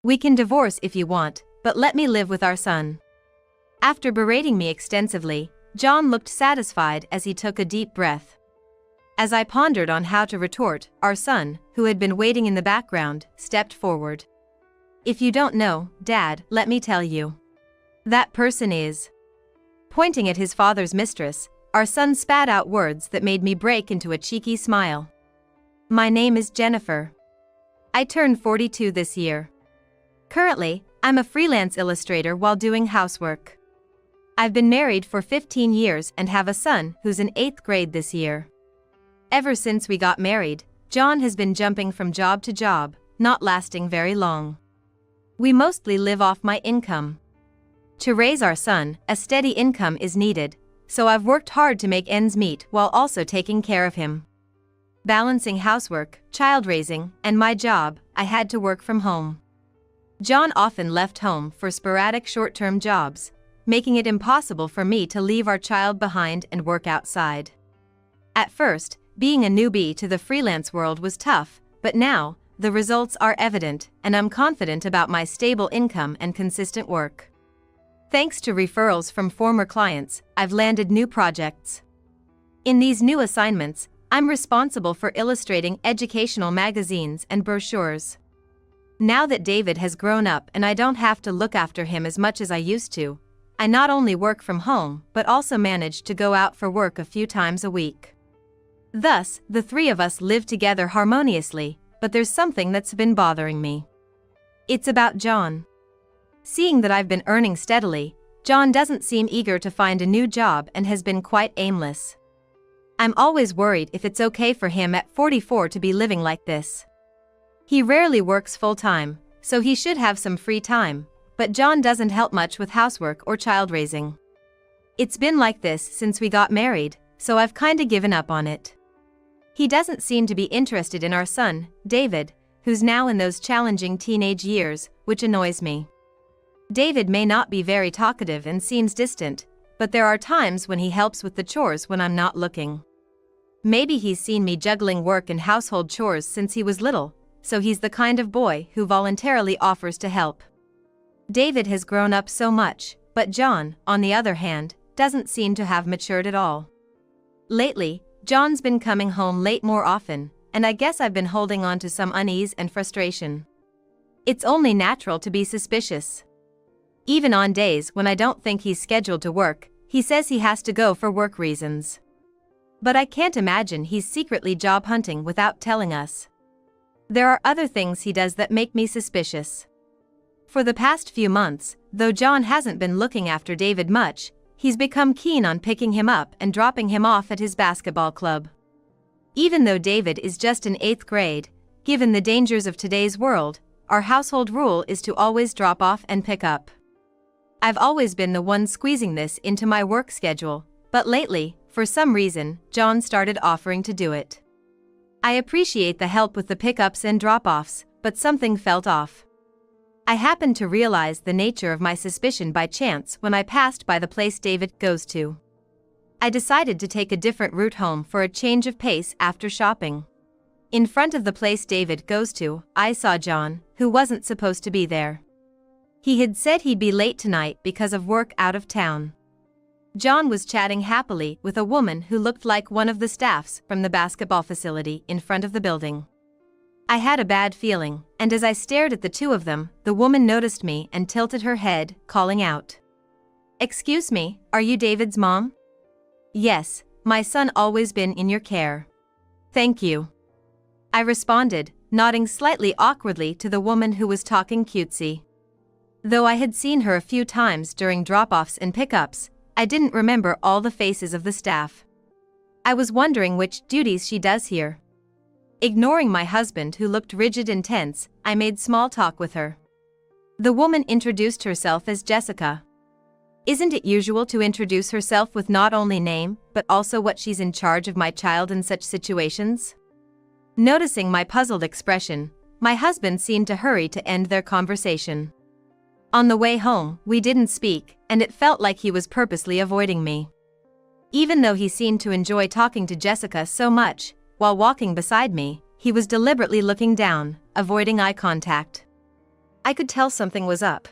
We can divorce if you want, but let me live with our son." After berating me extensively, John looked satisfied as he took a deep breath. As I pondered on how to retort, our son, who had been waiting in the background, stepped forward. "If you don't know, Dad, let me tell you. That person is..." Pointing at his father's mistress, our son spat out words that made me break into a cheeky smile. "My name is Jennifer. I turned 42 this year. Currently, I'm a freelance illustrator while doing housework. I've been married for 15 years and have a son who's in 8th grade this year. Ever since we got married, John has been jumping from job to job, not lasting very long. We mostly live off my income. To raise our son, a steady income is needed, so I've worked hard to make ends meet while also taking care of him. Balancing housework, child raising, and my job, I had to work from home. John often left home for sporadic short-term jobs, making it impossible for me to leave our child behind and work outside. At first, being a newbie to the freelance world was tough, but now, the results are evident, and I'm confident about my stable income and consistent work. Thanks to referrals from former clients, I've landed new projects. In these new assignments, I'm responsible for illustrating educational magazines and brochures. Now that David has grown up and I don't have to look after him as much as I used to, I not only work from home but also manage to go out for work a few times a week. Thus, the three of us live together harmoniously, but there's something that's been bothering me. It's about John. Seeing that I've been earning steadily, John doesn't seem eager to find a new job and has been quite aimless. I'm always worried if it's okay for him at 44 to be living like this. He rarely works full-time, so he should have some free time, but John doesn't help much with housework or child raising. It's been like this since we got married, so I've kinda given up on it. He doesn't seem to be interested in our son, David, who's now in those challenging teenage years, which annoys me. David may not be very talkative and seems distant, but there are times when he helps with the chores when I'm not looking. Maybe he's seen me juggling work and household chores since he was little, so he's the kind of boy who voluntarily offers to help. David has grown up so much, but John, on the other hand, doesn't seem to have matured at all. Lately, John's been coming home late more often, and I guess I've been holding on to some unease and frustration. It's only natural to be suspicious. Even on days when I don't think he's scheduled to work, he says he has to go for work reasons. But I can't imagine he's secretly job hunting without telling us. There are other things he does that make me suspicious. For the past few months, though John hasn't been looking after David much, he's become keen on picking him up and dropping him off at his basketball club. Even though David is just in 8th grade, given the dangers of today's world, our household rule is to always drop off and pick up. I've always been the one squeezing this into my work schedule, but lately, for some reason, John started offering to do it. I appreciate the help with the pickups and drop-offs, but something felt off. I happened to realize the nature of my suspicion by chance when I passed by the place David goes to. I decided to take a different route home for a change of pace after shopping. In front of the place David goes to, I saw John, who wasn't supposed to be there. He had said he'd be late tonight because of work out of town. John was chatting happily with a woman who looked like one of the staffs from the basketball facility in front of the building. I had a bad feeling, and as I stared at the two of them, the woman noticed me and tilted her head, calling out, "Excuse me, are you David's mom?" "Yes, my son always been in your care." "Thank you," I responded, nodding slightly awkwardly to the woman who was talking cutesy. Though I had seen her a few times during drop-offs and pickups, I didn't remember all the faces of the staff. I was wondering which duties she does here. Ignoring my husband who looked rigid and tense, I made small talk with her. The woman introduced herself as Jessica. Isn't it usual to introduce herself with not only name, but also what she's in charge of my child in such situations? Noticing my puzzled expression, my husband seemed to hurry to end their conversation. On the way home, we didn't speak, and it felt like he was purposely avoiding me. Even though he seemed to enjoy talking to Jessica so much, while walking beside me, he was deliberately looking down, avoiding eye contact. I could tell something was up.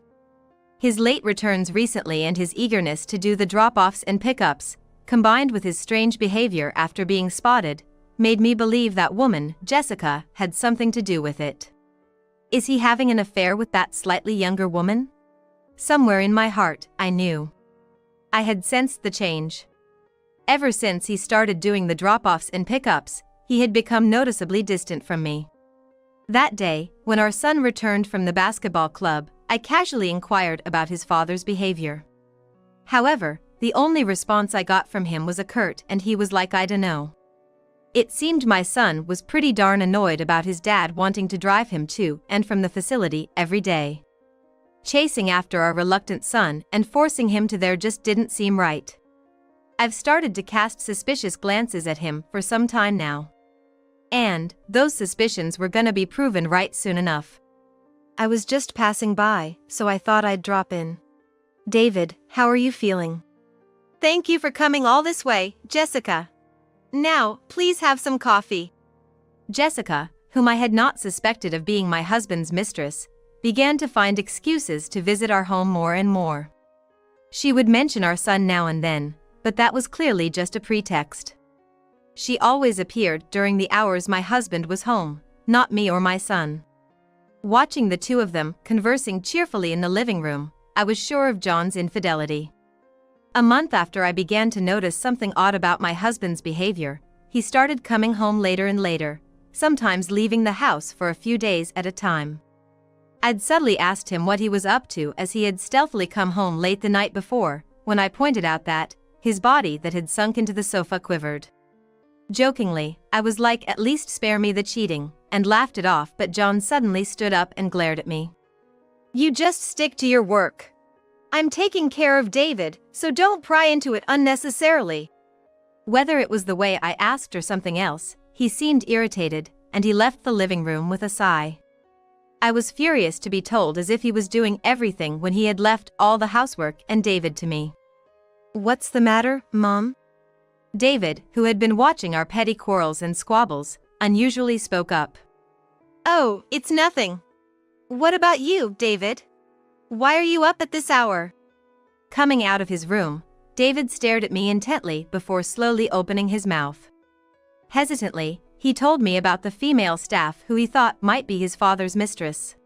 His late returns recently and his eagerness to do the drop-offs and pickups, combined with his strange behavior after being spotted, made me believe that woman, Jessica, had something to do with it. Is he having an affair with that slightly younger woman? Somewhere in my heart, I knew. I had sensed the change. Ever since he started doing the drop-offs and pickups, he had become noticeably distant from me. That day, when our son returned from the basketball club, I casually inquired about his father's behavior. However, the only response I got from him was a curt and he was like I dunno. It seemed my son was pretty darn annoyed about his dad wanting to drive him to and from the facility every day. Chasing after our reluctant son and forcing him to there just didn't seem right. I've started to cast suspicious glances at him for some time now. And those suspicions were gonna be proven right soon enough. I was just passing by, so I thought I'd drop in. David, how are you feeling? Thank you for coming all this way, Jessica. Now, please have some coffee. Jessica, whom I had not suspected of being my husband's mistress, began to find excuses to visit our home more and more. She would mention our son now and then, but that was clearly just a pretext. She always appeared during the hours my husband was home, not me or my son. Watching the two of them conversing cheerfully in the living room, I was sure of John's infidelity. A month after I began to notice something odd about my husband's behavior, he started coming home later and later, sometimes leaving the house for a few days at a time. I'd subtly asked him what he was up to as he had stealthily come home late the night before, when I pointed out that his body that had sunk into the sofa quivered. Jokingly, I was like, at least spare me the cheating, and laughed it off, but John suddenly stood up and glared at me. You just stick to your work. I'm taking care of David, so don't pry into it unnecessarily. Whether it was the way I asked or something else, he seemed irritated, and he left the living room with a sigh. I was furious to be told as if he was doing everything when he had left all the housework and David to me. What's the matter, Mom? David, who had been watching our petty quarrels and squabbles, unusually spoke up. Oh, it's nothing. What about you, David? Why are you up at this hour? Coming out of his room, David stared at me intently before slowly opening his mouth. Hesitantly, he told me about the female staff who he thought might be his father's mistress.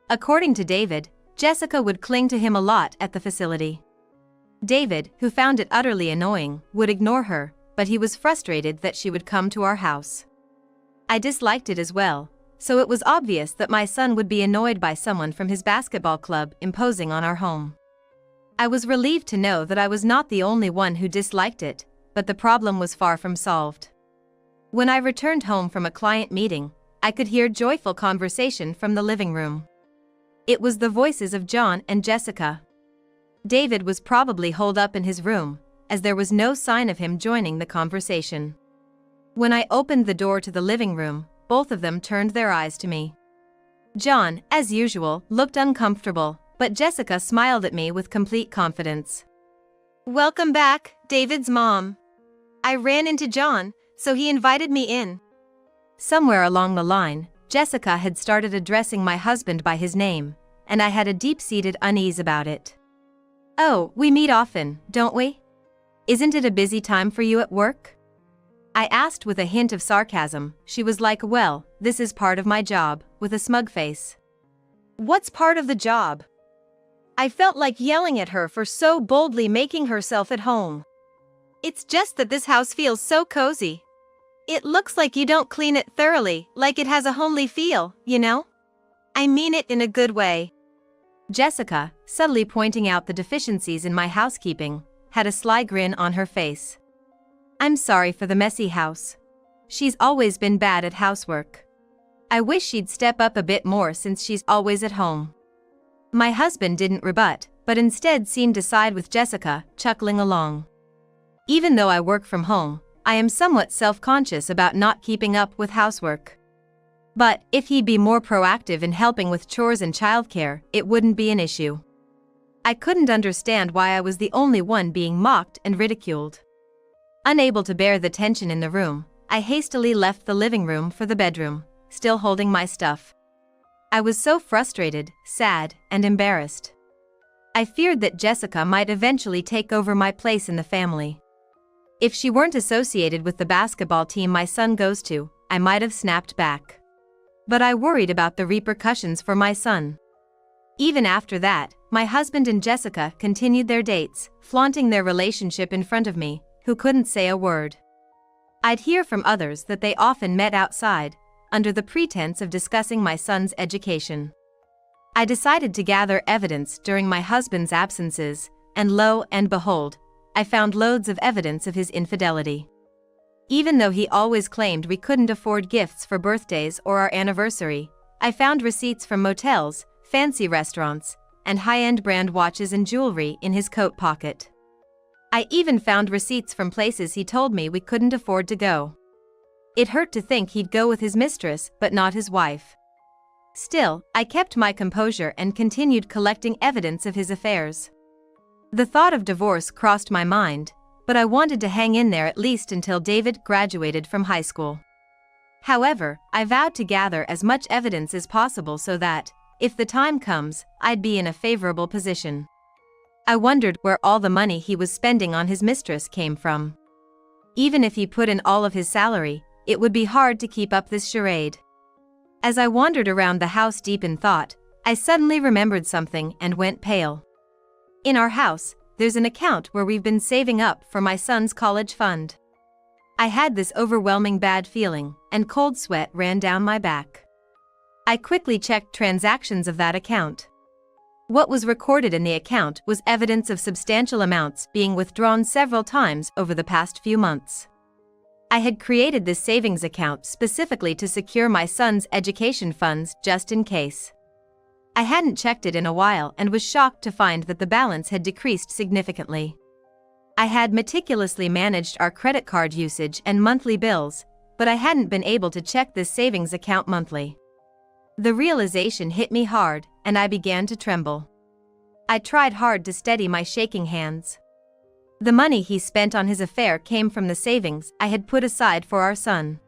According to David, Jessica would cling to him a lot at the facility. David, who found it utterly annoying, would ignore her, but he was frustrated that she would come to our house. I disliked it as well, so it was obvious that my son would be annoyed by someone from his basketball club imposing on our home. I was relieved to know that I was not the only one who disliked it, but the problem was far from solved. When I returned home from a client meeting, I could hear joyful conversation from the living room. It was the voices of John and Jessica. David was probably holed up in his room, as there was no sign of him joining the conversation. When I opened the door to the living room, both of them turned their eyes to me. John, as usual, looked uncomfortable, but Jessica smiled at me with complete confidence. Welcome back, David's mom. I ran into John, so he invited me in. Somewhere along the line, Jessica had started addressing my husband by his name, and I had a deep-seated unease about it. Oh, we meet often, don't we? Isn't it a busy time for you at work? I asked with a hint of sarcasm. She was like, well, this is part of my job, with a smug face. What's part of the job? I felt like yelling at her for so boldly making herself at home. It's just that this house feels so cozy. It looks like you don't clean it thoroughly, like it has a homely feel, you know? I mean it in a good way. Jessica, subtly pointing out the deficiencies in my housekeeping, had a sly grin on her face. I'm sorry for the messy house. She's always been bad at housework. I wish she'd step up a bit more since she's always at home. My husband didn't rebut, but instead seemed to side with Jessica, chuckling along. Even though I work from home, I am somewhat self-conscious about not keeping up with housework. But if he'd be more proactive in helping with chores and childcare, it wouldn't be an issue. I couldn't understand why I was the only one being mocked and ridiculed. Unable to bear the tension in the room, I hastily left the living room for the bedroom, still holding my stuff. I was so frustrated, sad, and embarrassed. I feared that Jessica might eventually take over my place in the family. If she weren't associated with the basketball team my son goes to, I might have snapped back. But I worried about the repercussions for my son. Even after that, my husband and Jessica continued their dates, flaunting their relationship in front of me, who couldn't say a word. I'd hear from others that they often met outside, under the pretense of discussing my son's education. I decided to gather evidence during my husband's absences, and lo and behold, I found loads of evidence of his infidelity. Even though he always claimed we couldn't afford gifts for birthdays or our anniversary, I found receipts from motels, fancy restaurants, and high-end brand watches and jewelry in his coat pocket. I even found receipts from places he told me we couldn't afford to go. It hurt to think he'd go with his mistress but not his wife. Still, I kept my composure and continued collecting evidence of his affairs. The thought of divorce crossed my mind, but I wanted to hang in there at least until David graduated from high school. However, I vowed to gather as much evidence as possible so that, if the time comes, I'd be in a favorable position. I wondered where all the money he was spending on his mistress came from. Even if he put in all of his salary, it would be hard to keep up this charade. As I wandered around the house deep in thought, I suddenly remembered something and went pale. In our house, there's an account where we've been saving up for my son's college fund. I had this overwhelming bad feeling, and cold sweat ran down my back. I quickly checked transactions of that account. What was recorded in the account was evidence of substantial amounts being withdrawn several times over the past few months. I had created this savings account specifically to secure my son's education funds just in case. I hadn't checked it in a while and was shocked to find that the balance had decreased significantly. I had meticulously managed our credit card usage and monthly bills, but I hadn't been able to check this savings account monthly. The realization hit me hard, and I began to tremble. I tried hard to steady my shaking hands. The money he spent on his affair came from the savings I had put aside for our son.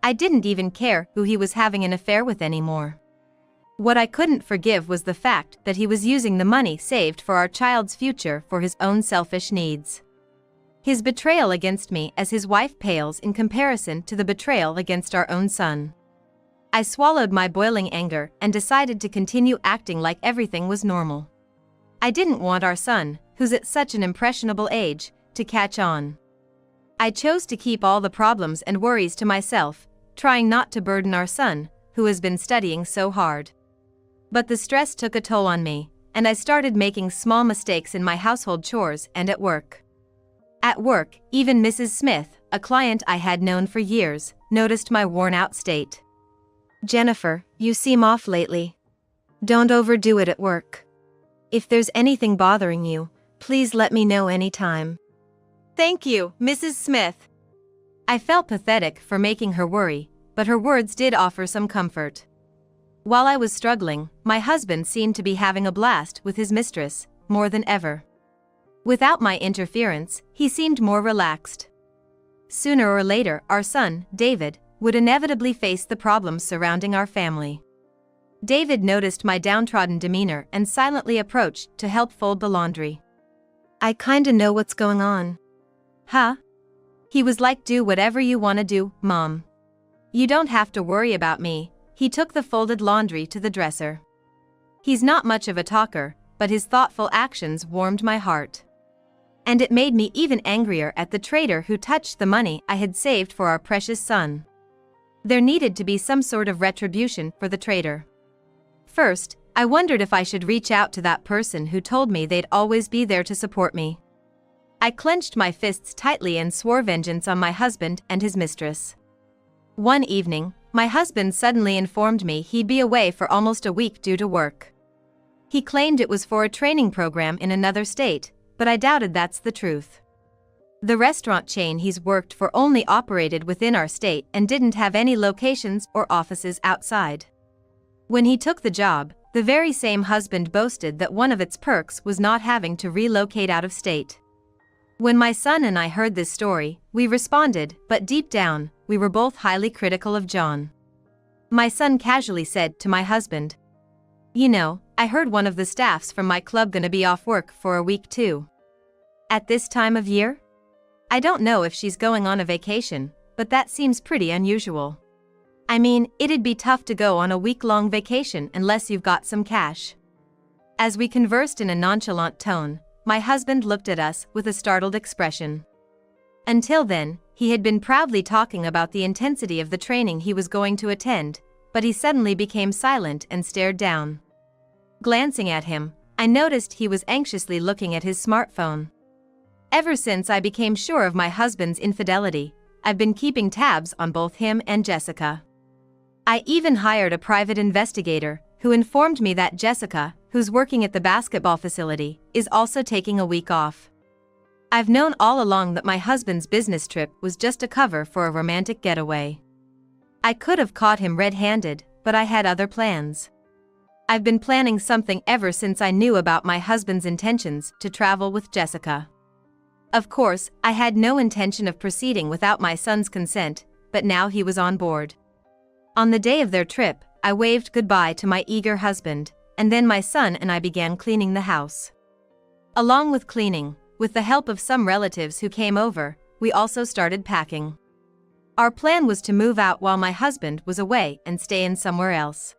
I didn't even care who he was having an affair with anymore. What I couldn't forgive was the fact that he was using the money saved for our child's future for his own selfish needs. His betrayal against me as his wife pales in comparison to the betrayal against our own son. I swallowed my boiling anger and decided to continue acting like everything was normal. I didn't want our son, who's at such an impressionable age, to catch on. I chose to keep all the problems and worries to myself, trying not to burden our son, who has been studying so hard. But the stress took a toll on me, and I started making small mistakes in my household chores and at work. At work, even Mrs. Smith, a client I had known for years, noticed my worn-out state. "Jennifer, you seem off lately. Don't overdo it at work. If there's anything bothering you, please let me know anytime." "Thank you, Mrs. Smith." I felt pathetic for making her worry, but her words did offer some comfort. While I was struggling, my husband seemed to be having a blast with his mistress, more than ever. Without my interference, he seemed more relaxed. Sooner or later, our son, David, would inevitably face the problems surrounding our family. David noticed my downtrodden demeanor and silently approached to help fold the laundry. "I kinda know what's going on." "Huh?" He was like, "Do whatever you wanna do, Mom. You don't have to worry about me." He took the folded laundry to the dresser. He's not much of a talker, but his thoughtful actions warmed my heart. And it made me even angrier at the traitor who touched the money I had saved for our precious son. There needed to be some sort of retribution for the traitor. First, I wondered if I should reach out to that person who told me they'd always be there to support me. I clenched my fists tightly and swore vengeance on my husband and his mistress. One evening, my husband suddenly informed me he'd be away for almost a week due to work. He claimed it was for a training program in another state, but I doubted that's the truth. The restaurant chain he's worked for only operated within our state and didn't have any locations or offices outside. When he took the job, the very same husband boasted that one of its perks was not having to relocate out of state. When my son and I heard this story, we responded, but deep down, we were both highly critical of John. My son casually said to my husband. You know, I heard one of the staffs from my club gonna be off work for a week too. At this time of year? I don't know if she's going on a vacation, but that seems pretty unusual. I mean, it'd be tough to go on a week-long vacation unless you've got some cash. As we conversed in a nonchalant tone, my husband looked at us with a startled expression. Until then, he had been proudly talking about the intensity of the training he was going to attend, but he suddenly became silent and stared down. Glancing at him, I noticed he was anxiously looking at his smartphone. Ever since I became sure of my husband's infidelity, I've been keeping tabs on both him and Jessica. I even hired a private investigator, who informed me that Jessica, who's working at the basketball facility, is also taking a week off. I've known all along that my husband's business trip was just a cover for a romantic getaway. I could have caught him red-handed, but I had other plans. I've been planning something ever since I knew about my husband's intentions to travel with Jessica. Of course, I had no intention of proceeding without my son's consent, but now he was on board. On the day of their trip, I waved goodbye to my eager husband, and then my son and I began cleaning the house. Along with cleaning, with the help of some relatives who came over, we also started packing. Our plan was to move out while my husband was away and stay in somewhere else.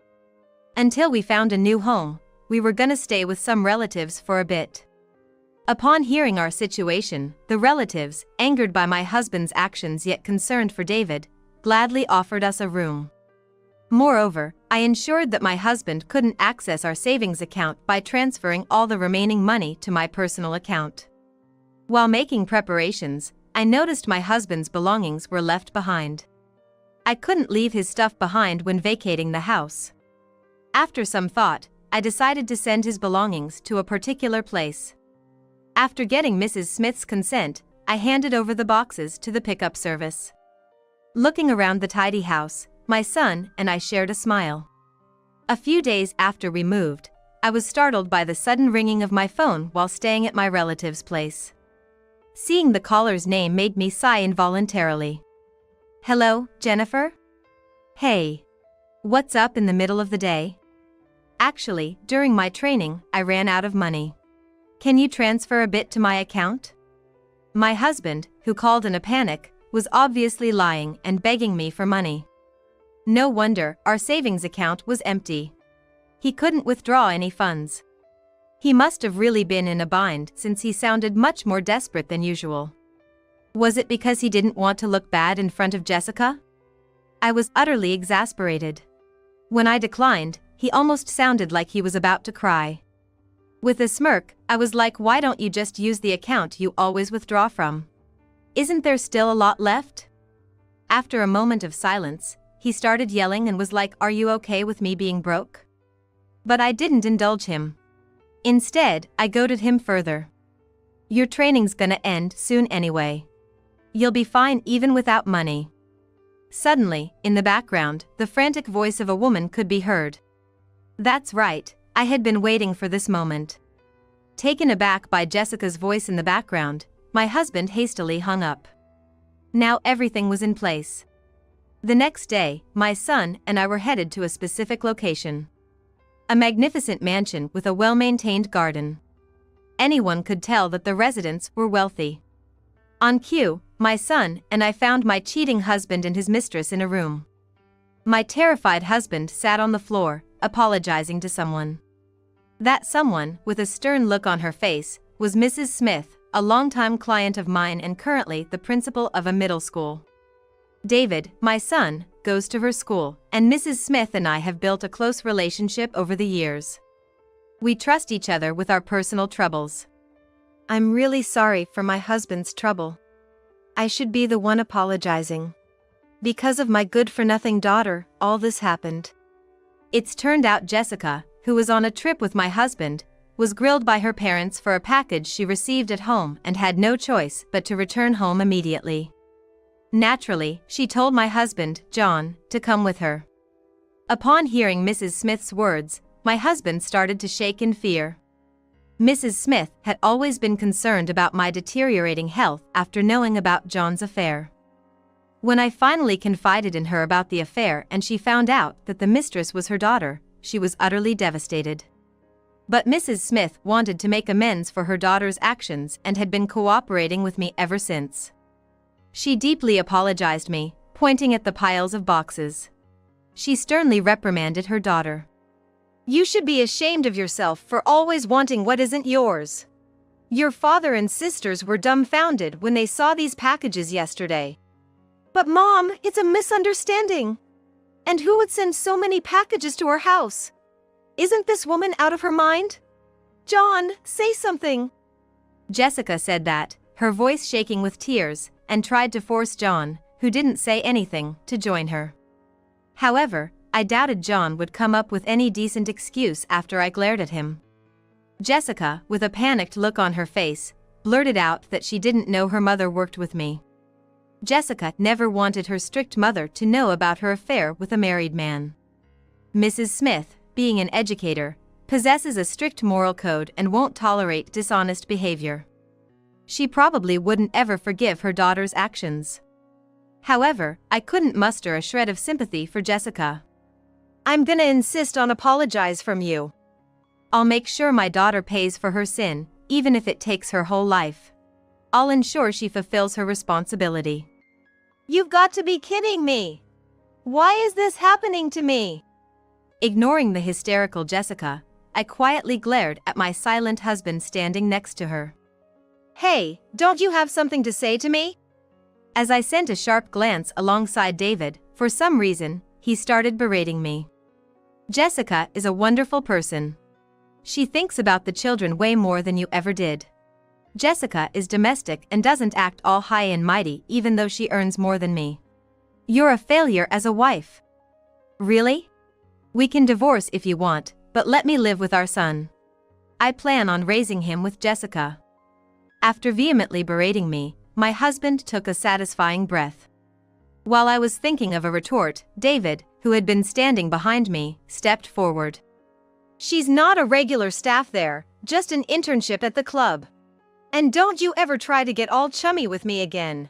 Until we found a new home, we were gonna stay with some relatives for a bit. Upon hearing our situation, the relatives, angered by my husband's actions yet concerned for David, gladly offered us a room. Moreover, I ensured that my husband couldn't access our savings account by transferring all the remaining money to my personal account. While making preparations, I noticed my husband's belongings were left behind. I couldn't leave his stuff behind when vacating the house. After some thought, I decided to send his belongings to a particular place. After getting Mrs. Smith's consent, I handed over the boxes to the pickup service. Looking around the tidy house, my son and I shared a smile. A few days after we moved, I was startled by the sudden ringing of my phone while staying at my relative's place. Seeing the caller's name made me sigh involuntarily. Hello, Jennifer? Hey. What's up in the middle of the day? Actually, during my training, I ran out of money. Can you transfer a bit to my account? My husband, who called in a panic, was obviously lying and begging me for money. No wonder our savings account was empty. He couldn't withdraw any funds. He must have really been in a bind since he sounded much more desperate than usual. Was it because he didn't want to look bad in front of Jessica? I was utterly exasperated. When I declined, he almost sounded like he was about to cry. With a smirk, I was like, why don't you just use the account you always withdraw from? Isn't there still a lot left? After a moment of silence, he started yelling and was like, are you okay with me being broke? But I didn't indulge him. Instead, I goaded him further. Your training's gonna end soon anyway. You'll be fine even without money. Suddenly, in the background, the frantic voice of a woman could be heard. That's right, I had been waiting for this moment. Taken aback by Jessica's voice in the background, my husband hastily hung up. Now everything was in place. The next day, my son and I were headed to a specific location. A magnificent mansion with a well-maintained garden. Anyone could tell that the residents were wealthy. On cue, my son and I found my cheating husband and his mistress in a room. My terrified husband sat on the floor, apologizing to someone. That someone, with a stern look on her face, was Mrs. Smith, a longtime client of mine and currently the principal of a middle school. David, my son, goes to her school, and Mrs. Smith and I have built a close relationship over the years. We trust each other with our personal troubles. I'm really sorry for my husband's trouble. I should be the one apologizing. Because of my good-for-nothing daughter, all this happened. It's turned out Jessica, who was on a trip with my husband, was grilled by her parents for a package she received at home and had no choice but to return home immediately. Naturally, she told my husband, John, to come with her. Upon hearing Mrs. Smith's words, my husband started to shake in fear. Mrs. Smith had always been concerned about my deteriorating health after knowing about John's affair. When I finally confided in her about the affair and she found out that the mistress was her daughter, she was utterly devastated. But Mrs. Smith wanted to make amends for her daughter's actions and had been cooperating with me ever since. She deeply apologized me, pointing at the piles of boxes. She sternly reprimanded her daughter. "You should be ashamed of yourself for always wanting what isn't yours. Your father and sisters were dumbfounded when they saw these packages yesterday." "But Mom, it's a misunderstanding. And who would send so many packages to our house? Isn't this woman out of her mind? John, say something." Jessica said that, her voice shaking with tears, and tried to force John, who didn't say anything, to join her. However, I doubted John would come up with any decent excuse after I glared at him. Jessica, with a panicked look on her face, blurted out that she didn't know her mother worked with me. Jessica never wanted her strict mother to know about her affair with a married man. Mrs. Smith, being an educator, possesses a strict moral code and won't tolerate dishonest behavior. She probably wouldn't ever forgive her daughter's actions. However, I couldn't muster a shred of sympathy for Jessica. "I'm gonna insist on apologize from you. I'll make sure my daughter pays for her sin, even if it takes her whole life. I'll ensure she fulfills her responsibility." "You've got to be kidding me! Why is this happening to me?" Ignoring the hysterical Jessica, I quietly glared at my silent husband standing next to her. "Hey, don't you have something to say to me?" As I sent a sharp glance alongside David, for some reason, he started berating me. "Jessica is a wonderful person. She thinks about the children way more than you ever did. Jessica is domestic and doesn't act all high and mighty even though she earns more than me. You're a failure as a wife." "Really? We can divorce if you want, but let me live with our son. I plan on raising him with Jessica." After vehemently berating me, my husband took a satisfying breath. While I was thinking of a retort, David, who had been standing behind me, stepped forward. "She's not a regular staff there, just an internship at the club. And don't you ever try to get all chummy with me again.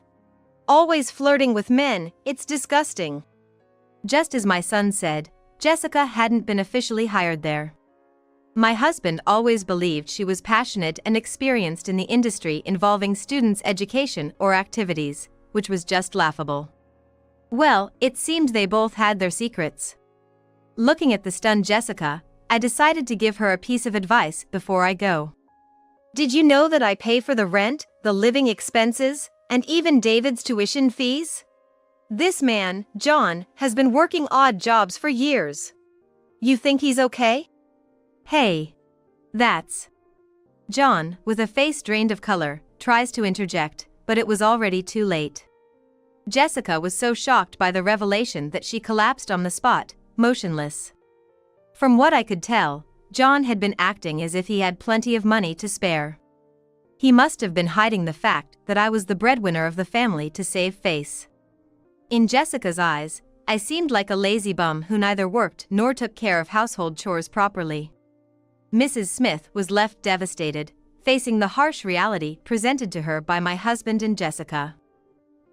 Always flirting with men, it's disgusting." Just as my son said, Jessica hadn't been officially hired there. My husband always believed she was passionate and experienced in the industry involving students' education or activities, which was just laughable. Well, it seemed they both had their secrets. Looking at the stunned Jessica, I decided to give her a piece of advice before I go. "Did you know that I pay for the rent, the living expenses, and even David's tuition fees? This man, John, has been working odd jobs for years. You think he's okay?" "Hey. That's..." John, with a face drained of color, tries to interject, but it was already too late. Jessica was so shocked by the revelation that she collapsed on the spot, motionless. From what I could tell, John had been acting as if he had plenty of money to spare. He must have been hiding the fact that I was the breadwinner of the family to save face. In Jessica's eyes, I seemed like a lazy bum who neither worked nor took care of household chores properly. Mrs. Smith was left devastated, facing the harsh reality presented to her by my husband and Jessica.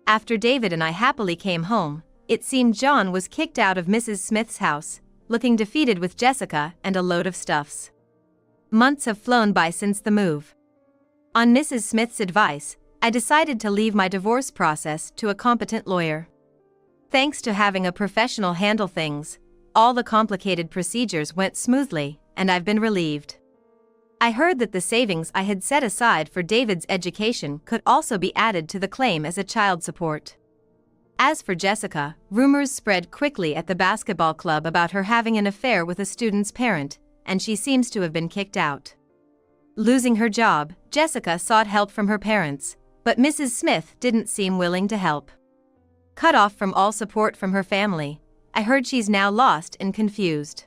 After David and I happily came home, it seemed John was kicked out of Mrs. Smith's house, looking defeated with Jessica and a load of stuffs. Months have flown by since the move. On Mrs. Smith's advice, I decided to leave my divorce process to a competent lawyer. Thanks to having a professional handle things, all the complicated procedures went smoothly, and I've been relieved. I heard that the savings I had set aside for David's education could also be added to the claim as a child support. As for Jessica, rumors spread quickly at the basketball club about her having an affair with a student's parent, and she seems to have been kicked out. Losing her job, Jessica sought help from her parents, but Mrs. Smith didn't seem willing to help. Cut off from all support from her family, I heard she's now lost and confused.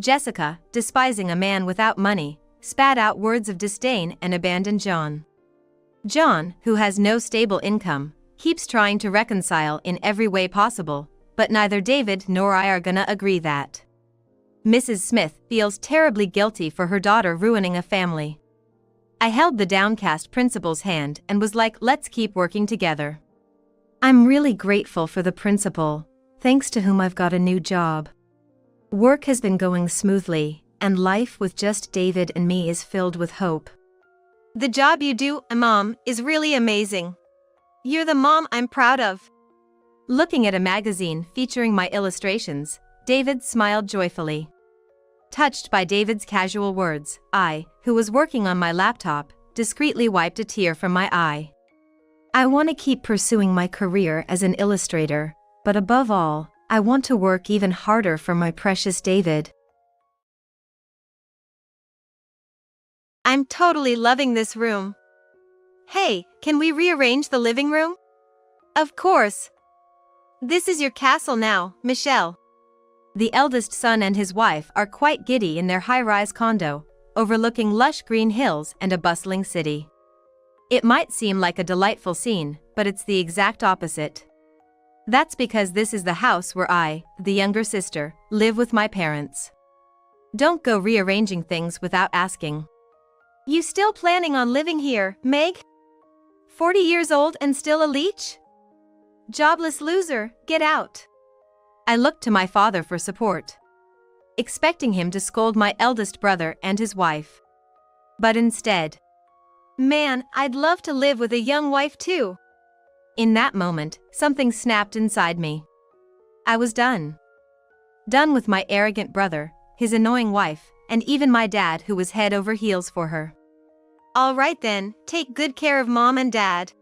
Jessica, despising a man without money, spat out words of disdain and abandoned John. John, who has no stable income, keeps trying to reconcile in every way possible, but neither David nor I are gonna agree that. Mrs. Smith feels terribly guilty for her daughter ruining a family. I held the downcast principal's hand and was like, let's keep working together. I'm really grateful for the principal, thanks to whom I've got a new job. Work has been going smoothly, and life with just David and me is filled with hope. The job you do, Mom, is really amazing. You're the mom I'm proud of. Looking at a magazine featuring my illustrations, David smiled joyfully. Touched by David's casual words, I, who was working on my laptop, discreetly wiped a tear from my eye. I want to keep pursuing my career as an illustrator, but above all, I want to work even harder for my precious David. I'm totally loving this room. Hey, can we rearrange the living room? Of course. This is your castle now, Michelle. The eldest son and his wife are quite giddy in their high-rise condo, overlooking lush green hills and a bustling city. It might seem like a delightful scene, but it's the exact opposite. That's because this is the house where I, the younger sister, live with my parents. Don't go rearranging things without asking. You still planning on living here, Meg? 40 years old and still a leech? Jobless loser, get out. I looked to my father for support, expecting him to scold my eldest brother and his wife. But instead, man, I'd love to live with a young wife too. In that moment, something snapped inside me. I was done. Done with my arrogant brother, his annoying wife, and even my dad who was head over heels for her. All right then, take good care of Mom and Dad.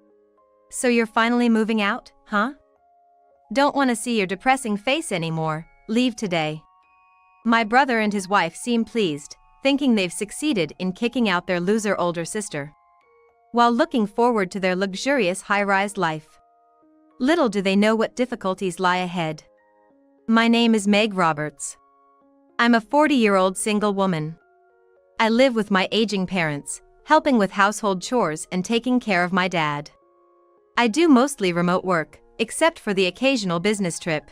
So you're finally moving out, huh? Don't want to see your depressing face anymore, leave today. My brother and his wife seem pleased, thinking they've succeeded in kicking out their loser older sister, while looking forward to their luxurious high-rise life. Little do they know what difficulties lie ahead. My name is Meg Roberts. I'm a 40-year-old single woman. I live with my aging parents, helping with household chores and taking care of my dad. I do mostly remote work, except for the occasional business trip.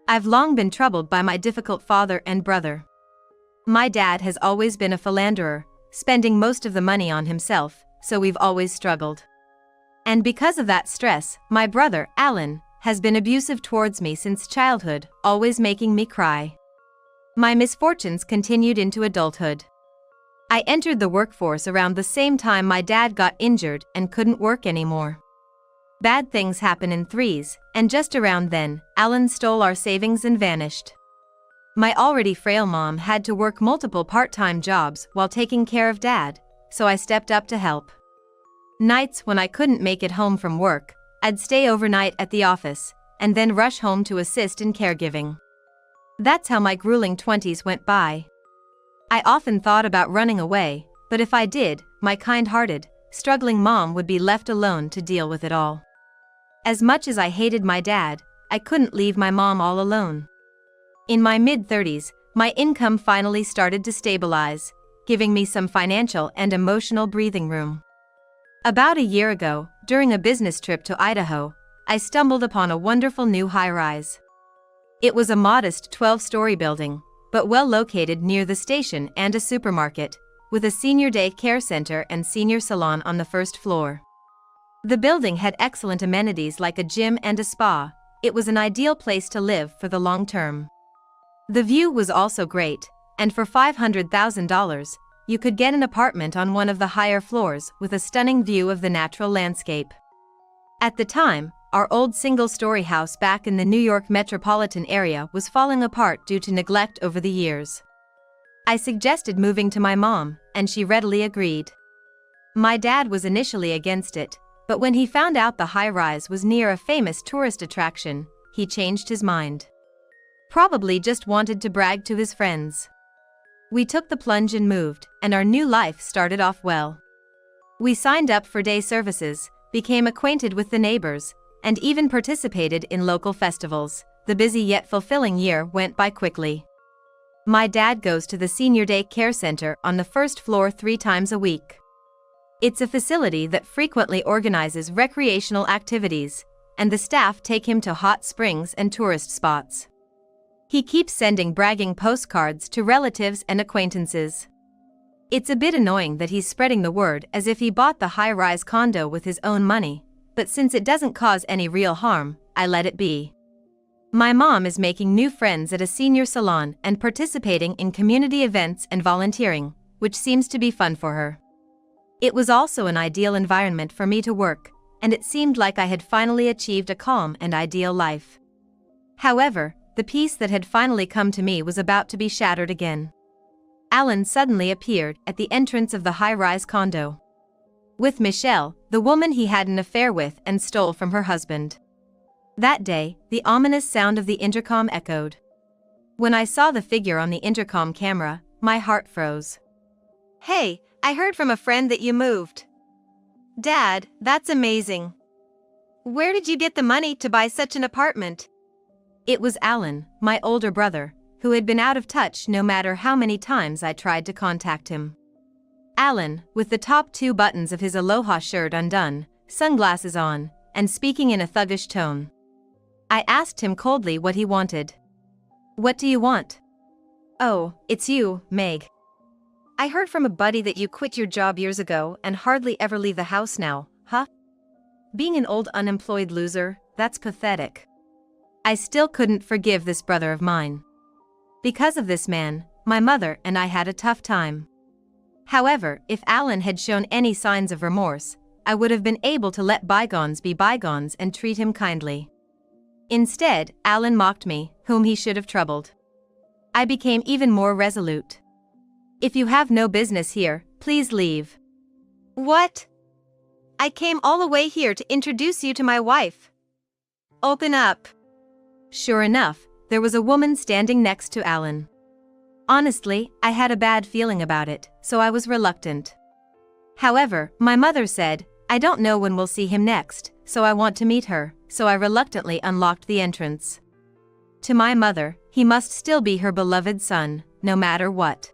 I've long been troubled by my difficult father and brother. My dad has always been a philanderer, spending most of the money on himself, so we've always struggled. And because of that stress, my brother, Alan, has been abusive towards me since childhood, always making me cry. My misfortunes continued into adulthood. I entered the workforce around the same time my dad got injured and couldn't work anymore. Bad things happen in threes, and just around then, Alan stole our savings and vanished. My already frail mom had to work multiple part-time jobs while taking care of Dad, so I stepped up to help. Nights when I couldn't make it home from work, I'd stay overnight at the office, and then rush home to assist in caregiving. That's how my grueling 20s went by. I often thought about running away, but if I did, my kind-hearted, struggling mom would be left alone to deal with it all. As much as I hated my dad, I couldn't leave my mom all alone. In my mid-30s, my income finally started to stabilize, giving me some financial and emotional breathing room. About a year ago, during a business trip to Idaho, I stumbled upon a wonderful new high-rise. It was a modest 12-story building, but well located near the station and a supermarket, with a senior day care center and senior salon on the first floor. The building had excellent amenities like a gym and a spa. It was an ideal place to live for the long term. The view was also great, and for $500,000, you could get an apartment on one of the higher floors with a stunning view of the natural landscape. At the time, our old single-story house back in the New York metropolitan area was falling apart due to neglect over the years. I suggested moving to my mom, and she readily agreed. My dad was initially against it, but when he found out the high-rise was near a famous tourist attraction, he changed his mind. Probably just wanted to brag to his friends. We took the plunge and moved, and our new life started off well. We signed up for day services, became acquainted with the neighbors, and even participated in local festivals. The busy yet fulfilling year went by quickly. My dad goes to the Senior Day Care Center on the first floor 3 times a week. It's a facility that frequently organizes recreational activities, and the staff take him to hot springs and tourist spots. He keeps sending bragging postcards to relatives and acquaintances. It's a bit annoying that he's spreading the word as if he bought the high-rise condo with his own money, but since it doesn't cause any real harm, I let it be. My mom is making new friends at a senior salon and participating in community events and volunteering, which seems to be fun for her. It was also an ideal environment for me to work, and it seemed like I had finally achieved a calm and ideal life. However, the peace that had finally come to me was about to be shattered again. Alan suddenly appeared at the entrance of the high-rise condo. With Michelle, the woman he had an affair with and stole from her husband. That day, the ominous sound of the intercom echoed. When I saw the figure on the intercom camera, my heart froze. Hey, I heard from a friend that you moved. Dad, that's amazing. Where did you get the money to buy such an apartment? It was Alan, my older brother, who had been out of touch no matter how many times I tried to contact him. Alan, with the top 2 buttons of his Aloha shirt undone, sunglasses on, and speaking in a thuggish tone. I asked him coldly what he wanted. "What do you want?" "Oh, it's you, Meg. I heard from a buddy that you quit your job years ago and hardly ever leave the house now, huh? Being an old unemployed loser, that's pathetic." I still couldn't forgive this brother of mine. Because of this man, my mother and I had a tough time. However, if Alan had shown any signs of remorse, I would have been able to let bygones be bygones and treat him kindly. Instead, Alan mocked me, whom he should have troubled. I became even more resolute. "If you have no business here, please leave." What? I came all the way here to introduce you to my wife. Open up. Sure enough, there was a woman standing next to Alan. Honestly, I had a bad feeling about it, so I was reluctant. However, my mother said, "I don't know when we'll see him next, so I want to meet her," so I reluctantly unlocked the entrance. To my mother, he must still be her beloved son, no matter what.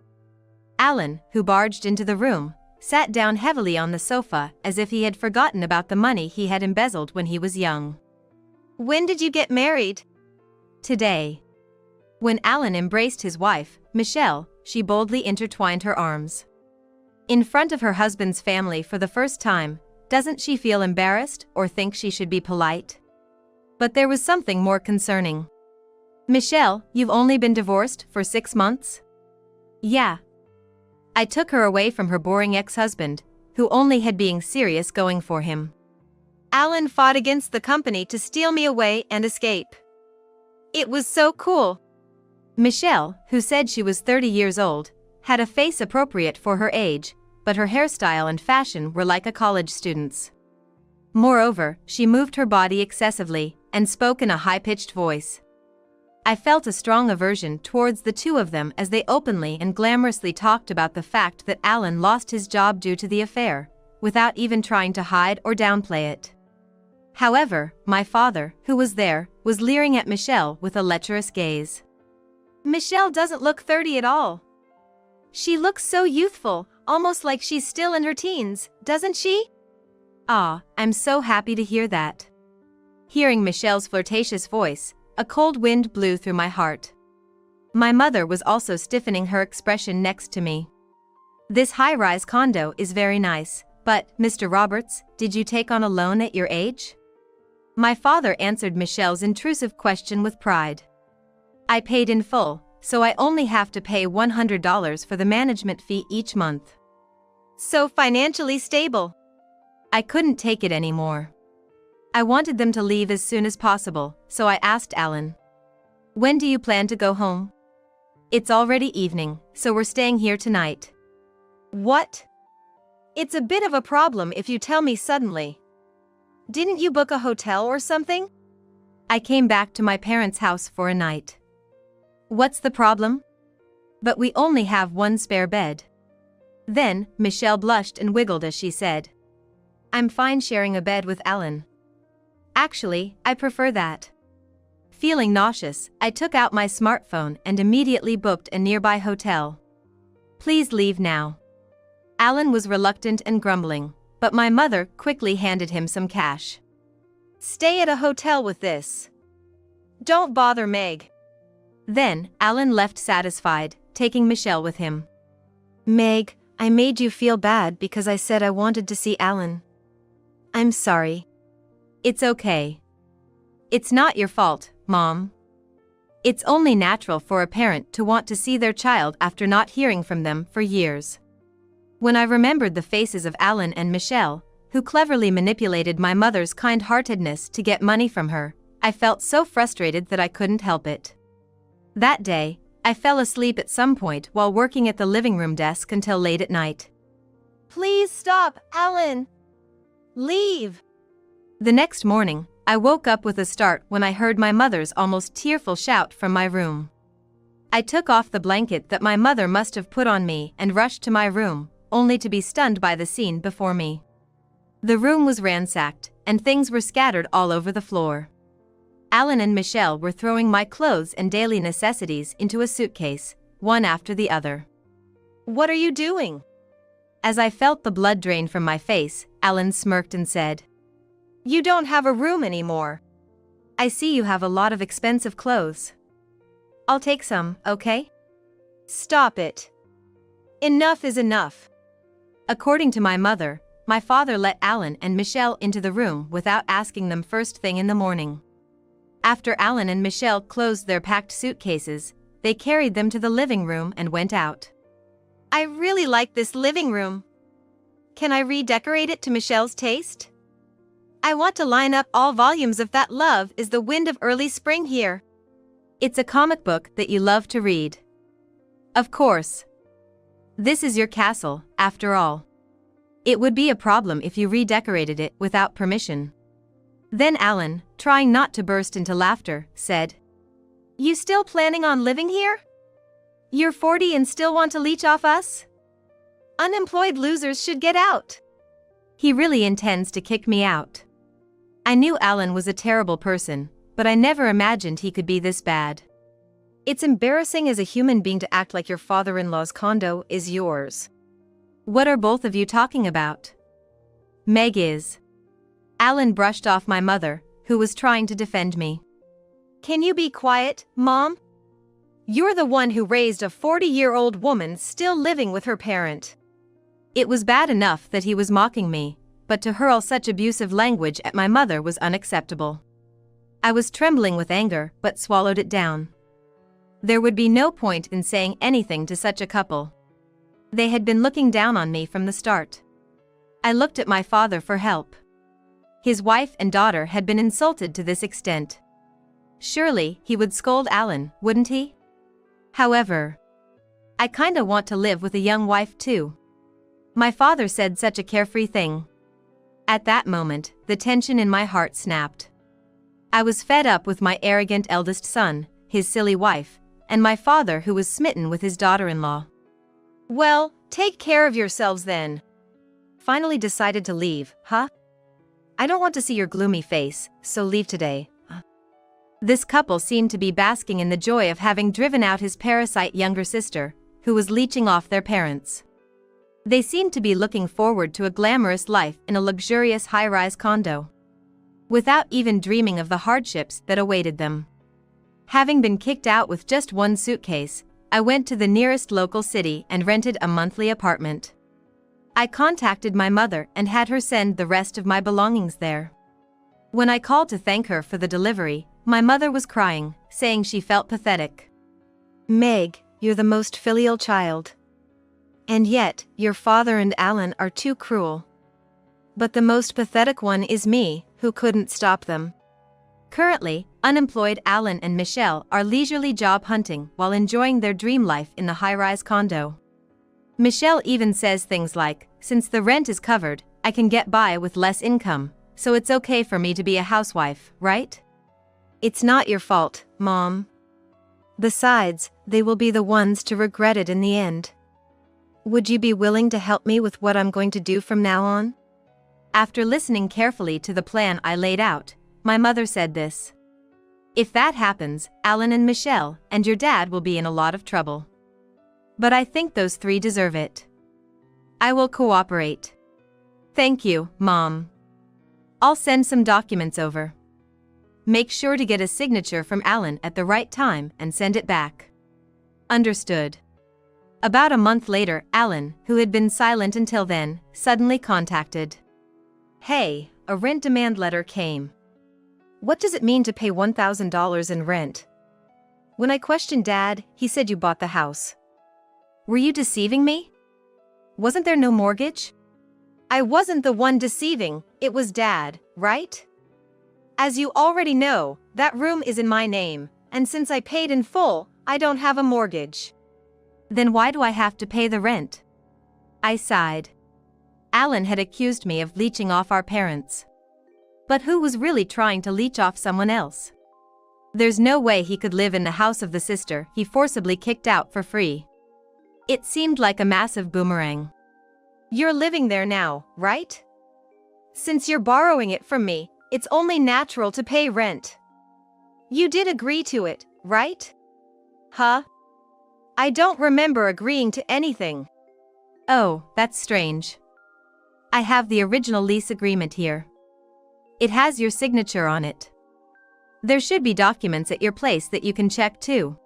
Alan, who barged into the room, sat down heavily on the sofa as if he had forgotten about the money he had embezzled when he was young. When did you get married? Today. When Alan embraced his wife, Michelle, she boldly intertwined her arms. In front of her husband's family for the first time, doesn't she feel embarrassed or think she should be polite? But there was something more concerning. "Michelle, you've only been divorced for 6 months?" "Yeah." I took her away from her boring ex-husband, who only had being serious going for him. Alan fought against the company to steal me away and escape. It was so cool. Michelle, who said she was 30 years old, had a face appropriate for her age, but her hairstyle and fashion were like a college student's. Moreover, she moved her body excessively and spoke in a high-pitched voice. I felt a strong aversion towards the two of them as they openly and glamorously talked about the fact that Alan lost his job due to the affair, without even trying to hide or downplay it. However, my father, who was there, was leering at Michelle with a lecherous gaze. Michelle doesn't look 30 at all. She looks so youthful, almost like she's still in her teens, doesn't she? Ah, I'm so happy to hear that. Hearing Michelle's flirtatious voice, a cold wind blew through my heart. My mother was also stiffening her expression next to me. "This high-rise condo is very nice, but, Mr. Roberts, did you take on a loan at your age?" My father answered Michelle's intrusive question with pride. "I paid in full, so I only have to pay $100 for the management fee each month." So financially stable. I couldn't take it anymore. I wanted them to leave as soon as possible, so I asked Alan, "When do you plan to go home?" "It's already evening, so we're staying here tonight." What? It's a bit of a problem if you tell me suddenly. Didn't you book a hotel or something? I came back to my parents' house for a night. What's the problem? But we only have one spare bed. Then, Michelle blushed and wiggled as she said, "I'm fine sharing a bed with Alan. Actually, I prefer that." Feeling nauseous, I took out my smartphone and immediately booked a nearby hotel. "Please leave now." Alan was reluctant and grumbling, but my mother quickly handed him some cash. Stay at a hotel with this. Don't bother Meg. Then, Alan left satisfied, taking Michelle with him. Meg, I made you feel bad because I said I wanted to see Alan. I'm sorry. It's okay. It's not your fault, Mom. It's only natural for a parent to want to see their child after not hearing from them for years. When I remembered the faces of Alan and Michelle, who cleverly manipulated my mother's kind-heartedness to get money from her, I felt so frustrated that I couldn't help it. That day, I fell asleep at some point while working at the living room desk until late at night. Please stop, Alan. Leave. The next morning, I woke up with a start when I heard my mother's almost tearful shout from my room. I took off the blanket that my mother must have put on me and rushed to my room, only to be stunned by the scene before me. The room was ransacked, and things were scattered all over the floor. Alan and Michelle were throwing my clothes and daily necessities into a suitcase, one after the other. What are you doing? As I felt the blood drain from my face, Alan smirked and said, You don't have a room anymore. I see you have a lot of expensive clothes. I'll take some, okay? Stop it. Enough is enough. According to my mother, my father let Alan and Michelle into the room without asking them first thing in the morning. After Alan and Michelle closed their packed suitcases, they carried them to the living room and went out. I really like this living room. Can I redecorate it to Michelle's taste? I want to line up all volumes of That Love Is the Wind of Early Spring here. It's a comic book that you love to read. Of course. This is your castle, after all. It would be a problem if you redecorated it without permission. Then Alan, trying not to burst into laughter, said, You still planning on living here? You're 40 and still want to leech off us? Unemployed losers should get out. He really intends to kick me out. I knew Alan was a terrible person, but I never imagined he could be this bad. It's embarrassing as a human being to act like your father-in-law's condo is yours. What are both of you talking about? Meg is. Alan brushed off my mother, who was trying to defend me. Can you be quiet, Mom? You're the one who raised a 40-year-old woman still living with her parent. It was bad enough that he was mocking me, but to hurl such abusive language at my mother was unacceptable. I was trembling with anger but swallowed it down. There would be no point in saying anything to such a couple. They had been looking down on me from the start. I looked at my father for help. His wife and daughter had been insulted to this extent. Surely he would scold Alan, wouldn't he? However, I kinda want to live with a young wife too. My father said such a carefree thing. At that moment, the tension in my heart snapped. I was fed up with my arrogant eldest son, his silly wife, and my father who was smitten with his daughter-in-law. Well, take care of yourselves then. Finally decided to leave, huh? I don't want to see your gloomy face, so leave today. This couple seemed to be basking in the joy of having driven out his parasite younger sister, who was leeching off their parents. They seemed to be looking forward to a glamorous life in a luxurious high-rise condo, without even dreaming of the hardships that awaited them. Having been kicked out with just one suitcase, I went to the nearest local city and rented a monthly apartment. I contacted my mother and had her send the rest of my belongings there. When I called to thank her for the delivery, my mother was crying, saying she felt pathetic. Meg, you're the most filial child. And yet, your father and Alan are too cruel. But the most pathetic one is me, who couldn't stop them. Currently, unemployed Alan and Michelle are leisurely job hunting while enjoying their dream life in the high-rise condo. Michelle even says things like, since the rent is covered, I can get by with less income, so it's okay for me to be a housewife, right? It's not your fault, Mom. Besides, they will be the ones to regret it in the end. Would you be willing to help me with what I'm going to do from now on? After listening carefully to the plan I laid out, my mother said this. If that happens, Alan and Michelle and your dad will be in a lot of trouble. But I think those three deserve it. I will cooperate. Thank you, Mom. I'll send some documents over. Make sure to get a signature from Alan at the right time and send it back. Understood. About a month later, Alan, who had been silent until then, suddenly contacted. Hey, a rent demand letter came. What does it mean to pay $1,000 in rent? When I questioned Dad, he said you bought the house. Were you deceiving me? Wasn't there no mortgage? I wasn't the one deceiving, it was Dad, right? As you already know, that room is in my name, and since I paid in full, I don't have a mortgage. Then why do I have to pay the rent? I sighed. Alan had accused me of leeching off our parents. But who was really trying to leech off someone else? There's no way he could live in the house of the sister he forcibly kicked out for free. It seemed like a massive boomerang. You're living there now, right? Since you're borrowing it from me, it's only natural to pay rent. You did agree to it, right? Huh? I don't remember agreeing to anything. Oh, that's strange. I have the original lease agreement here. It has your signature on it. There should be documents at your place that you can check too.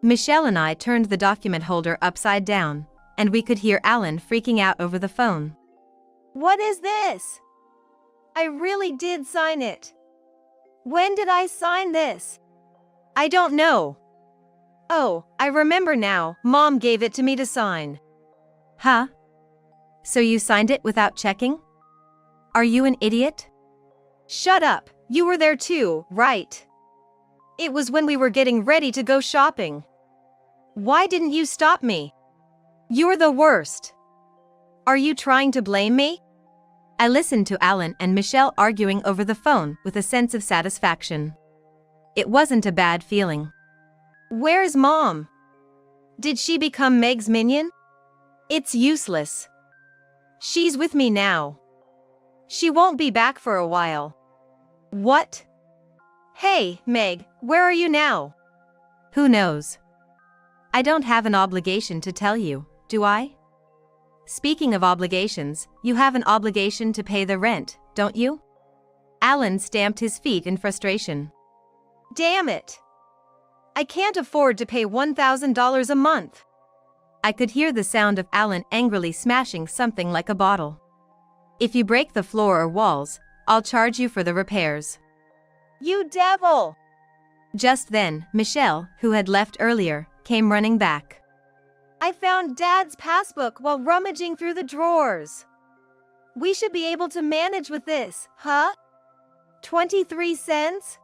Michelle and I turned the document holder upside down, and we could hear Alan freaking out over the phone. What is this? I really did sign it. When did I sign this? I don't know. Oh, I remember now, Mom gave it to me to sign. Huh? So you signed it without checking? Are you an idiot? Shut up, you were there too, right? It was when we were getting ready to go shopping. Why didn't you stop me? You're the worst. Are you trying to blame me? I listened to Alan and Michelle arguing over the phone with a sense of satisfaction. It wasn't a bad feeling. Where's Mom? Did she become Meg's minion? It's useless. She's with me now. She won't be back for a while. What? Hey, Meg, where are you now? Who knows? I don't have an obligation to tell you, do I? Speaking of obligations, you have an obligation to pay the rent, don't you? Alan stamped his feet in frustration. Damn it! I can't afford to pay $1,000 a month. I could hear the sound of Alan angrily smashing something like a bottle. If you break the floor or walls, I'll charge you for the repairs. You devil! Just then, Michelle, who had left earlier, came running back. I found Dad's passbook while rummaging through the drawers. We should be able to manage with this, huh? 23 cents?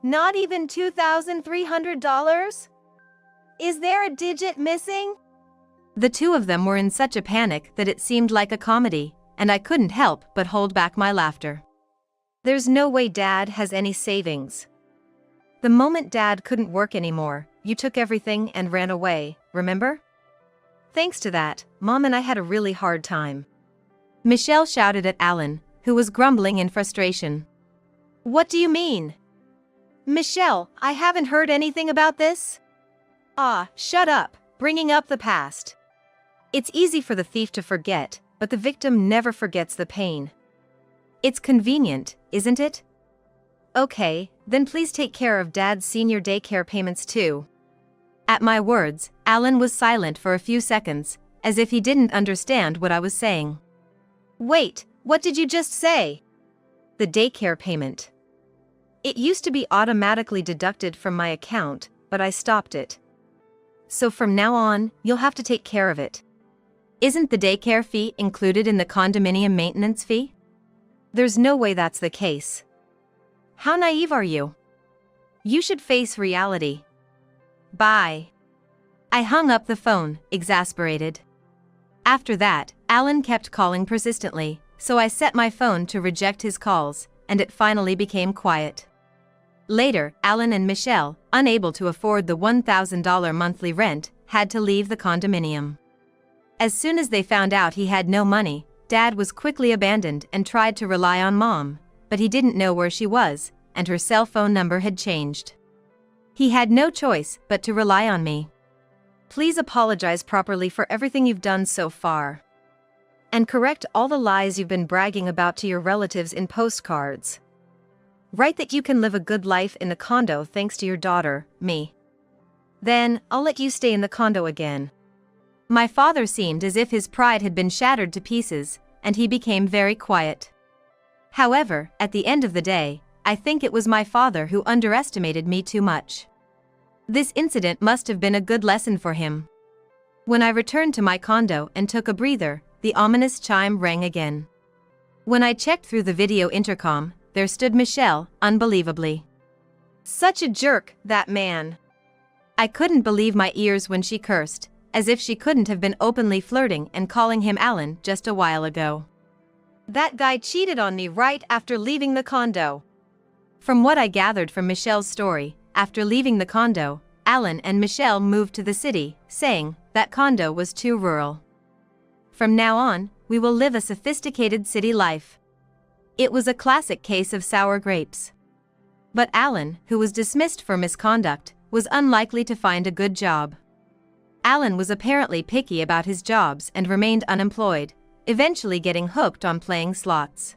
Not even $2,300? Is there a digit missing? The two of them were in such a panic that it seemed like a comedy, and I couldn't help but hold back my laughter. There's no way Dad has any savings. The moment Dad couldn't work anymore, you took everything and ran away, remember? Thanks to that, Mom and I had a really hard time. Michelle shouted at Alan, who was grumbling in frustration. What do you mean? Michelle, I haven't heard anything about this. Ah, shut up, bringing up the past. It's easy for the thief to forget, but the victim never forgets the pain. It's convenient, isn't it? Okay, then please take care of Dad's senior daycare payments too. At my words, Alan was silent for a few seconds, as if he didn't understand what I was saying. Wait, what did you just say? The daycare payment. It used to be automatically deducted from my account, but I stopped it. So from now on, you'll have to take care of it. Isn't the daycare fee included in the condominium maintenance fee? There's no way that's the case. How naive are you? You should face reality. Bye. I hung up the phone, exasperated. After that, Alan kept calling persistently, so I set my phone to reject his calls, and it finally became quiet. Later, Alan and Michelle, unable to afford the $1,000 monthly rent, had to leave the condominium. As soon as they found out he had no money, Dad was quickly abandoned and tried to rely on Mom, but he didn't know where she was, and her cell phone number had changed. He had no choice but to rely on me. Please apologize properly for everything you've done so far. And correct all the lies you've been bragging about to your relatives in postcards. Write that you can live a good life in the condo thanks to your daughter, me. Then, I'll let you stay in the condo again. My father seemed as if his pride had been shattered to pieces, and he became very quiet. However, at the end of the day, I think it was my father who underestimated me too much. This incident must have been a good lesson for him. When I returned to my condo and took a breather, the ominous chime rang again. When I checked through the video intercom, there stood Michelle, unbelievably. Such a jerk, that man. I couldn't believe my ears when she cursed, as if she couldn't have been openly flirting and calling him Alan just a while ago. That guy cheated on me right after leaving the condo. From what I gathered from Michelle's story, after leaving the condo, Alan and Michelle moved to the city, saying that condo was too rural. From now on, we will live a sophisticated city life. It was a classic case of sour grapes. But Alan, who was dismissed for misconduct, was unlikely to find a good job. Alan was apparently picky about his jobs and remained unemployed, eventually getting hooked on playing slots.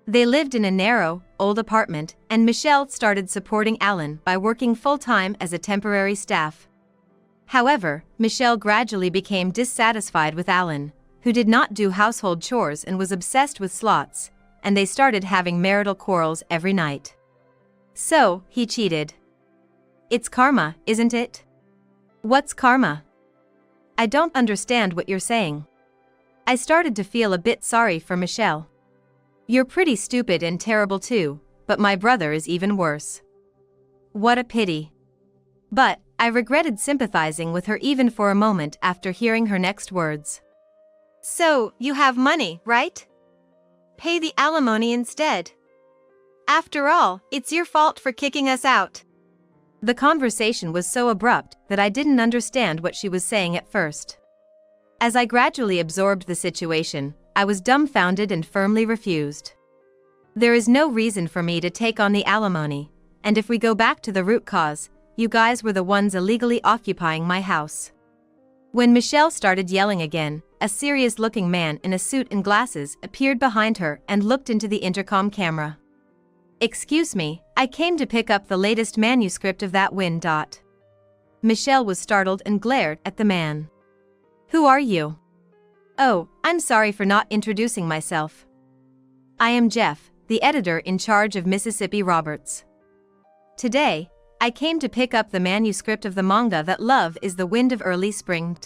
They lived in a narrow, old apartment, and Michelle started supporting Alan by working full-time as a temporary staff. However, Michelle gradually became dissatisfied with Alan, who did not do household chores and was obsessed with slots, and they started having marital quarrels every night. So, he cheated. It's karma, isn't it? What's karma? I don't understand what you're saying. I started to feel a bit sorry for Michelle. You're pretty stupid and terrible too, but my brother is even worse. What a pity. But, I regretted sympathizing with her even for a moment after hearing her next words. So, you have money, right? Pay the alimony instead. After all, it's your fault for kicking us out. The conversation was so abrupt that I didn't understand what she was saying at first. As I gradually absorbed the situation, I was dumbfounded and firmly refused. There is no reason for me to take on the alimony, and if we go back to the root cause, you guys were the ones illegally occupying my house. When Michelle started yelling again, a serious-looking man in a suit and glasses appeared behind her and looked into the intercom camera. Excuse me, I came to pick up the latest manuscript of that wind. Michelle was startled and glared at the man. Who are you? Oh, I'm sorry for not introducing myself. I am Jeff, the editor in charge of Mississippi Roberts. Today, I came to pick up the manuscript of the manga That Love is the Wind of Early Spring.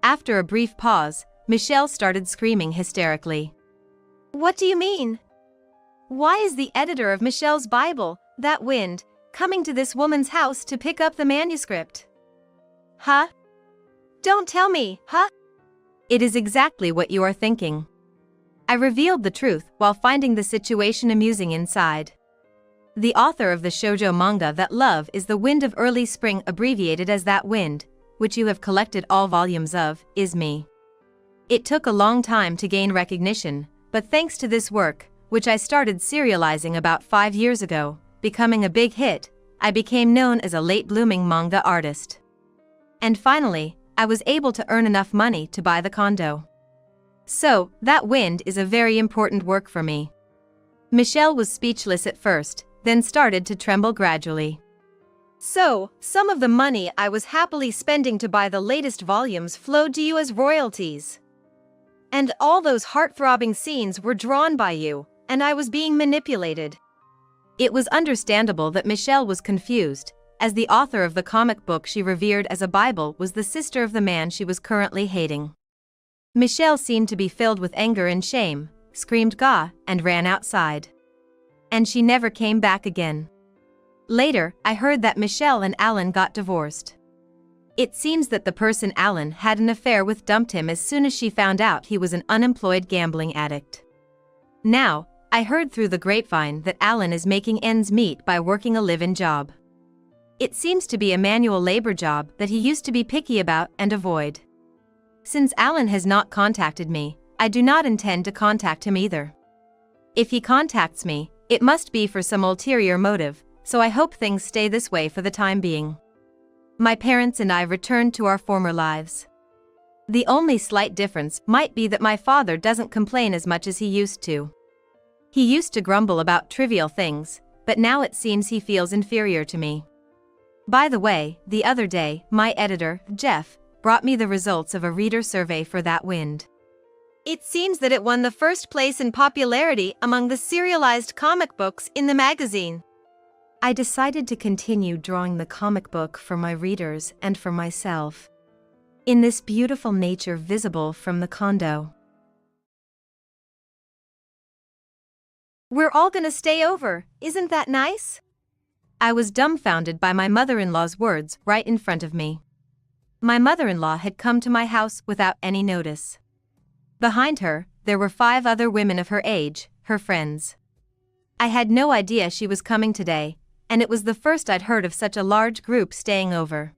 After a brief pause, Michelle started screaming hysterically. What do you mean? Why is the editor of Michelle's Bible, That Wind, coming to this woman's house to pick up the manuscript? Huh? Don't tell me, huh? It is exactly what you are thinking. I revealed the truth while finding the situation amusing inside. The author of the shoujo manga That Love is the Wind of Early Spring, abbreviated as That Wind, which you have collected all volumes of, is me. It took a long time to gain recognition, but thanks to this work, which I started serializing about 5 years ago, becoming a big hit, I became known as a late-blooming manga artist. And finally, I was able to earn enough money to buy the condo. So, That Wind is a very important work for me. Michelle was speechless at first, then started to tremble gradually. So, some of the money I was happily spending to buy the latest volumes flowed to you as royalties. And all those heart-throbbing scenes were drawn by you, and I was being manipulated. It was understandable that Michelle was confused, as the author of the comic book she revered as a Bible was the sister of the man she was currently hating. Michelle seemed to be filled with anger and shame, screamed "Gah!" and ran outside. And she never came back again. Later, I heard that Michelle and Alan got divorced. It seems that the person Alan had an affair with dumped him as soon as she found out he was an unemployed gambling addict. Now, I heard through the grapevine that Alan is making ends meet by working a live-in job. It seems to be a manual labor job that he used to be picky about and avoid. Since Alan has not contacted me, I do not intend to contact him either. If he contacts me, it must be for some ulterior motive, so I hope things stay this way for the time being. My parents and I returned to our former lives. The only slight difference might be that my father doesn't complain as much as he used to. He used to grumble about trivial things, but now it seems he feels inferior to me. By the way, the other day, my editor, Jeff, brought me the results of a reader survey for That Wind. It seems that it won the first place in popularity among the serialized comic books in the magazine. I decided to continue drawing the comic book for my readers and for myself. In this beautiful nature visible from the condo. We're all gonna stay over, isn't that nice? I was dumbfounded by my mother-in-law's words right in front of me. My mother-in-law had come to my house without any notice. Behind her, there were 5 other women of her age, her friends. I had no idea she was coming today, and it was the first I'd heard of such a large group staying over.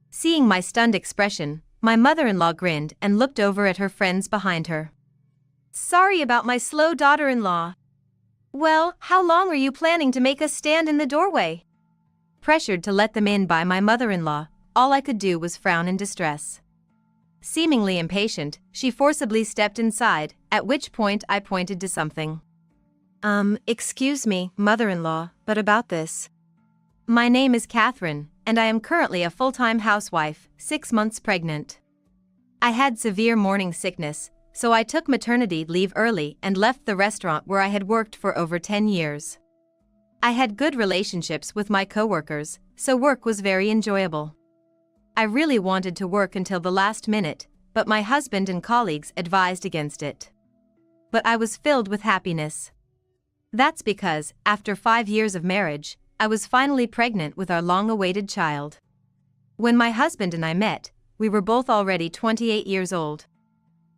Seeing my stunned expression, my mother-in-law grinned and looked over at her friends behind her. Sorry about my slow daughter-in-law. Well, how long are you planning to make us stand in the doorway? Pressured to let them in by my mother-in-law, all I could do was frown in distress. Seemingly impatient, she forcibly stepped inside, at which point I pointed to something. Excuse me, mother-in-law, but about this. My name is Catherine, and I am currently a full-time housewife, 6 months pregnant. I had severe morning sickness, so I took maternity leave early and left the restaurant where I had worked for over 10 years. I had good relationships with my coworkers, so work was very enjoyable. I really wanted to work until the last minute, but my husband and colleagues advised against it. But I was filled with happiness. That's because, after 5 years of marriage, I was finally pregnant with our long-awaited child. When my husband and I met, we were both already 28 years old.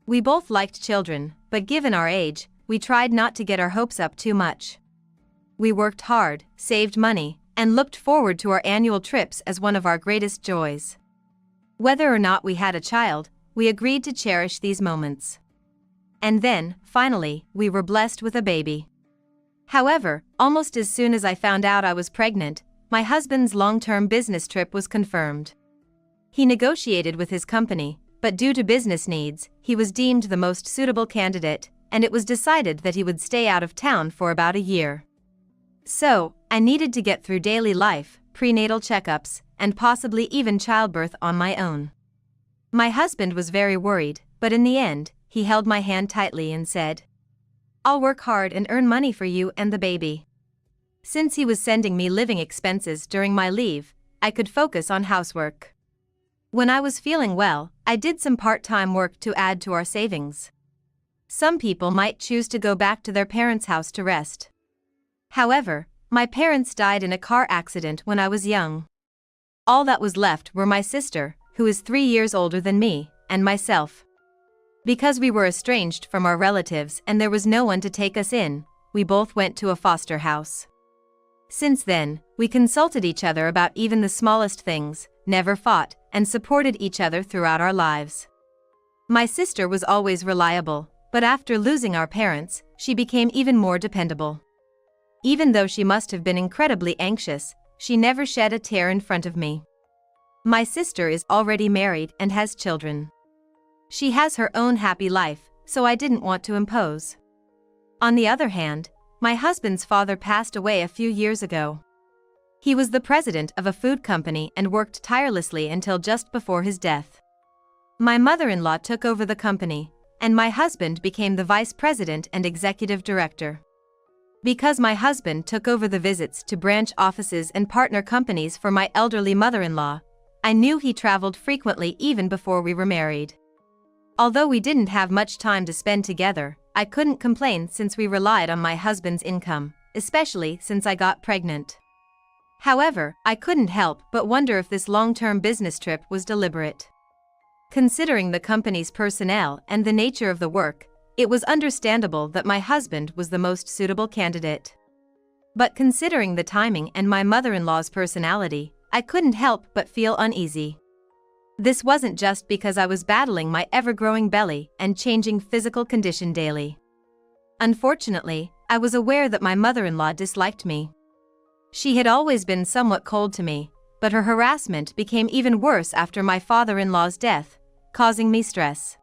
We both liked children, but given our age, we tried not to get our hopes up too much. We worked hard, saved money, and looked forward to our annual trips as one of our greatest joys. Whether or not we had a child, we agreed to cherish these moments. And then, finally, we were blessed with a baby. However, almost as soon as I found out I was pregnant, my husband's long-term business trip was confirmed. He negotiated with his company, but due to business needs, he was deemed the most suitable candidate, and it was decided that he would stay out of town for about a year. So, I needed to get through daily life, prenatal checkups, and possibly even childbirth on my own. My husband was very worried, but in the end, he held my hand tightly and said, "I'll work hard and earn money for you and the baby." Since he was sending me living expenses during my leave, I could focus on housework. When I was feeling well, I did some part-time work to add to our savings. Some people might choose to go back to their parents' house to rest. However, my parents died in a car accident when I was young. All that was left were my sister, who is 3 years older than me, and myself. Because we were estranged from our relatives and there was no one to take us in, we both went to a foster house. Since then, we consulted each other about even the smallest things, never fought, and supported each other throughout our lives. My sister was always reliable, but after losing our parents, she became even more dependable. Even though she must have been incredibly anxious, she never shed a tear in front of me. My sister is already married and has children. She has her own happy life, so I didn't want to impose. On the other hand, my husband's father passed away a few years ago. He was the president of a food company and worked tirelessly until just before his death. My mother-in-law took over the company, and my husband became the vice president and executive director. Because my husband took over the visits to branch offices and partner companies for my elderly mother-in-law, I knew he traveled frequently even before we were married. Although we didn't have much time to spend together, I couldn't complain since we relied on my husband's income, especially since I got pregnant. However, I couldn't help but wonder if this long-term business trip was deliberate. Considering the company's personnel and the nature of the work, it was understandable that my husband was the most suitable candidate. But considering the timing and my mother-in-law's personality, I couldn't help but feel uneasy. This wasn't just because I was battling my ever-growing belly and changing physical condition daily. Unfortunately, I was aware that my mother-in-law disliked me. She had always been somewhat cold to me, but her harassment became even worse after my father-in-law's death, causing me stress.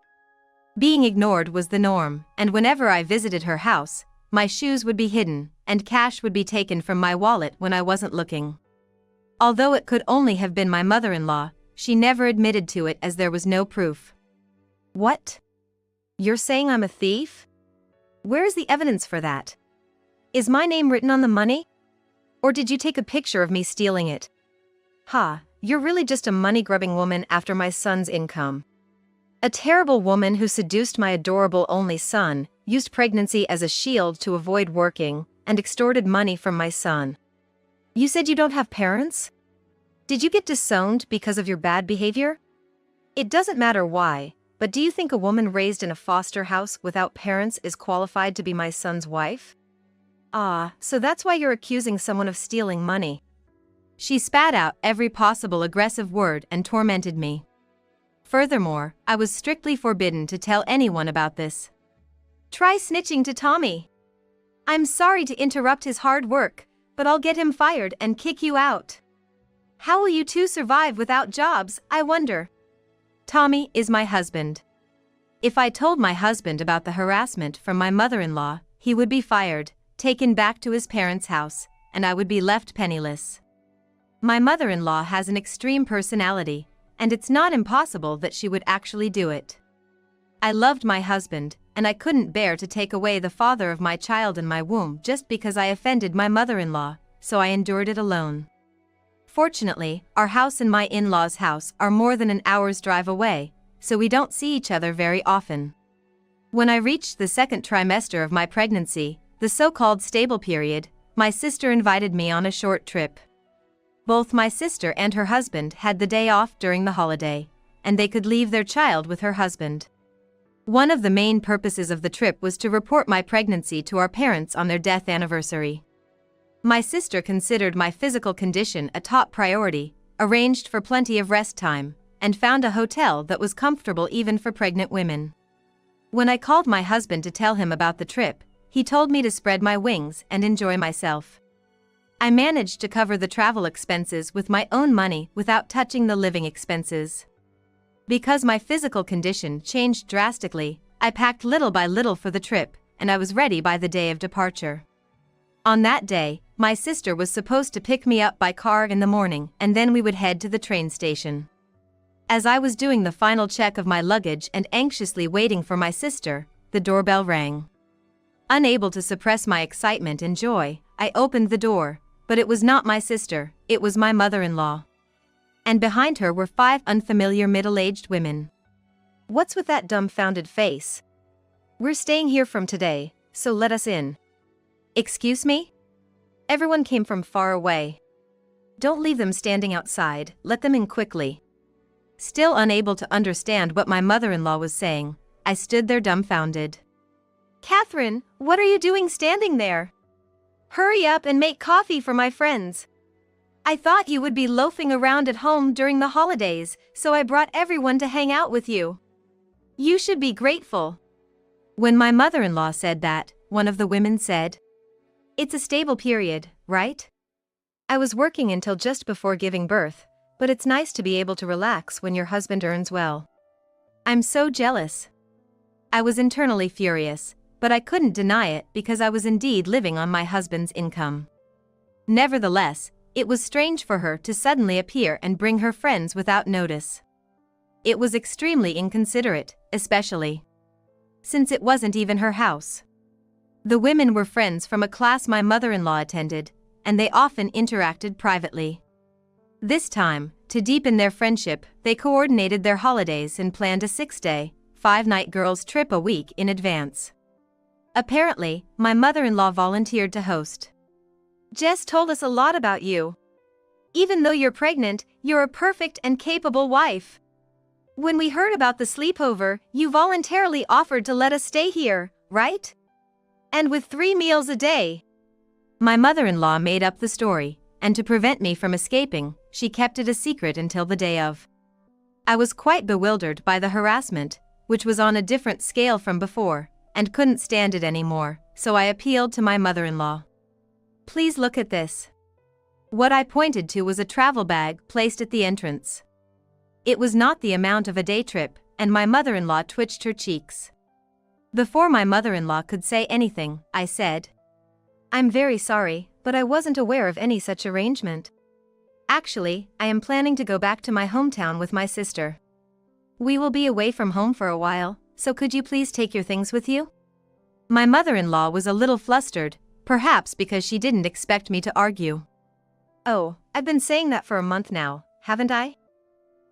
Being ignored was the norm, and whenever I visited her house, my shoes would be hidden, and cash would be taken from my wallet when I wasn't looking. Although it could only have been my mother-in-law, she never admitted to it as there was no proof. What? You're saying I'm a thief? Where is the evidence for that? Is my name written on the money? Or did you take a picture of me stealing it? Ha, you're really just a money-grubbing woman after my son's income. A terrible woman who seduced my adorable only son, used pregnancy as a shield to avoid working, and extorted money from my son. You said you don't have parents? Did you get disowned because of your bad behavior? It doesn't matter why, but do you think a woman raised in a foster house without parents is qualified to be my son's wife? Ah, so that's why you're accusing someone of stealing money. She spat out every possible aggressive word and tormented me. Furthermore, I was strictly forbidden to tell anyone about this. Try snitching to Tommy. I'm sorry to interrupt his hard work, but I'll get him fired and kick you out. How will you two survive without jobs, I wonder? Tommy is my husband. If I told my husband about the harassment from my mother-in-law, he would be fired, taken back to his parents' house, and I would be left penniless. My mother-in-law has an extreme personality, and it's not impossible that she would actually do it. I loved my husband, and I couldn't bear to take away the father of my child in my womb just because I offended my mother-in-law, so I endured it alone. Fortunately, our house and my in-laws' house are more than an hour's drive away, so we don't see each other very often. When I reached the second trimester of my pregnancy, the so-called stable period, my sister invited me on a short trip. Both my sister and her husband had the day off during the holiday, and they could leave their child with her husband. One of the main purposes of the trip was to report my pregnancy to our parents on their death anniversary. My sister considered my physical condition a top priority, arranged for plenty of rest time, and found a hotel that was comfortable even for pregnant women. When I called my husband to tell him about the trip, he told me to spread my wings and enjoy myself. I managed to cover the travel expenses with my own money without touching the living expenses. Because my physical condition changed drastically, I packed little by little for the trip, and I was ready by the day of departure. On that day, my sister was supposed to pick me up by car in the morning, and then we would head to the train station. As I was doing the final check of my luggage and anxiously waiting for my sister, the doorbell rang. Unable to suppress my excitement and joy, I opened the door, but it was not my sister, it was my mother-in-law. And behind her were 5 unfamiliar middle-aged women. What's with that dumbfounded face? We're staying here from today, so let us in. Excuse me? Everyone came from far away. Don't leave them standing outside, let them in quickly. Still unable to understand what my mother-in-law was saying, I stood there dumbfounded. Catherine, what are you doing standing there? Hurry up and make coffee for my friends. I thought you would be loafing around at home during the holidays, so I brought everyone to hang out with you. You should be grateful. When my mother-in-law said that, one of the women said, "It's a stable period, right? I was working until just before giving birth, but it's nice to be able to relax when your husband earns well. I'm so jealous." I was internally furious, but I couldn't deny it because I was indeed living on my husband's income. Nevertheless, it was strange for her to suddenly appear and bring her friends without notice. It was extremely inconsiderate, especially since it wasn't even her house. The women were friends from a class my mother-in-law attended, and they often interacted privately. This time, to deepen their friendship, they coordinated their holidays and planned a 6-day, 5-night girls' trip a week in advance. Apparently, my mother-in-law volunteered to host. Jess told us a lot about you. Even though you're pregnant, you're a perfect and capable wife. When we heard about the sleepover, you voluntarily offered to let us stay here, right? And with 3 meals a day. My mother-in-law made up the story, and to prevent me from escaping, she kept it a secret until the day of. I was quite bewildered by the harassment, which was on a different scale from before, and couldn't stand it anymore, so I appealed to my mother-in-law. "Please look at this." What I pointed to was a travel bag placed at the entrance. It was not the amount of a day trip, and my mother-in-law twitched her cheeks. Before my mother-in-law could say anything, I said, "I'm very sorry, but I wasn't aware of any such arrangement. Actually, I am planning to go back to my hometown with my sister. We will be away from home for a while, so could you please take your things with you? My mother-in-law was a little flustered, perhaps because she didn't expect me to argue. Oh, I've been saying that for a month now, haven't I?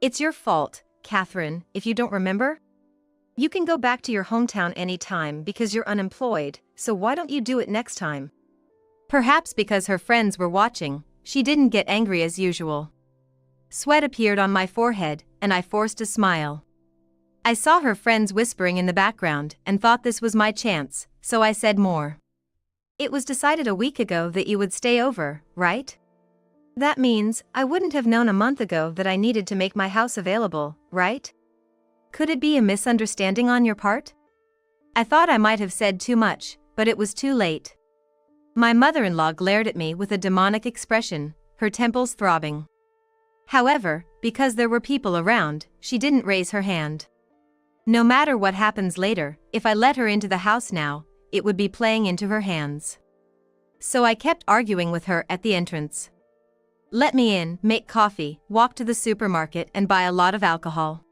It's your fault, Catherine, if you don't remember. You can go back to your hometown anytime because you're unemployed, so why don't you do it next time? Perhaps because her friends were watching, she didn't get angry as usual. Sweat appeared on my forehead, and I forced a smile. I saw her friends whispering in the background and thought this was my chance, so I said more. It was decided a week ago that you would stay over, right? That means I wouldn't have known a month ago that I needed to make my house available, right? Could it be a misunderstanding on your part? I thought I might have said too much, but it was too late. My mother-in-law glared at me with a demonic expression, her temples throbbing. However, because there were people around, she didn't raise her hand. No matter what happens later, if I let her into the house now, it would be playing into her hands. So I kept arguing with her at the entrance. Let me in, make coffee, walk to the supermarket and buy a lot of alcohol.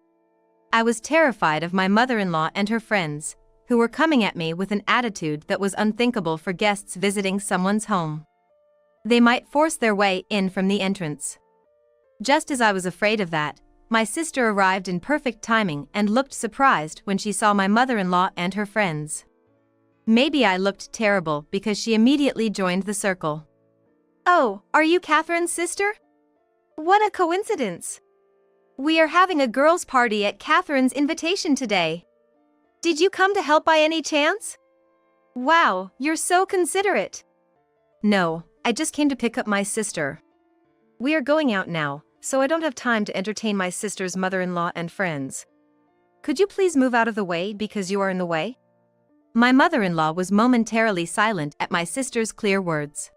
I was terrified of my mother-in-law and her friends, who were coming at me with an attitude that was unthinkable for guests visiting someone's home. They might force their way in from the entrance. Just as I was afraid of that, my sister arrived in perfect timing and looked surprised when she saw my mother-in-law and her friends. Maybe I looked terrible because she immediately joined the circle. Oh, are you Catherine's sister? What a coincidence! We are having a girls' party at Catherine's invitation today. Did you come to help by any chance? Wow, you're so considerate. No, I just came to pick up my sister. We are going out now, so I don't have time to entertain my sister's mother-in-law and friends. Could you please move out of the way because you are in the way? My mother-in-law was momentarily silent at my sister's clear words.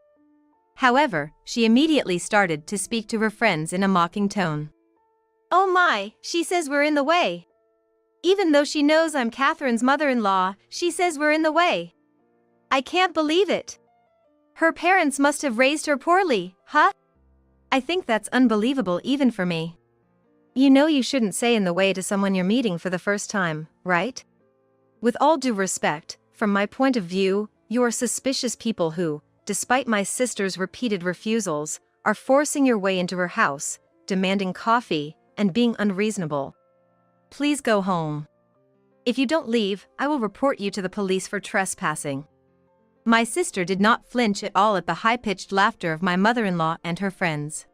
However, she immediately started to speak to her friends in a mocking tone. Oh my, she says we're in the way. Even though she knows I'm Catherine's mother-in-law, she says we're in the way. I can't believe it. Her parents must have raised her poorly, huh? I think that's unbelievable even for me. You know you shouldn't say in the way to someone you're meeting for the first time, right? With all due respect, from my point of view, you are suspicious people who, despite my sister's repeated refusals, are forcing your way into her house, demanding coffee, and being unreasonable. Please go home. If you don't leave, I will report you to the police for trespassing. My sister did not flinch at all at the high-pitched laughter of my mother-in-law and her friends.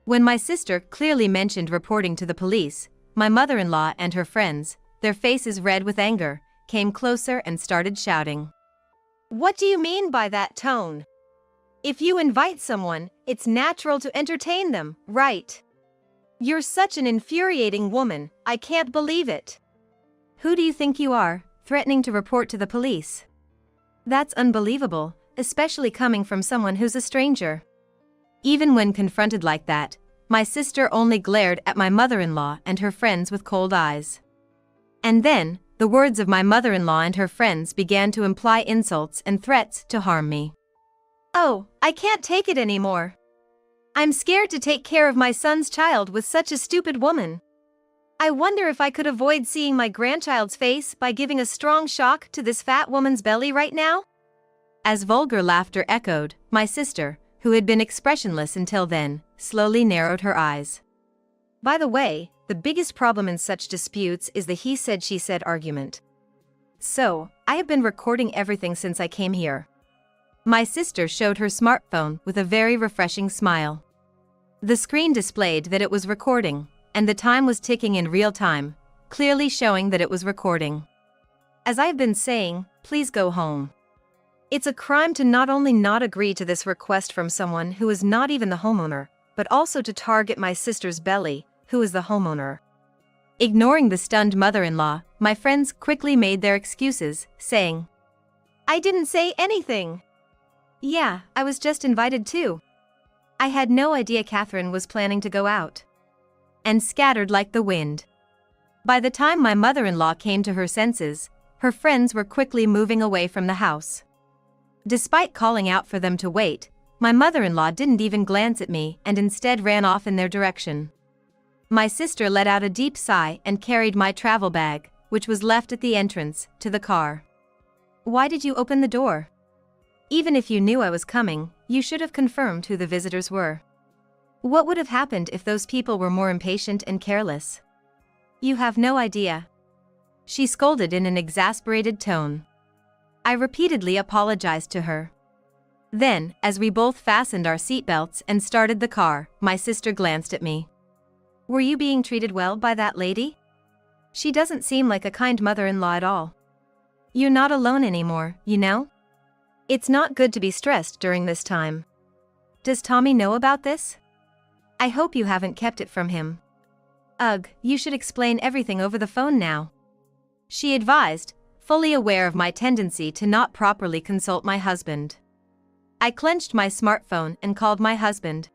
When my sister clearly mentioned reporting to the police, my mother-in-law and her friends, their faces red with anger, came closer and started shouting. What do you mean by that tone? If you invite someone, it's natural to entertain them, right? You're such an infuriating woman, I can't believe it. Who do you think you are, threatening to report to the police? That's unbelievable, especially coming from someone who's a stranger. Even when confronted like that, my sister only glared at my mother-in-law and her friends with cold eyes. And then, the words of my mother-in-law and her friends began to imply insults and threats to harm me. Oh, I can't take it anymore. I'm scared to take care of my son's child with such a stupid woman. I wonder if I could avoid seeing my grandchild's face by giving a strong shock to this fat woman's belly right now? As vulgar laughter echoed, my sister, who had been expressionless until then, slowly narrowed her eyes. By the way, the biggest problem in such disputes is the he said she said argument. So, I have been recording everything since I came here. My sister showed her smartphone with a very refreshing smile. The screen displayed that it was recording, and the time was ticking in real time, clearly showing that it was recording. As I've been saying, please go home. It's a crime to not only not agree to this request from someone who is not even the homeowner, but also to target my sister's belly, who is the homeowner. Ignoring the stunned mother-in-law, my friends quickly made their excuses, saying, I didn't say anything. Yeah, I was just invited too. I had no idea Catherine was planning to go out. And scattered like the wind. By the time my mother-in-law came to her senses, her friends were quickly moving away from the house. Despite calling out for them to wait, my mother-in-law didn't even glance at me and instead ran off in their direction. My sister let out a deep sigh and carried my travel bag, which was left at the entrance to the car. Why did you open the door? Even if you knew I was coming, you should have confirmed who the visitors were. What would have happened if those people were more impatient and careless? You have no idea. She scolded in an exasperated tone. I repeatedly apologized to her. Then, as we both fastened our seatbelts and started the car, my sister glanced at me. Were you being treated well by that lady? She doesn't seem like a kind mother-in-law at all. You're not alone anymore, you know? It's not good to be stressed during this time. Does Tommy know about this? I hope you haven't kept it from him. Ugh, you should explain everything over the phone now. She advised, fully aware of my tendency to not properly consult my husband. I clenched my smartphone and called my husband.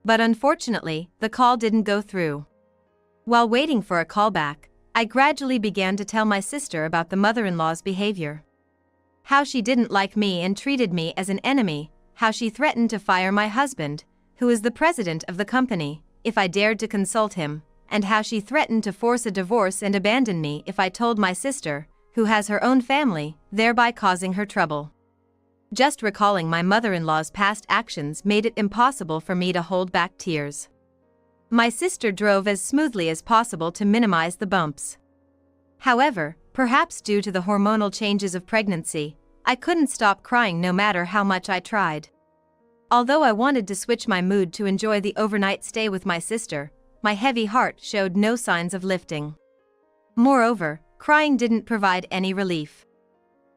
But unfortunately, the call didn't go through. While waiting for a callback, I gradually began to tell my sister about the mother-in-law's behavior. How she didn't like me and treated me as an enemy, how she threatened to fire my husband, who is the president of the company, if I dared to consult him, and how she threatened to force a divorce and abandon me if I told my sister, who has her own family, thereby causing her trouble. Just recalling my mother-in-law's past actions made it impossible for me to hold back tears. My sister drove as smoothly as possible to minimize the bumps. However, perhaps due to the hormonal changes of pregnancy, I couldn't stop crying no matter how much I tried. Although I wanted to switch my mood to enjoy the overnight stay with my sister, my heavy heart showed no signs of lifting. Moreover, crying didn't provide any relief.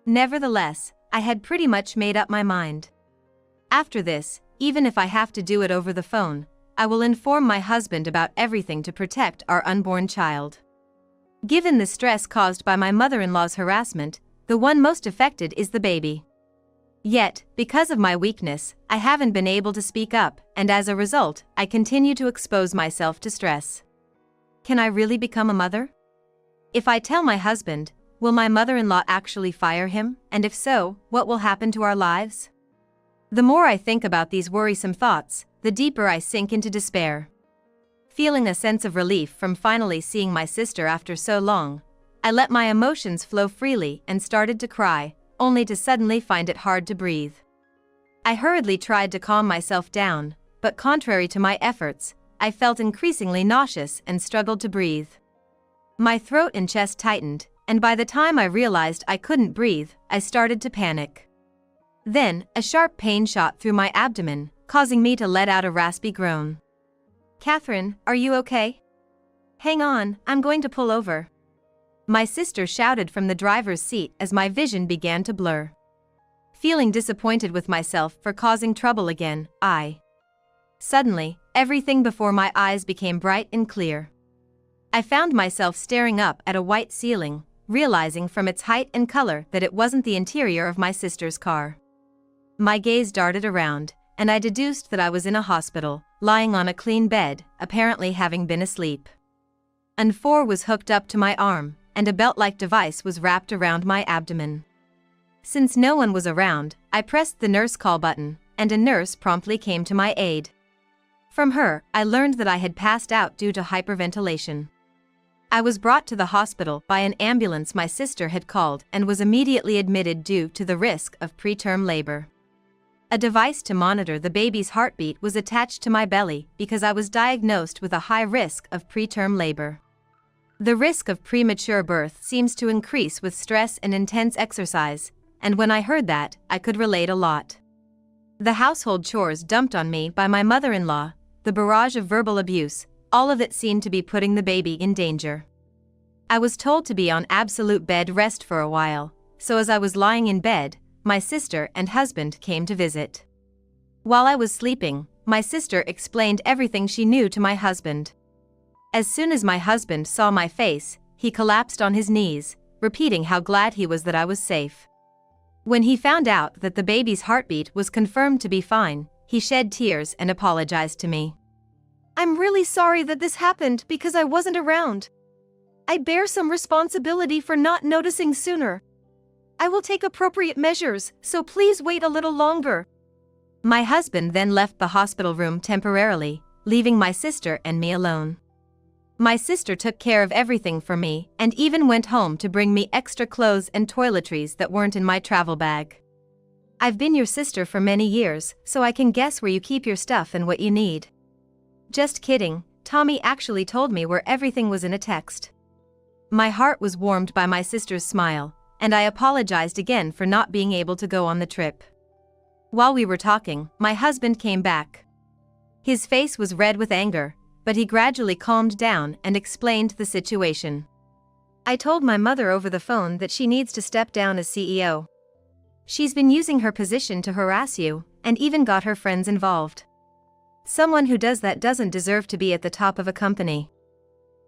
Nevertheless, I had pretty much made up my mind. After this, even if I have to do it over the phone, I will inform my husband about everything to protect our unborn child. Given the stress caused by my mother-in-law's harassment, the one most affected is the baby. Yet, because of my weakness, I haven't been able to speak up, and as a result, I continue to expose myself to stress. Can I really become a mother? If I tell my husband, will my mother-in-law actually fire him, and if so, what will happen to our lives? The more I think about these worrisome thoughts, the deeper I sink into despair. Feeling a sense of relief from finally seeing my sister after so long, I let my emotions flow freely and started to cry, only to suddenly find it hard to breathe. I hurriedly tried to calm myself down, but contrary to my efforts, I felt increasingly nauseous and struggled to breathe. My throat and chest tightened, and by the time I realized I couldn't breathe, I started to panic. Then, a sharp pain shot through my abdomen, causing me to let out a raspy groan. Catherine, are you okay? Hang on, I'm going to pull over. My sister shouted from the driver's seat as my vision began to blur. Feeling disappointed with myself for causing trouble again, Suddenly, everything before my eyes became bright and clear. I found myself staring up at a white ceiling, realizing from its height and color that it wasn't the interior of my sister's car. My gaze darted around, and I deduced that I was in a hospital, lying on a clean bed, apparently having been asleep. An 4 was hooked up to my arm, and a belt-like device was wrapped around my abdomen. Since no one was around, I pressed the nurse call button, and a nurse promptly came to my aid. From her, I learned that I had passed out due to hyperventilation. I was brought to the hospital by an ambulance my sister had called and was immediately admitted due to the risk of preterm labor. A device to monitor the baby's heartbeat was attached to my belly because I was diagnosed with a high risk of preterm labor. The risk of premature birth seems to increase with stress and intense exercise, and when I heard that, I could relate a lot. The household chores dumped on me by my mother-in-law, the barrage of verbal abuse, all of it seemed to be putting the baby in danger. I was told to be on absolute bed rest for a while, so as I was lying in bed, my sister and husband came to visit. While I was sleeping, my sister explained everything she knew to my husband. As soon as my husband saw my face, he collapsed on his knees, repeating how glad he was that I was safe. When he found out that the baby's heartbeat was confirmed to be fine, he shed tears and apologized to me. I'm really sorry that this happened because I wasn't around. I bear some responsibility for not noticing sooner. I will take appropriate measures, so please wait a little longer. My husband then left the hospital room temporarily, leaving my sister and me alone. My sister took care of everything for me and even went home to bring me extra clothes and toiletries that weren't in my travel bag. I've been your sister for many years, so I can guess where you keep your stuff and what you need. Just kidding, Tommy actually told me where everything was in a text. My heart was warmed by my sister's smile, and I apologized again for not being able to go on the trip. While we were talking, my husband came back. His face was red with anger, but he gradually calmed down and explained the situation. I told my mother over the phone that she needs to step down as CEO. She's been using her position to harass you, and even got her friends involved. Someone who does that doesn't deserve to be at the top of a company.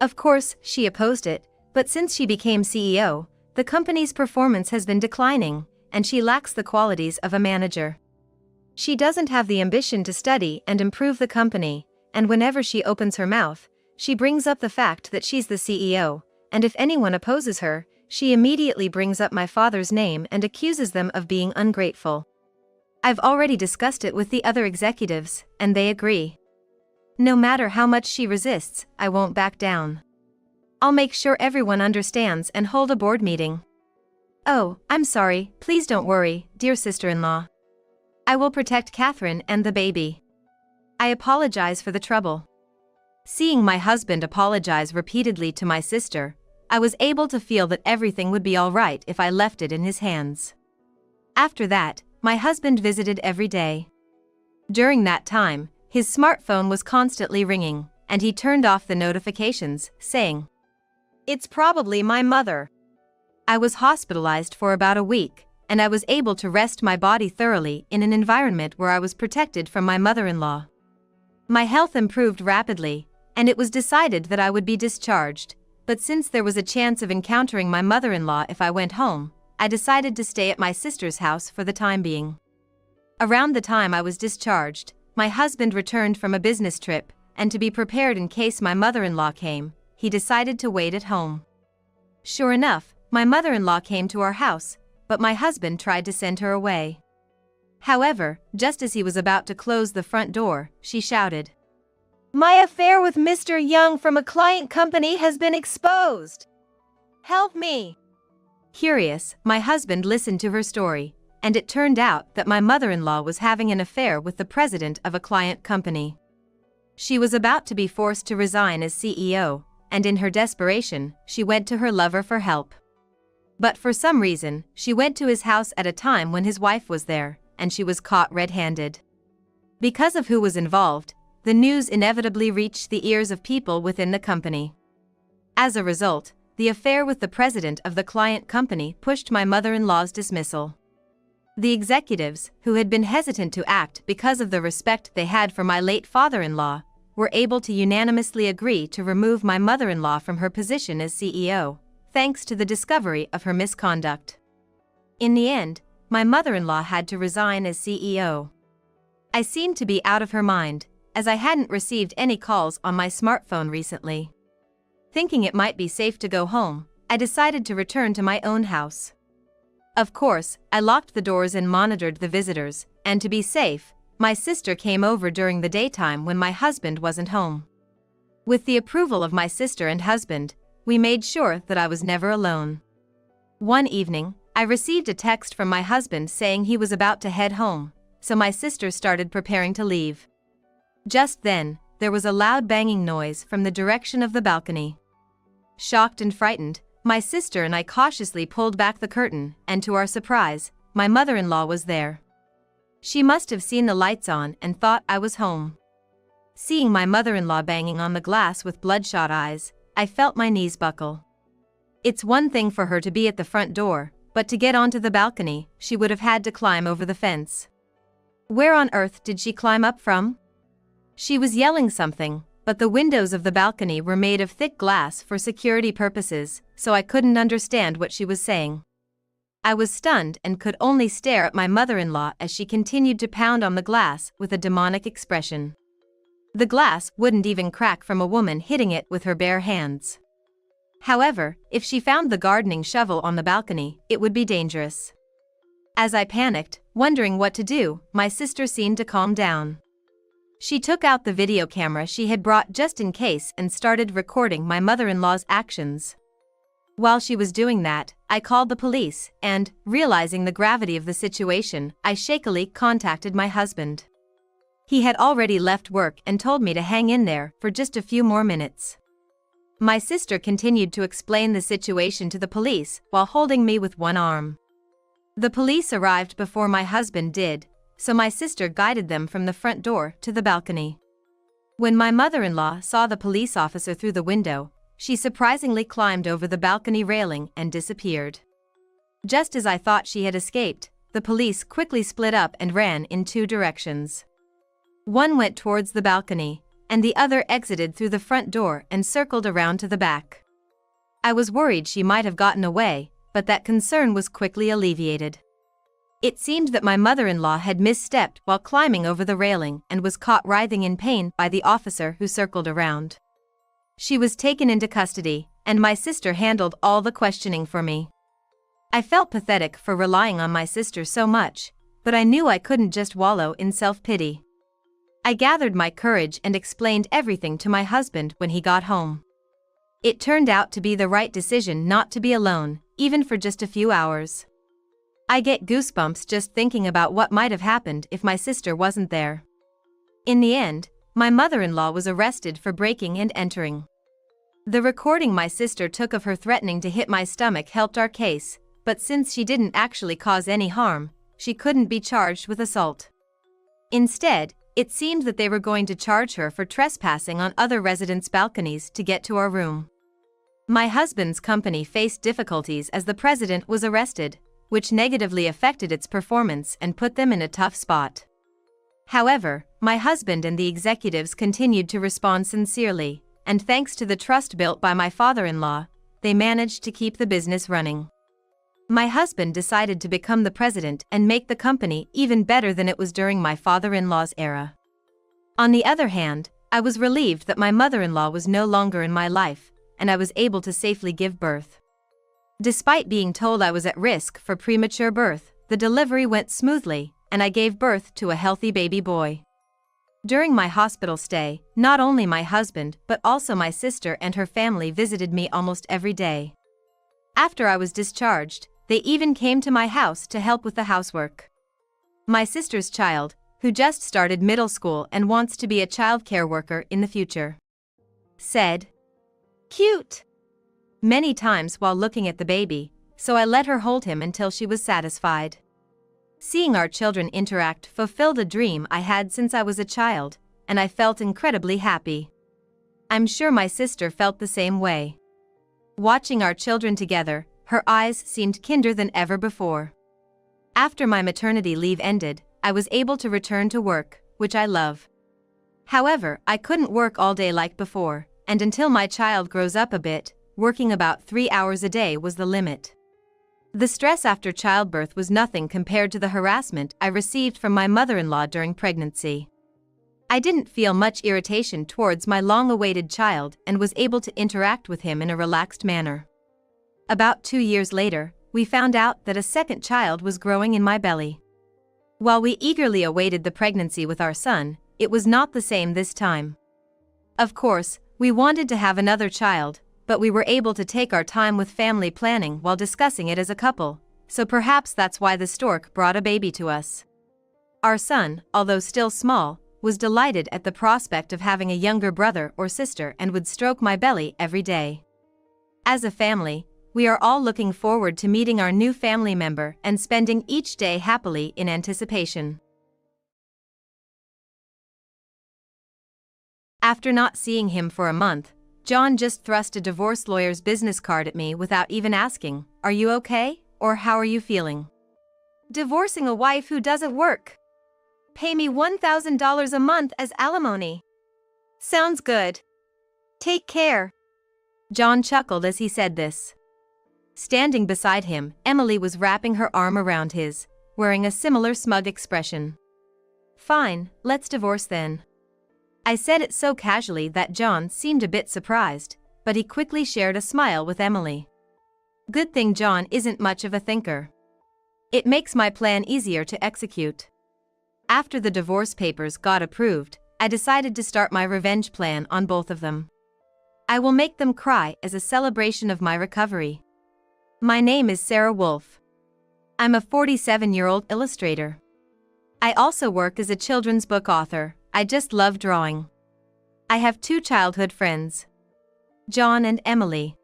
Of course, she opposed it, but since she became CEO, the company's performance has been declining, and she lacks the qualities of a manager. She doesn't have the ambition to study and improve the company, and whenever she opens her mouth, she brings up the fact that she's the CEO, and if anyone opposes her, she immediately brings up my father's name and accuses them of being ungrateful. I've already discussed it with the other executives, and they agree. No matter how much she resists, I won't back down. I'll make sure everyone understands and hold a board meeting. Oh, I'm sorry, please don't worry, dear sister-in-law. I will protect Catherine and the baby. I apologize for the trouble. Seeing my husband apologize repeatedly to my sister, I was able to feel that everything would be all right if I left it in his hands. After that, my husband visited every day. During that time, his smartphone was constantly ringing, and he turned off the notifications, saying, "It's probably my mother." I was hospitalized for about a week, and I was able to rest my body thoroughly in an environment where I was protected from my mother-in-law. My health improved rapidly, and it was decided that I would be discharged, but since there was a chance of encountering my mother-in-law if I went home, I decided to stay at my sister's house for the time being. Around the time I was discharged, my husband returned from a business trip, and to be prepared in case my mother-in-law came, he decided to wait at home. Sure enough, my mother-in-law came to our house, but my husband tried to send her away. However, just as he was about to close the front door, she shouted, "My affair with Mr. Young from a client company has been exposed. Help me." Curious, my husband listened to her story, and it turned out that my mother-in-law was having an affair with the president of a client company. She was about to be forced to resign as CEO, and in her desperation, she went to her lover for help. But for some reason, she went to his house at a time when his wife was there, and she was caught red-handed. Because of who was involved, the news inevitably reached the ears of people within the company. As a result, the affair with the president of the client company pushed my mother-in-law's dismissal. The executives, who had been hesitant to act because of the respect they had for my late father-in-law, were able to unanimously agree to remove my mother-in-law from her position as CEO, thanks to the discovery of her misconduct. In the end, my mother-in-law had to resign as CEO. I seemed to be out of her mind, as I hadn't received any calls on my smartphone recently. Thinking it might be safe to go home, I decided to return to my own house. Of course, I locked the doors and monitored the visitors, and to be safe, my sister came over during the daytime when my husband wasn't home. With the approval of my sister and husband, we made sure that I was never alone. One evening, I received a text from my husband saying he was about to head home, so my sister started preparing to leave. Just then, there was a loud banging noise from the direction of the balcony. Shocked and frightened, my sister and I cautiously pulled back the curtain, and to our surprise, my mother-in-law was there. She must have seen the lights on and thought I was home. Seeing my mother-in-law banging on the glass with bloodshot eyes, I felt my knees buckle. It's one thing for her to be at the front door, but to get onto the balcony, she would have had to climb over the fence. Where on earth did she climb up from? She was yelling something, but the windows of the balcony were made of thick glass for security purposes, so I couldn't understand what she was saying. I was stunned and could only stare at my mother-in-law as she continued to pound on the glass with a demonic expression. The glass wouldn't even crack from a woman hitting it with her bare hands. However, if she found the gardening shovel on the balcony, it would be dangerous. As I panicked, wondering what to do, my sister seemed to calm down. She took out the video camera she had brought just in case and started recording my mother-in-law's actions. While she was doing that, I called the police and, realizing the gravity of the situation, I shakily contacted my husband. He had already left work and told me to hang in there for just a few more minutes. My sister continued to explain the situation to the police while holding me with one arm. The police arrived before my husband did, so my sister guided them from the front door to the balcony. When my mother-in-law saw the police officer through the window, she surprisingly climbed over the balcony railing and disappeared. Just as I thought she had escaped, the police quickly split up and ran in two directions. One went towards the balcony, and the other exited through the front door and circled around to the back. I was worried she might have gotten away, but that concern was quickly alleviated. It seemed that my mother-in-law had misstepped while climbing over the railing and was caught writhing in pain by the officer who circled around. She was taken into custody, and my sister handled all the questioning for me. I felt pathetic for relying on my sister so much, but I knew I couldn't just wallow in self-pity. I gathered my courage and explained everything to my husband when he got home. It turned out to be the right decision not to be alone, even for just a few hours. I get goosebumps just thinking about what might have happened if my sister wasn't there. In the end, my mother-in-law was arrested for breaking and entering. The recording my sister took of her threatening to hit my stomach helped our case, but since she didn't actually cause any harm, she couldn't be charged with assault. Instead, it seemed that they were going to charge her for trespassing on other residents' balconies to get to our room. My husband's company faced difficulties as the president was arrested, which negatively affected its performance and put them in a tough spot. However, my husband and the executives continued to respond sincerely, and thanks to the trust built by my father-in-law, they managed to keep the business running. My husband decided to become the president and make the company even better than it was during my father-in-law's era. On the other hand, I was relieved that my mother-in-law was no longer in my life, and I was able to safely give birth. Despite being told I was at risk for premature birth, the delivery went smoothly, and I gave birth to a healthy baby boy. During my hospital stay, not only my husband but also my sister and her family visited me almost every day. After I was discharged, they even came to my house to help with the housework. My sister's child, who just started middle school and wants to be a childcare worker in the future, said, "Cute," many times while looking at the baby, so I let her hold him until she was satisfied. Seeing our children interact fulfilled a dream I had since I was a child, and I felt incredibly happy. I'm sure my sister felt the same way. Watching our children together, her eyes seemed kinder than ever before. After my maternity leave ended, I was able to return to work, which I love. However, I couldn't work all day like before, and until my child grows up a bit, working about 3 hours a day was the limit. The stress after childbirth was nothing compared to the harassment I received from my mother-in-law during pregnancy. I didn't feel much irritation towards my long-awaited child and was able to interact with him in a relaxed manner. About 2 years later, we found out that a second child was growing in my belly. While we eagerly awaited the pregnancy with our son, it was not the same this time. Of course, we wanted to have another child, but we were able to take our time with family planning while discussing it as a couple, so perhaps that's why the stork brought a baby to us. Our son, although still small, was delighted at the prospect of having a younger brother or sister and would stroke my belly every day. As a family, we are all looking forward to meeting our new family member and spending each day happily in anticipation. After not seeing him for a month, John just thrust a divorce lawyer's business card at me without even asking, "Are you okay?" or "How are you feeling?" Divorcing a wife who doesn't work. Pay me $1,000 a month as alimony. Sounds good. Take care. John chuckled as he said this. Standing beside him, Emily was wrapping her arm around his, wearing a similar smug expression. "Fine, let's divorce then." I said it so casually that John seemed a bit surprised, but he quickly shared a smile with Emily. Good thing John isn't much of a thinker. It makes my plan easier to execute. After the divorce papers got approved, I decided to start my revenge plan on both of them. I will make them cry as a celebration of my recovery. My name is Sarah Wolf. I'm a 47-year-old illustrator. I also work as a children's book author. I just love drawing. I have 2 childhood friends, John and Emily.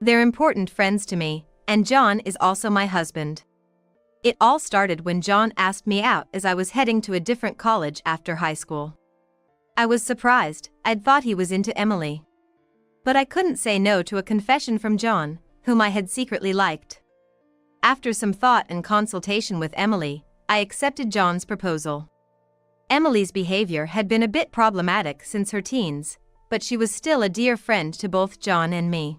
They're important friends to me, and John is also my husband. It all started when John asked me out as I was heading to a different college after high school. I was surprised. I'd thought he was into Emily. But I couldn't say no to a confession from John, whom I had secretly liked. After some thought and consultation with Emily, I accepted John's proposal. Emily's behavior had been a bit problematic since her teens, but she was still a dear friend to both John and me.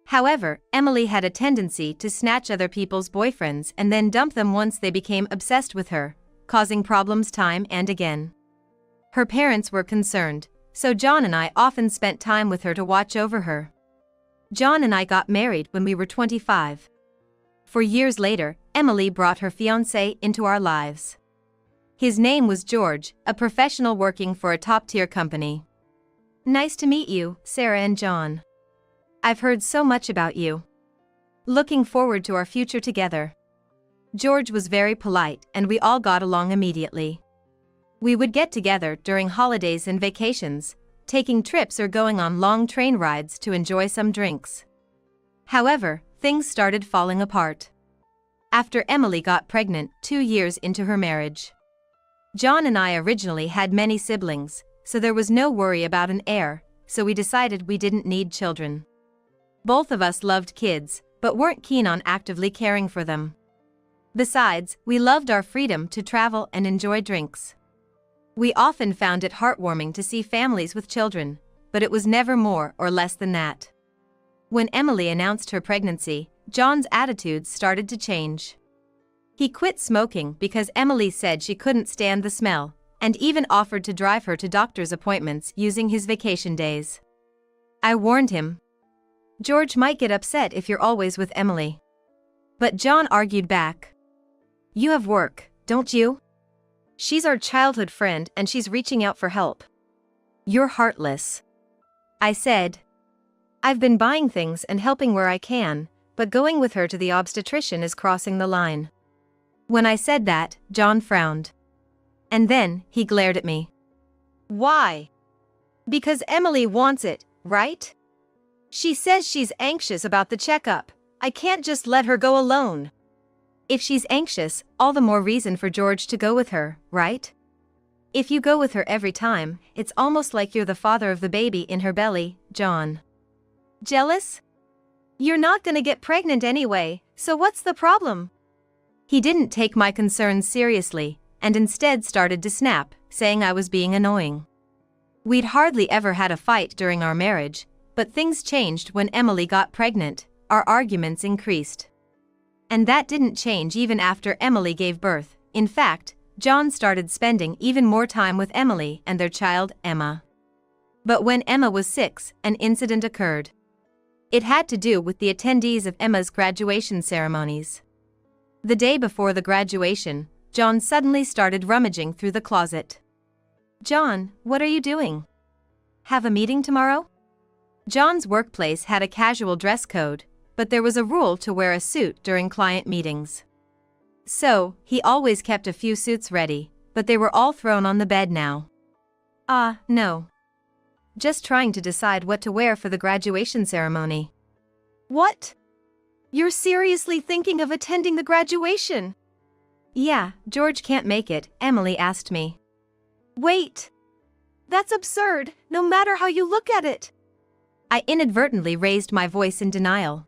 However, Emily had a tendency to snatch other people's boyfriends and then dump them once they became obsessed with her, causing problems time and again. Her parents were concerned, so John and I often spent time with her to watch over her. John and I got married when we were 25. 4 years later, Emily brought her fiancé into our lives. His name was George, a professional working for a top-tier company. Nice to meet you, Sarah and John. I've heard so much about you. Looking forward to our future together. George was very polite and we all got along immediately. We would get together during holidays and vacations, taking trips or going on long train rides to enjoy some drinks. However, things started falling apart after Emily got pregnant 2 years into her marriage. John and I originally had many siblings, so there was no worry about an heir, so we decided we didn't need children. Both of us loved kids, but weren't keen on actively caring for them. Besides, we loved our freedom to travel and enjoy drinks. We often found it heartwarming to see families with children, but it was never more or less than that. When Emily announced her pregnancy, John's attitudes started to change. He quit smoking because Emily said she couldn't stand the smell, and even offered to drive her to doctor's appointments using his vacation days. I warned him, George might get upset if you're always with Emily. But John argued back. You have work, don't you? She's our childhood friend and she's reaching out for help. You're heartless. I said. I've been buying things and helping where I can, but going with her to the obstetrician is crossing the line. When I said that, John frowned. And then, he glared at me. Why? Because Emily wants it, right? She says she's anxious about the checkup. I can't just let her go alone. If she's anxious, all the more reason for George to go with her, right? If you go with her every time, it's almost like you're the father of the baby in her belly, John. Jealous? You're not gonna get pregnant anyway, so what's the problem? He didn't take my concerns seriously, and instead started to snap, saying I was being annoying. We'd hardly ever had a fight during our marriage, but things changed when Emily got pregnant. Our arguments increased. And that didn't change even after Emily gave birth. In fact, John started spending even more time with Emily and their child, Emma. But when Emma was 6, an incident occurred. It had to do with the attendees of Emma's graduation ceremonies. The day before the graduation, John suddenly started rummaging through the closet. John, what are you doing? Have a meeting tomorrow? John's workplace had a casual dress code, but there was a rule to wear a suit during client meetings. So, he always kept a few suits ready, but they were all thrown on the bed now. No. Just trying to decide what to wear for the graduation ceremony. What? You're seriously thinking of attending the graduation? Yeah, George can't make it, Emily asked me. Wait. That's absurd, no matter how you look at it. I inadvertently raised my voice in denial.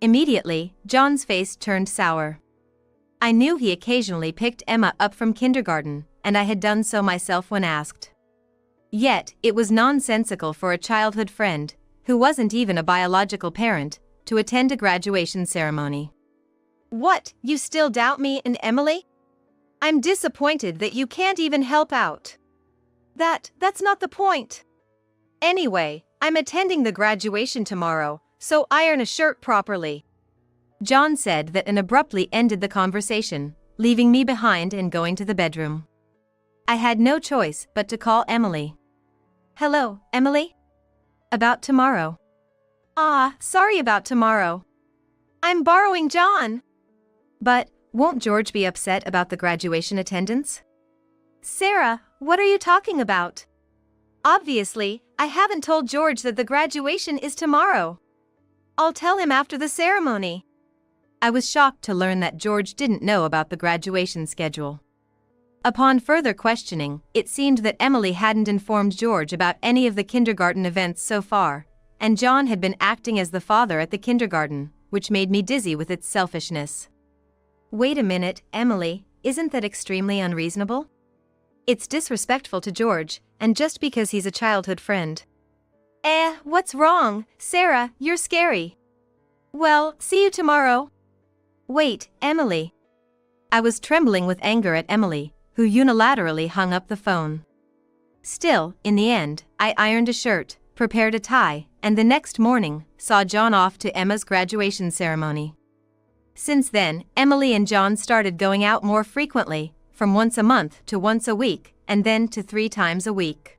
Immediately, John's face turned sour. I knew he occasionally picked Emma up from kindergarten, and I had done so myself when asked. Yet, it was nonsensical for a childhood friend, who wasn't even a biological parent, to attend a graduation ceremony. What, you still doubt me and Emily? I'm disappointed that you can't even help out. That's not the point. Anyway, I'm attending the graduation tomorrow, so iron a shirt properly. John said that and abruptly ended the conversation, leaving me behind and going to the bedroom. I had no choice but to call Emily. "Hello, Emily? About tomorrow." Sorry about tomorrow. I'm borrowing John." "But won't George be upset about the graduation attendance?" "Sarah, what are you talking about? Obviously, I haven't told George that the graduation is tomorrow. I'll tell him after the ceremony." I was shocked to learn that George didn't know about the graduation schedule. Upon further questioning, it seemed that Emily hadn't informed George about any of the kindergarten events so far, and John had been acting as the father at the kindergarten, which made me dizzy with its selfishness. "Wait a minute, Emily, isn't that extremely unreasonable? It's disrespectful to George, and just because he's a childhood friend." What's wrong? Sarah, you're scary. Well, see you tomorrow." "Wait, Emily." I was trembling with anger at Emily, who unilaterally hung up the phone. Still, in the end, I ironed a shirt, prepared a tie, and the next morning, saw John off to Emma's graduation ceremony. Since then, Emily and John started going out more frequently, from once a month to once a week, and then to 3 times a week.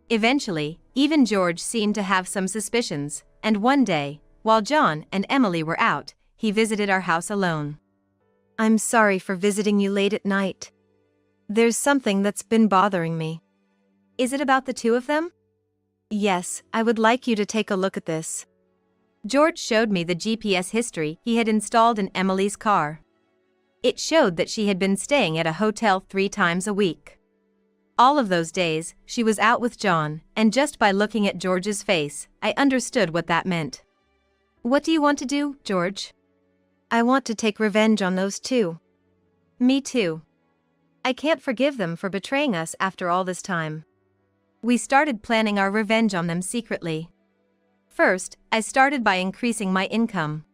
Eventually, even George seemed to have some suspicions, and one day, while John and Emily were out, he visited our house alone. "I'm sorry for visiting you late at night. There's something that's been bothering me." "Is it about the 2 of them?" "Yes, I would like you to take a look at this." George showed me the GPS history he had installed in Emily's car. It showed that she had been staying at a hotel 3 times a week. All of those days, she was out with John, and just by looking at George's face, I understood what that meant. "What do you want to do, George?" "I want to take revenge on those 2. "Me too. I can't forgive them for betraying us after all this time." We started planning our revenge on them secretly. First, I started by increasing my income.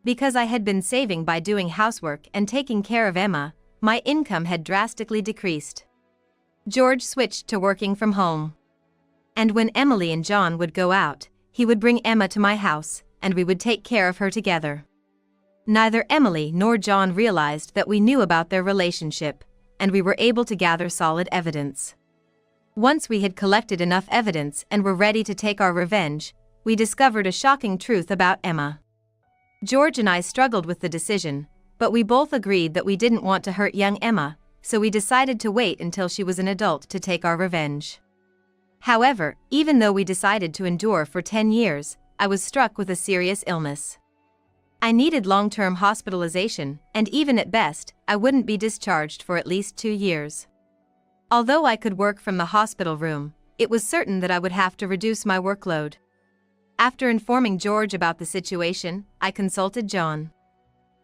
Because I had been saving by doing housework and taking care of Emma, my income had drastically decreased. George switched to working from home. And when Emily and John would go out, he would bring Emma to my house, and we would take care of her together. Neither Emily nor John realized that we knew about their relationship, and we were able to gather solid evidence. Once we had collected enough evidence and were ready to take our revenge, we discovered a shocking truth about Emma. George and I struggled with the decision, but we both agreed that we didn't want to hurt young Emma, so we decided to wait until she was an adult to take our revenge. However, even though we decided to endure for 10 years, I was struck with a serious illness. I needed long-term hospitalization, and even at best, I wouldn't be discharged for at least 2 years. Although I could work from the hospital room, it was certain that I would have to reduce my workload. After informing George about the situation, I consulted John.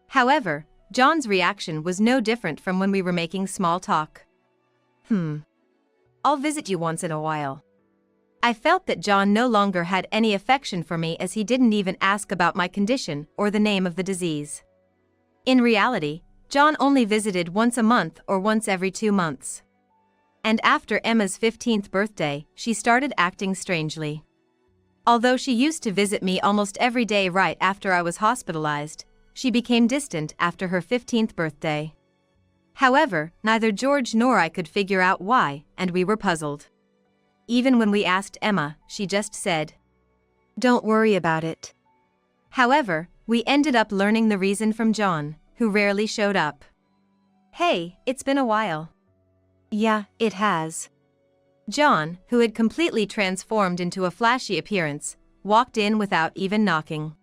However, John's reaction was no different from when we were making small talk. I'll visit you once in a while." I felt that John no longer had any affection for me, as he didn't even ask about my condition or the name of the disease. In reality, John only visited once a month or once every 2 months. And after Emma's 15th birthday, she started acting strangely. Although she used to visit me almost every day right after I was hospitalized, she became distant after her 15th birthday. However, neither George nor I could figure out why, and we were puzzled. Even when we asked Emma, she just said, "Don't worry about it." However, we ended up learning the reason from John, who rarely showed up. "Hey, it's been a while." "Yeah, it has." John, who had completely transformed into a flashy appearance, walked in without even knocking.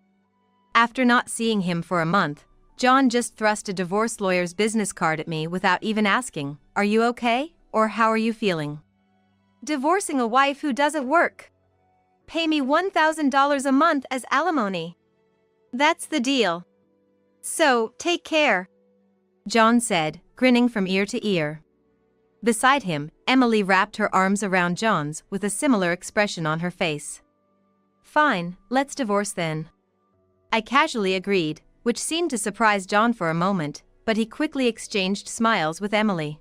After not seeing him for a month, John just thrust a divorce lawyer's business card at me without even asking, "Are you okay, or how are you feeling?" "Divorcing a wife who doesn't work. Pay me $1,000 a month as alimony. That's the deal. So, take care," John said, grinning from ear to ear. Beside him, Emily wrapped her arms around John's with a similar expression on her face. "Fine, let's divorce then." I casually agreed, which seemed to surprise John for a moment, but he quickly exchanged smiles with Emily.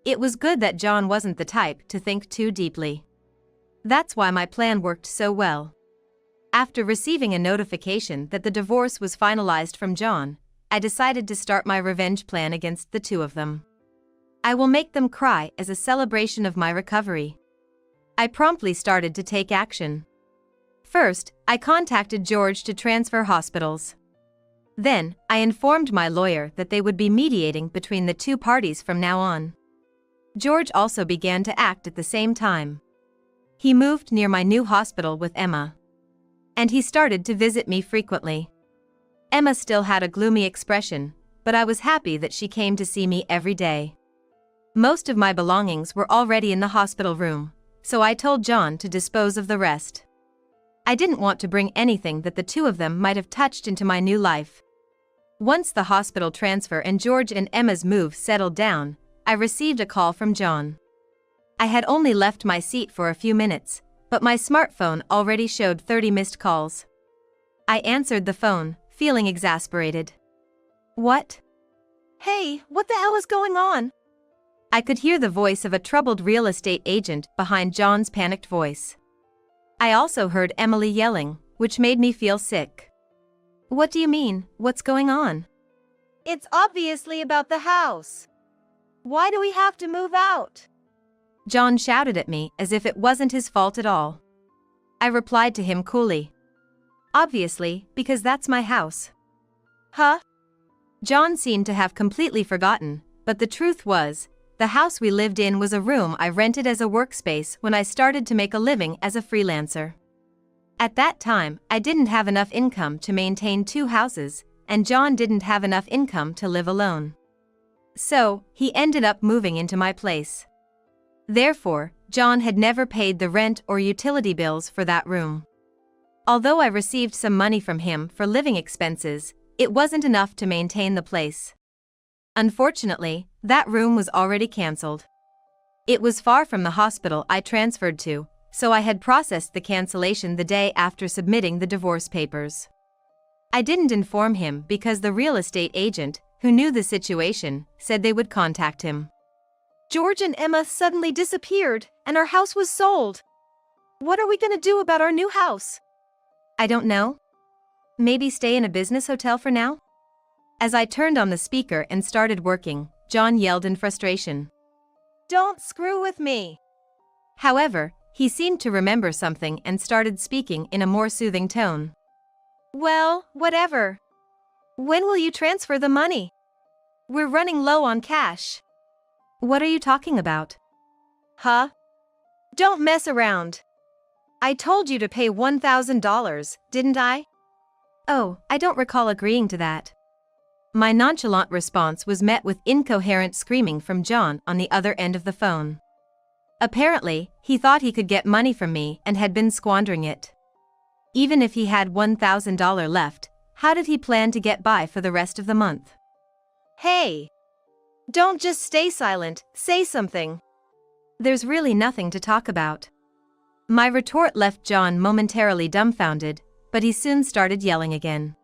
It was good that John wasn't the type to think too deeply. That's why my plan worked so well. After receiving a notification that the divorce was finalized from John, I decided to start my revenge plan against the 2 of them. I will make them cry as a celebration of my recovery. I promptly started to take action. First, I contacted George to transfer hospitals. Then, I informed my lawyer that they would be mediating between the two parties from now on. George also began to act at the same time. He moved near my new hospital with Emma. And he started to visit me frequently. Emma still had a gloomy expression, but I was happy that she came to see me every day. Most of my belongings were already in the hospital room, so I told John to dispose of the rest. I didn't want to bring anything that the two of them might have touched into my new life. Once the hospital transfer and George and Emma's move settled down, I received a call from John. I had only left my seat for a few minutes, but my smartphone already showed 30 missed calls. I answered the phone, feeling exasperated. What? Hey, what the hell is going on? I could hear the voice of a troubled real estate agent behind John's panicked voice. I also heard Emily yelling, which made me feel sick. What do you mean, what's going on? It's obviously about the house. Why do we have to move out? John shouted at me as if it wasn't his fault at all. I replied to him coolly. Obviously, because that's my house. Huh? John seemed to have completely forgotten, but the truth was, the house we lived in was a room I rented as a workspace when I started to make a living as a freelancer. At that time, I didn't have enough income to maintain two houses, and John didn't have enough income to live alone. So, he ended up moving into my place. Therefore, John had never paid the rent or utility bills for that room. Although I received some money from him for living expenses, it wasn't enough to maintain the place. Unfortunately, that room was already cancelled. It was far from the hospital I transferred to, so I had processed the cancellation the day after submitting the divorce papers. I didn't inform him because the real estate agent, who knew the situation, said they would contact him. George and Emma suddenly disappeared, and our house was sold. What are we gonna do about our new house? I don't know. Maybe stay in a business hotel for now? As I turned on the speaker and started working, John yelled in frustration. Don't screw with me. However, he seemed to remember something and started speaking in a more soothing tone. Well, whatever. When will you transfer the money? We're running low on cash. What are you talking about? Huh? Don't mess around. I told you to pay $1,000, didn't I? Oh, I don't recall agreeing to that. My nonchalant response was met with incoherent screaming from John on the other end of the phone. Apparently, he thought he could get money from me and had been squandering it. Even if he had $1,000 left, how did he plan to get by for the rest of the month? Hey! Don't just stay silent, say something. There's really nothing to talk about. My retort left John momentarily dumbfounded, but he soon started yelling again.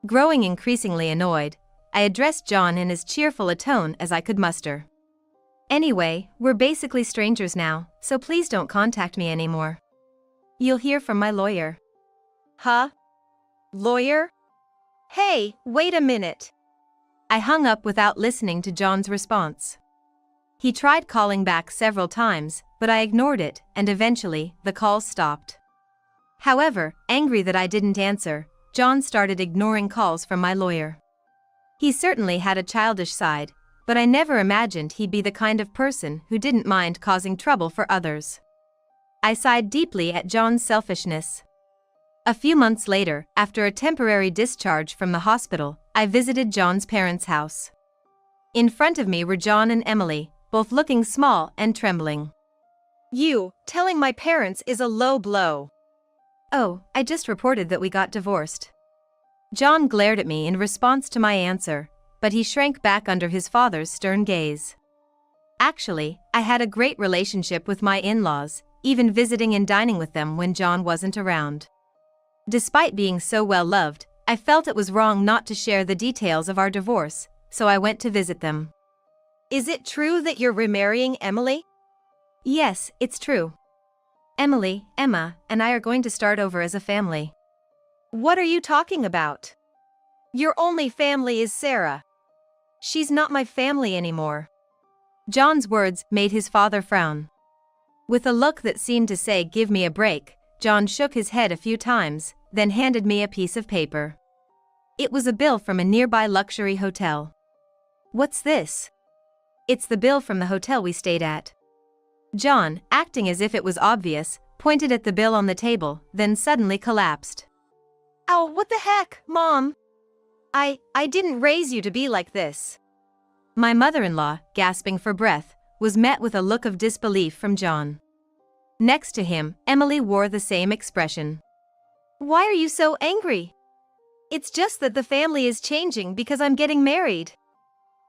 Growing increasingly annoyed, I addressed John in as cheerful a tone as I could muster. Anyway, we're basically strangers now, so please don't contact me anymore. You'll hear from my lawyer. Huh? Lawyer? Hey, wait a minute. I hung up without listening to John's response. He tried calling back several times, but I ignored it, and eventually, the calls stopped. However, angry that I didn't answer, John started ignoring calls from my lawyer. He certainly had a childish side, but I never imagined he'd be the kind of person who didn't mind causing trouble for others. I sighed deeply at John's selfishness. A few months later, after a temporary discharge from the hospital, I visited John's parents' house. In front of me were John and Emily, both looking small and trembling. You, telling my parents is a low blow. Oh, I just reported that we got divorced. John glared at me in response to my answer, but he shrank back under his father's stern gaze. Actually, I had a great relationship with my in-laws, even visiting and dining with them when John wasn't around. Despite being so well loved, I felt it was wrong not to share the details of our divorce, so I went to visit them. Is it true that you're remarrying Emily? Yes, it's true. Emily, Emma, and I are going to start over as a family. What are you talking about? Your only family is Sarah. She's not my family anymore. John's words made his father frown. With a look that seemed to say, "Give me a break," John shook his head a few times, then handed me a piece of paper. It was a bill from a nearby luxury hotel. "What's this?" "It's the bill from the hotel we stayed at." John, acting as if it was obvious, pointed at the bill on the table, then suddenly collapsed. Ow, what the heck, Mom? I didn't raise you to be like this. My mother-in-law, gasping for breath, was met with a look of disbelief from John. Next to him, Emily wore the same expression. Why are you so angry? It's just that the family is changing because I'm getting married.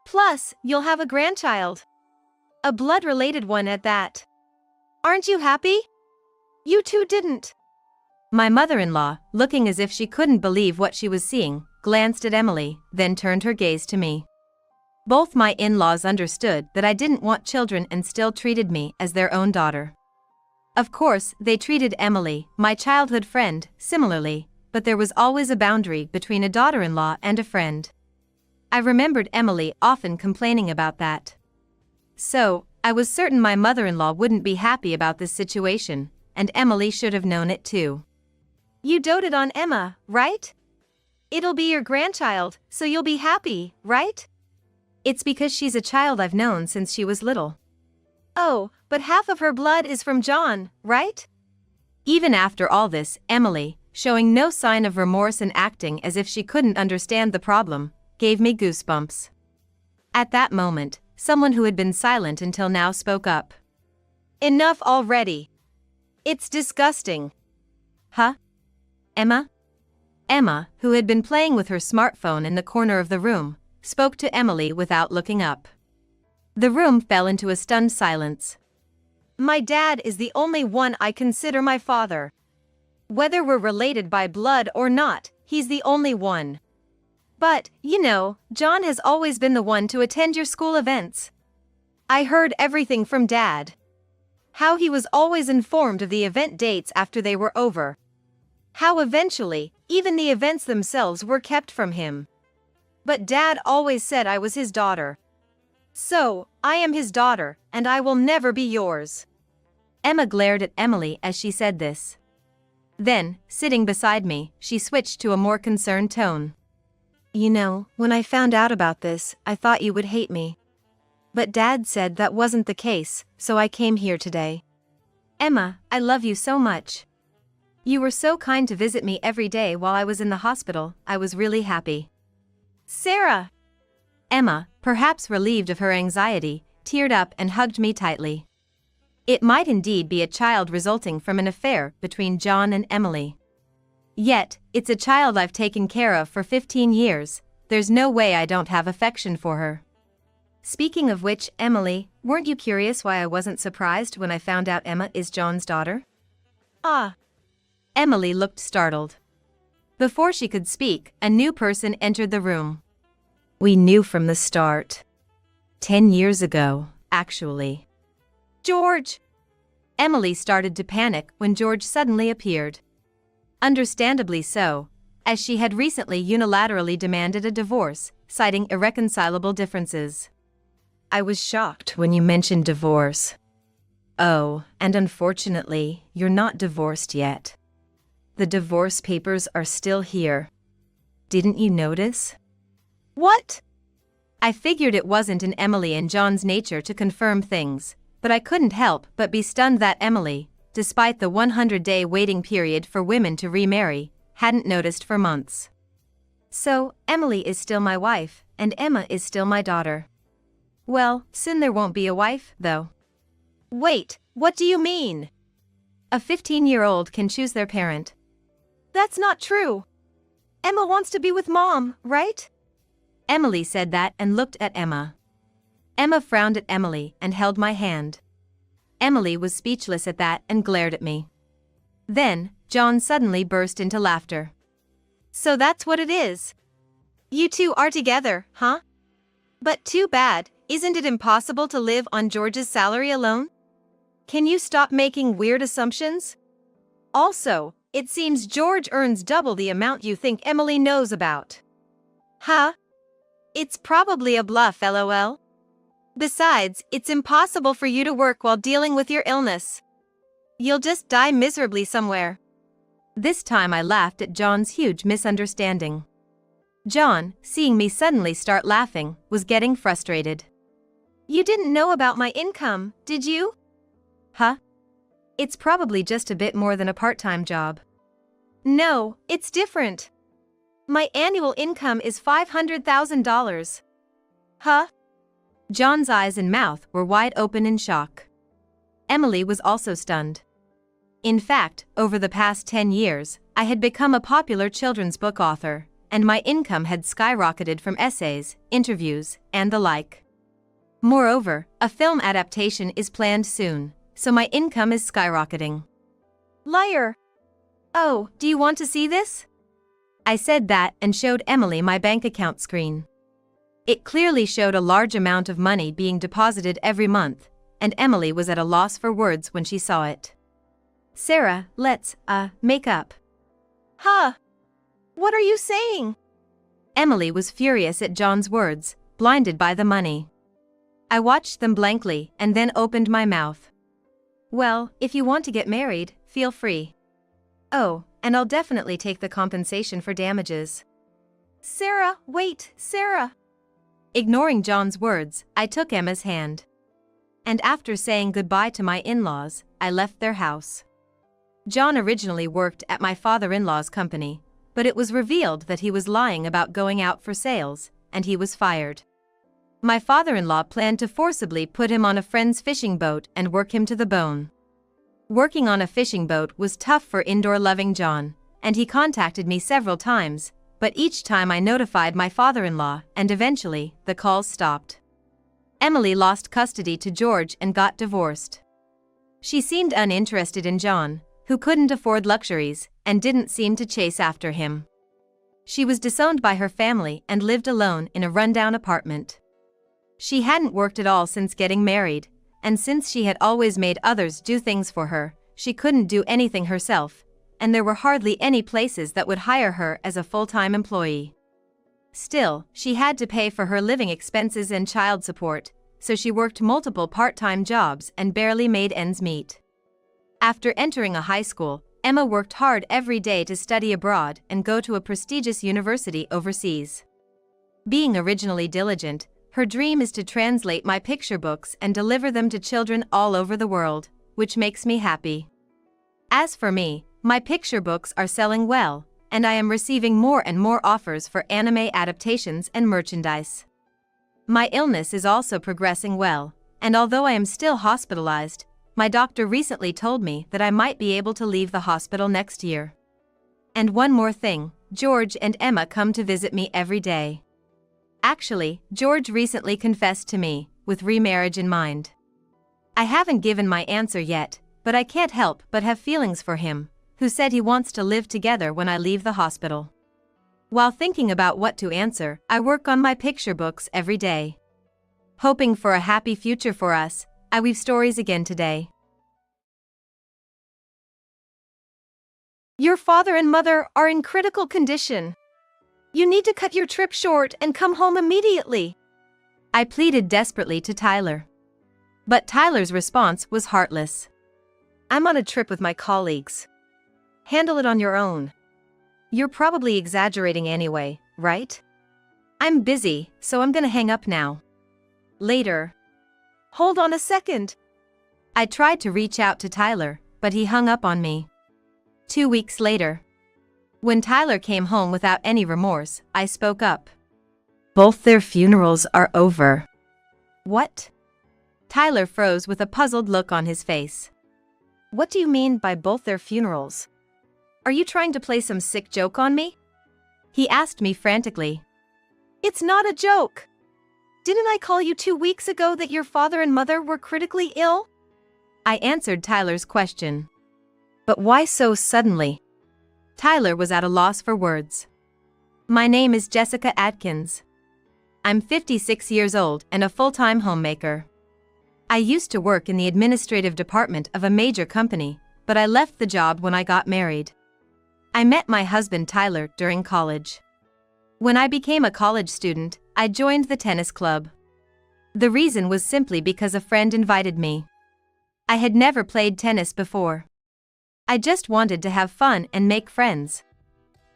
Plus, you'll have a grandchild. A blood-related one at that. Aren't you happy? You two didn't. My mother-in-law, looking as if she couldn't believe what she was seeing, glanced at Emily, then turned her gaze to me. Both my in-laws understood that I didn't want children and still treated me as their own daughter. Of course, they treated Emily, my childhood friend, similarly, but there was always a boundary between a daughter-in-law and a friend. I remembered Emily often complaining about that. So, I was certain my mother-in-law wouldn't be happy about this situation, and Emily should have known it too. You doted on Emma, right? It'll be your grandchild, so you'll be happy, right? It's because she's a child I've known since she was little. Oh, but half of her blood is from John, right? Even after all this, Emily, showing no sign of remorse and acting as if she couldn't understand the problem, gave me goosebumps. At that moment, someone who had been silent until now spoke up. Enough already. It's disgusting. Huh? Emma? Emma, who had been playing with her smartphone in the corner of the room, spoke to Emily without looking up. The room fell into a stunned silence. My dad is the only one I consider my father. Whether we're related by blood or not, he's the only one. But, you know, John has always been the one to attend your school events. I heard everything from Dad. How he was always informed of the event dates after they were over. How eventually, even the events themselves were kept from him. But Dad always said I was his daughter. So, I am his daughter, and I will never be yours. Emma glared at Emily as she said this. Then, sitting beside me, she switched to a more concerned tone. You know, when I found out about this, I thought you would hate me. But Dad said that wasn't the case, so I came here today. Emma, I love you so much. You were so kind to visit me every day while I was in the hospital. I was really happy. Sarah! Emma, perhaps relieved of her anxiety, teared up and hugged me tightly. It might indeed be a child resulting from an affair between John and Emily. Yet, it's a child I've taken care of for 15 years, there's no way I don't have affection for her. Speaking of which, Emily, weren't you curious why I wasn't surprised when I found out Emma is John's daughter? Ah. Emily looked startled. Before she could speak, a new person entered the room. We knew from the start. 10 years ago, actually. George! Emily started to panic when George suddenly appeared. Understandably so, as she had recently unilaterally demanded a divorce, citing irreconcilable differences. I was shocked when you mentioned divorce. Oh, and unfortunately, you're not divorced yet. The divorce papers are still here. Didn't you notice? What? I figured it wasn't in Emily and John's nature to confirm things, but I couldn't help but be stunned that Emily, despite the 100-day waiting period for women to remarry, hadn't noticed for months. So, Emily is still my wife, and Emma is still my daughter. Well, soon there won't be a wife, though. Wait, what do you mean? A 15-year-old can choose their parent. That's not true. Emma wants to be with Mom, right? Emily said that and looked at Emma. Emma frowned at Emily and held my hand. Emily was speechless at that and glared at me. Then, John suddenly burst into laughter. So that's what it is. You two are together, huh? But too bad, isn't it impossible to live on George's salary alone? Can you stop making weird assumptions? Also, it seems George earns double the amount you think Emily knows about. Huh? It's probably a bluff, lol. Besides, it's impossible for you to work while dealing with your illness. You'll just die miserably somewhere. This time I laughed at John's huge misunderstanding. John, seeing me suddenly start laughing, was getting frustrated. You didn't know about my income, did you? Huh? It's probably just a bit more than a part-time job. No, it's different. My annual income is $500,000. Huh? John's eyes and mouth were wide open in shock. Emily was also stunned. In fact, over the past 10 years, I had become a popular children's book author, and my income had skyrocketed from essays, interviews, and the like. Moreover, a film adaptation is planned soon, so my income is skyrocketing. Liar! Oh, do you want to see this? I said that and showed Emily my bank account screen. It clearly showed a large amount of money being deposited every month, and Emily was at a loss for words when she saw it. Sarah, let's, make up. Huh? What are you saying? Emily was furious at John's words, blinded by the money. I watched them blankly and then opened my mouth. Well, if you want to get married, feel free. Oh, and I'll definitely take the compensation for damages. Sarah, wait, Sarah. Ignoring John's words, I took Emma's hand. And after saying goodbye to my in-laws, I left their house. John originally worked at my father-in-law's company, but it was revealed that he was lying about going out for sales, and he was fired. My father-in-law planned to forcibly put him on a friend's fishing boat and work him to the bone. Working on a fishing boat was tough for indoor-loving John, and he contacted me several times, but each time I notified my father-in-law, and eventually, the calls stopped. Emily lost custody to George and got divorced. She seemed uninterested in John, who couldn't afford luxuries, and didn't seem to chase after him. She was disowned by her family and lived alone in a rundown apartment. She hadn't worked at all since getting married, and since she had always made others do things for her, she couldn't do anything herself, and there were hardly any places that would hire her as a full-time employee. Still, she had to pay for her living expenses and child support, so she worked multiple part-time jobs and barely made ends meet. After entering a high school, Emma worked hard every day to study abroad and go to a prestigious university overseas. Being originally diligent, her dream is to translate my picture books and deliver them to children all over the world, which makes me happy. As for me, my picture books are selling well, and I am receiving more and more offers for anime adaptations and merchandise. My illness is also progressing well, and although I am still hospitalized, my doctor recently told me that I might be able to leave the hospital next year. And one more thing, George and Emma come to visit me every day. Actually, George recently confessed to me, with remarriage in mind. I haven't given my answer yet, but I can't help but have feelings for him, who said he wants to live together when I leave the hospital. While thinking about what to answer, I work on my picture books every day. Hoping for a happy future for us, I weave stories again today. Your father and mother are in critical condition. You need to cut your trip short and come home immediately. I pleaded desperately to Tyler. But Tyler's response was heartless. I'm on a trip with my colleagues. Handle it on your own. You're probably exaggerating anyway, right? I'm busy, so I'm gonna hang up now. Later. Hold on a second. I tried to reach out to Tyler, but he hung up on me. 2 weeks later. When Tyler came home without any remorse, I spoke up. Both their funerals are over. What? Tyler froze with a puzzled look on his face. What do you mean by both their funerals? Are you trying to play some sick joke on me? He asked me frantically. It's not a joke. Didn't I call you 2 weeks ago that your father and mother were critically ill? I answered Tyler's question. But why so suddenly? Tyler was at a loss for words. My name is Jessica Atkins. I'm 56 years old and a full-time homemaker. I used to work in the administrative department of a major company, but I left the job when I got married. I met my husband Tyler during college. When I became a college student, I joined the tennis club. The reason was simply because a friend invited me. I had never played tennis before. I just wanted to have fun and make friends.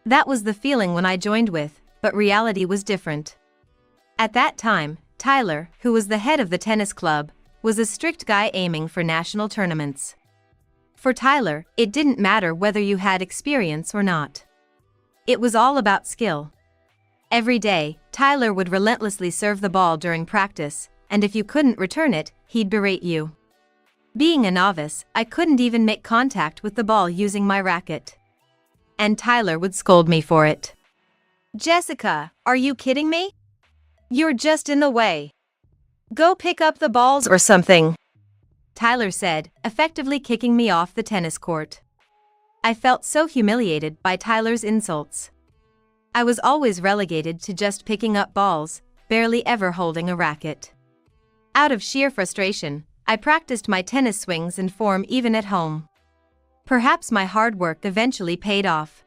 That was the feeling when I joined with, but reality was different. At that time, Tyler, who was the head of the tennis club, was a strict guy aiming for national tournaments. For Tyler, it didn't matter whether you had experience or not. It was all about skill. Every day, Tyler would relentlessly serve the ball during practice, and if you couldn't return it, he'd berate you. Being a novice, I couldn't even make contact with the ball using my racket. And Tyler would scold me for it. Jessica, are you kidding me? You're just in the way. Go pick up the balls or something, Tyler said, effectively kicking me off the tennis court. I felt so humiliated by Tyler's insults. I was always relegated to just picking up balls, barely ever holding a racket. Out of sheer frustration, I practiced my tennis swings and form even at home. Perhaps my hard work eventually paid off.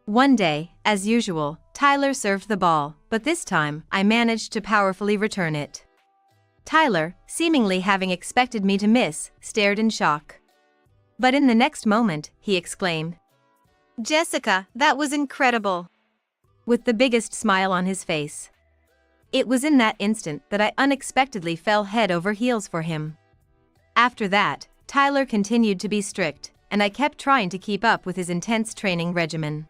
One day, as usual, Tyler served the ball, but this time, I managed to powerfully return it. Tyler, seemingly having expected me to miss, stared in shock. But in the next moment, he exclaimed, "Jessica, that was incredible," with the biggest smile on his face. It was in that instant that I unexpectedly fell head over heels for him. After that, Tyler continued to be strict, and I kept trying to keep up with his intense training regimen.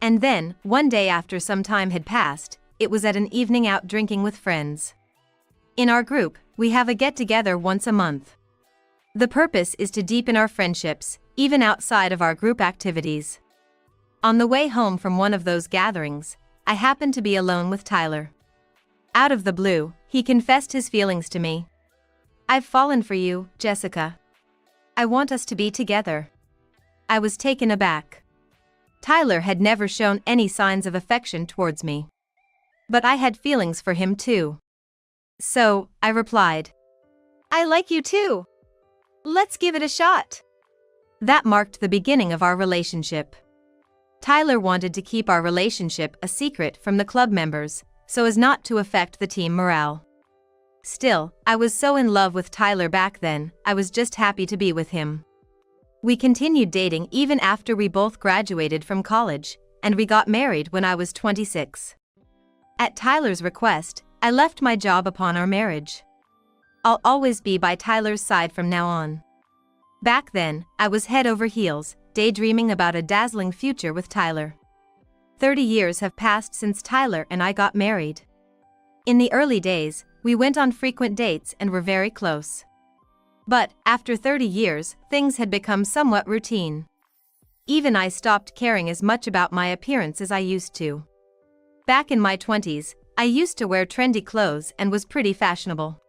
And then, one day after some time had passed, it was at an evening out drinking with friends. In our group, we have a get-together once a month. The purpose is to deepen our friendships, even outside of our group activities. On the way home from one of those gatherings, I happened to be alone with Tyler. Out of the blue, he confessed his feelings to me. "I've fallen for you, Jessica. I want us to be together." I was taken aback. Tyler had never shown any signs of affection towards me. But I had feelings for him too. So, I replied, "I like you too. Let's give it a shot." That marked the beginning of our relationship. Tyler wanted to keep our relationship a secret from the club members, so as not to affect the team morale. Still, I was so in love with Tyler back then, I was just happy to be with him. We continued dating even after we both graduated from college, and we got married when I was 26. At Tyler's request, I left my job upon our marriage. I'll always be by Tyler's side from now on. Back then, I was head over heels, daydreaming about a dazzling future with Tyler. 30 years have passed since Tyler and I got married. In the early days, we went on frequent dates and were very close. But, after 30 years, things had become somewhat routine. Even I stopped caring as much about my appearance as I used to. Back in my 20s, I used to wear trendy clothes and was pretty fashionable.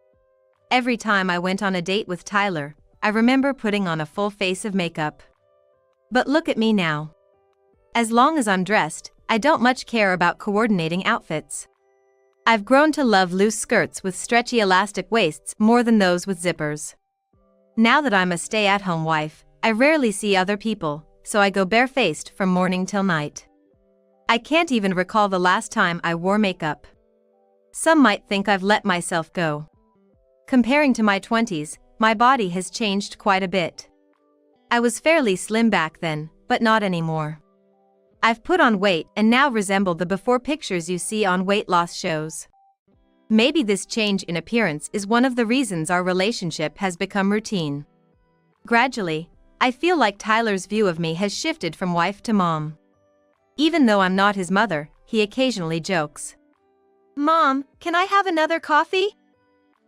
Every time I went on a date with Tyler, I remember putting on a full face of makeup. But look at me now. As long as I'm dressed, I don't much care about coordinating outfits. I've grown to love loose skirts with stretchy elastic waists more than those with zippers. Now that I'm a stay-at-home wife, I rarely see other people, so I go barefaced from morning till night. I can't even recall the last time I wore makeup. Some might think I've let myself go. Comparing to my 20s, my body has changed quite a bit. I was fairly slim back then, but not anymore. I've put on weight and now resemble the before pictures you see on weight loss shows. Maybe this change in appearance is one of the reasons our relationship has become routine. Gradually, I feel like Tyler's view of me has shifted from wife to mom. Even though I'm not his mother, he occasionally jokes, "Mom, can I have another coffee?"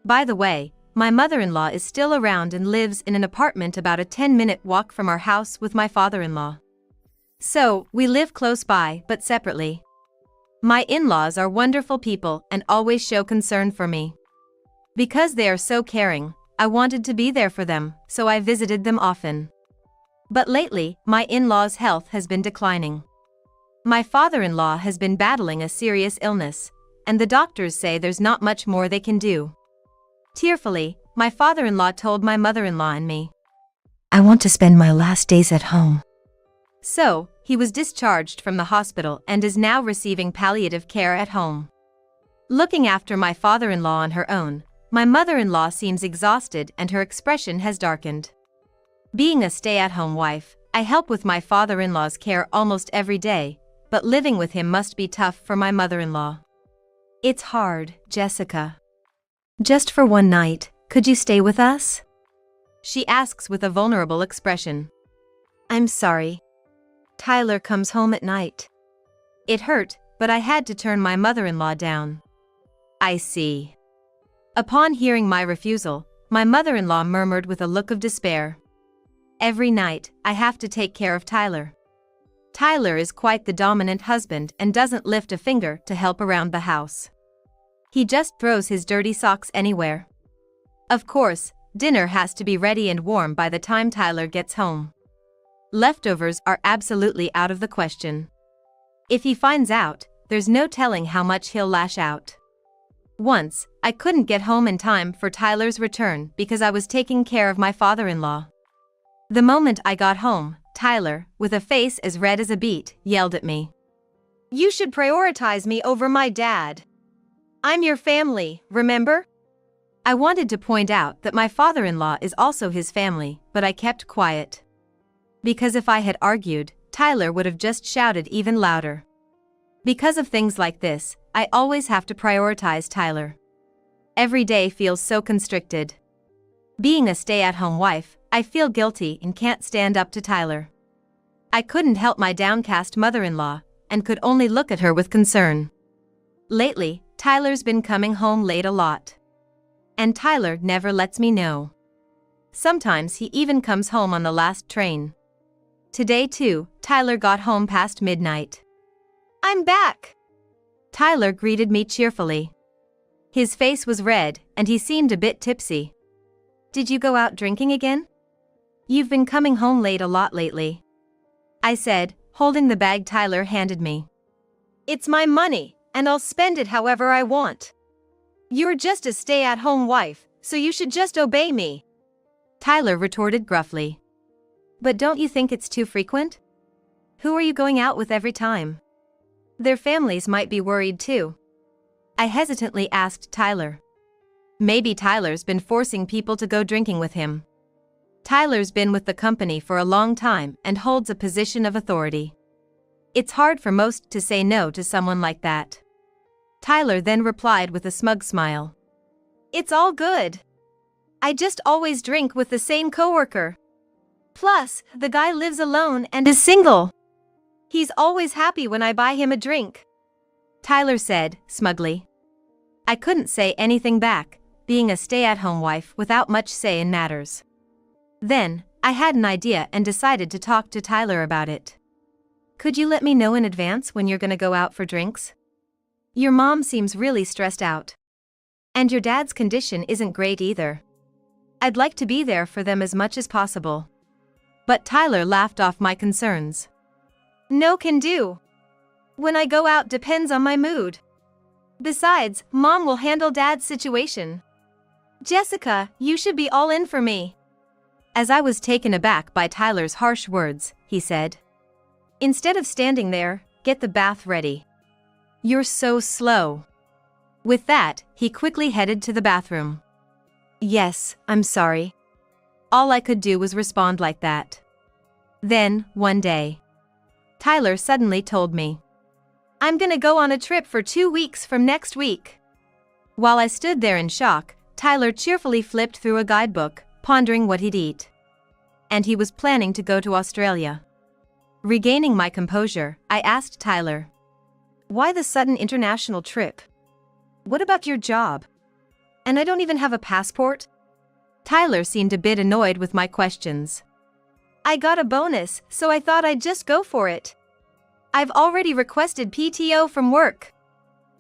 By the way, my mother-in-law is still around and lives in an apartment about a 10-minute walk from our house with my father-in-law. So, we live close by but separately. My in-laws are wonderful people and always show concern for me. Because they are so caring, I wanted to be there for them, so I visited them often. But lately, my in-laws' health has been declining. My father-in-law has been battling a serious illness, and the doctors say there's not much more they can do. Tearfully, my father-in-law told my mother-in-law and me, "I want to spend my last days at home." So, he was discharged from the hospital and is now receiving palliative care at home. Looking after my father-in-law on her own, My mother-in-law seems exhausted and her expression has darkened. Being a stay-at-home wife, I help with my father-in-law's care almost every day, but living with him must be tough for my mother-in-law. It's hard, Jessica. Just for one night, could you stay with us? She asks with a vulnerable expression. I'm sorry. Tyler comes home at night. It hurt, but I had to turn my mother-in-law down. I see. Upon hearing my refusal, my mother-in-law murmured with a look of despair. Every night, I have to take care of Tyler. Tyler is quite the dominant husband and doesn't lift a finger to help around the house. He just throws his dirty socks anywhere. Of course, dinner has to be ready and warm by the time Tyler gets home. Leftovers are absolutely out of the question. If he finds out, there's no telling how much he'll lash out. Once, I couldn't get home in time for Tyler's return because I was taking care of my father-in-law. The moment I got home, Tyler, with a face as red as a beet, yelled at me. You should prioritize me over my dad. I'm your family, remember? I wanted to point out that my father-in-law is also his family, but I kept quiet. Because if I had argued, Tyler would have just shouted even louder. Because of things like this, I always have to prioritize Tyler. Every day feels so constricted. Being a stay-at-home wife, I feel guilty and can't stand up to Tyler. I couldn't help my downcast mother-in-law, and could only look at her with concern. Lately, Tyler's been coming home late a lot. And Tyler never lets me know. Sometimes he even comes home on the last train. Today too, Tyler got home past midnight. I'm back! Tyler greeted me cheerfully. His face was red, and he seemed a bit tipsy. Did you go out drinking again? You've been coming home late a lot lately, I said, holding the bag Tyler handed me. It's my money, and I'll spend it however I want. You're just a stay-at-home wife, so you should just obey me. Tyler retorted gruffly. But don't you think it's too frequent? Who are you going out with every time? Their families might be worried too. I hesitantly asked Tyler. Maybe Tyler's been forcing people to go drinking with him. Tyler's been with the company for a long time and holds a position of authority. It's hard for most to say no to someone like that. Tyler then replied with a smug smile. It's all good. I just always drink with the same coworker. Plus, the guy lives alone and is single. He's always happy when I buy him a drink. Tyler said, smugly. I couldn't say anything back, being a stay-at-home wife without much say in matters. Then, I had an idea and decided to talk to Tyler about it. Could you let me know in advance when you're gonna go out for drinks? Your mom seems really stressed out. And your dad's condition isn't great either. I'd like to be there for them as much as possible. But Tyler laughed off my concerns. No can do. When I go out depends on my mood. Besides, Mom will handle Dad's situation. Jessica, you should be all in for me. As I was taken aback by Tyler's harsh words, he said. Instead of standing there, get the bath ready. You're so slow. With that, he quickly headed to the bathroom. Yes, I'm sorry. All I could do was respond like that. Then, one day, Tyler suddenly told me, I'm gonna go on a trip for 2 weeks from next week. While I stood there in shock, Tyler cheerfully flipped through a guidebook, pondering what he'd eat. And he was planning to go to Australia. Regaining my composure, I asked Tyler, why the sudden international trip? What about your job? And I don't even have a passport? Tyler seemed a bit annoyed with my questions. I got a bonus, so I thought I'd just go for it. I've already requested PTO from work.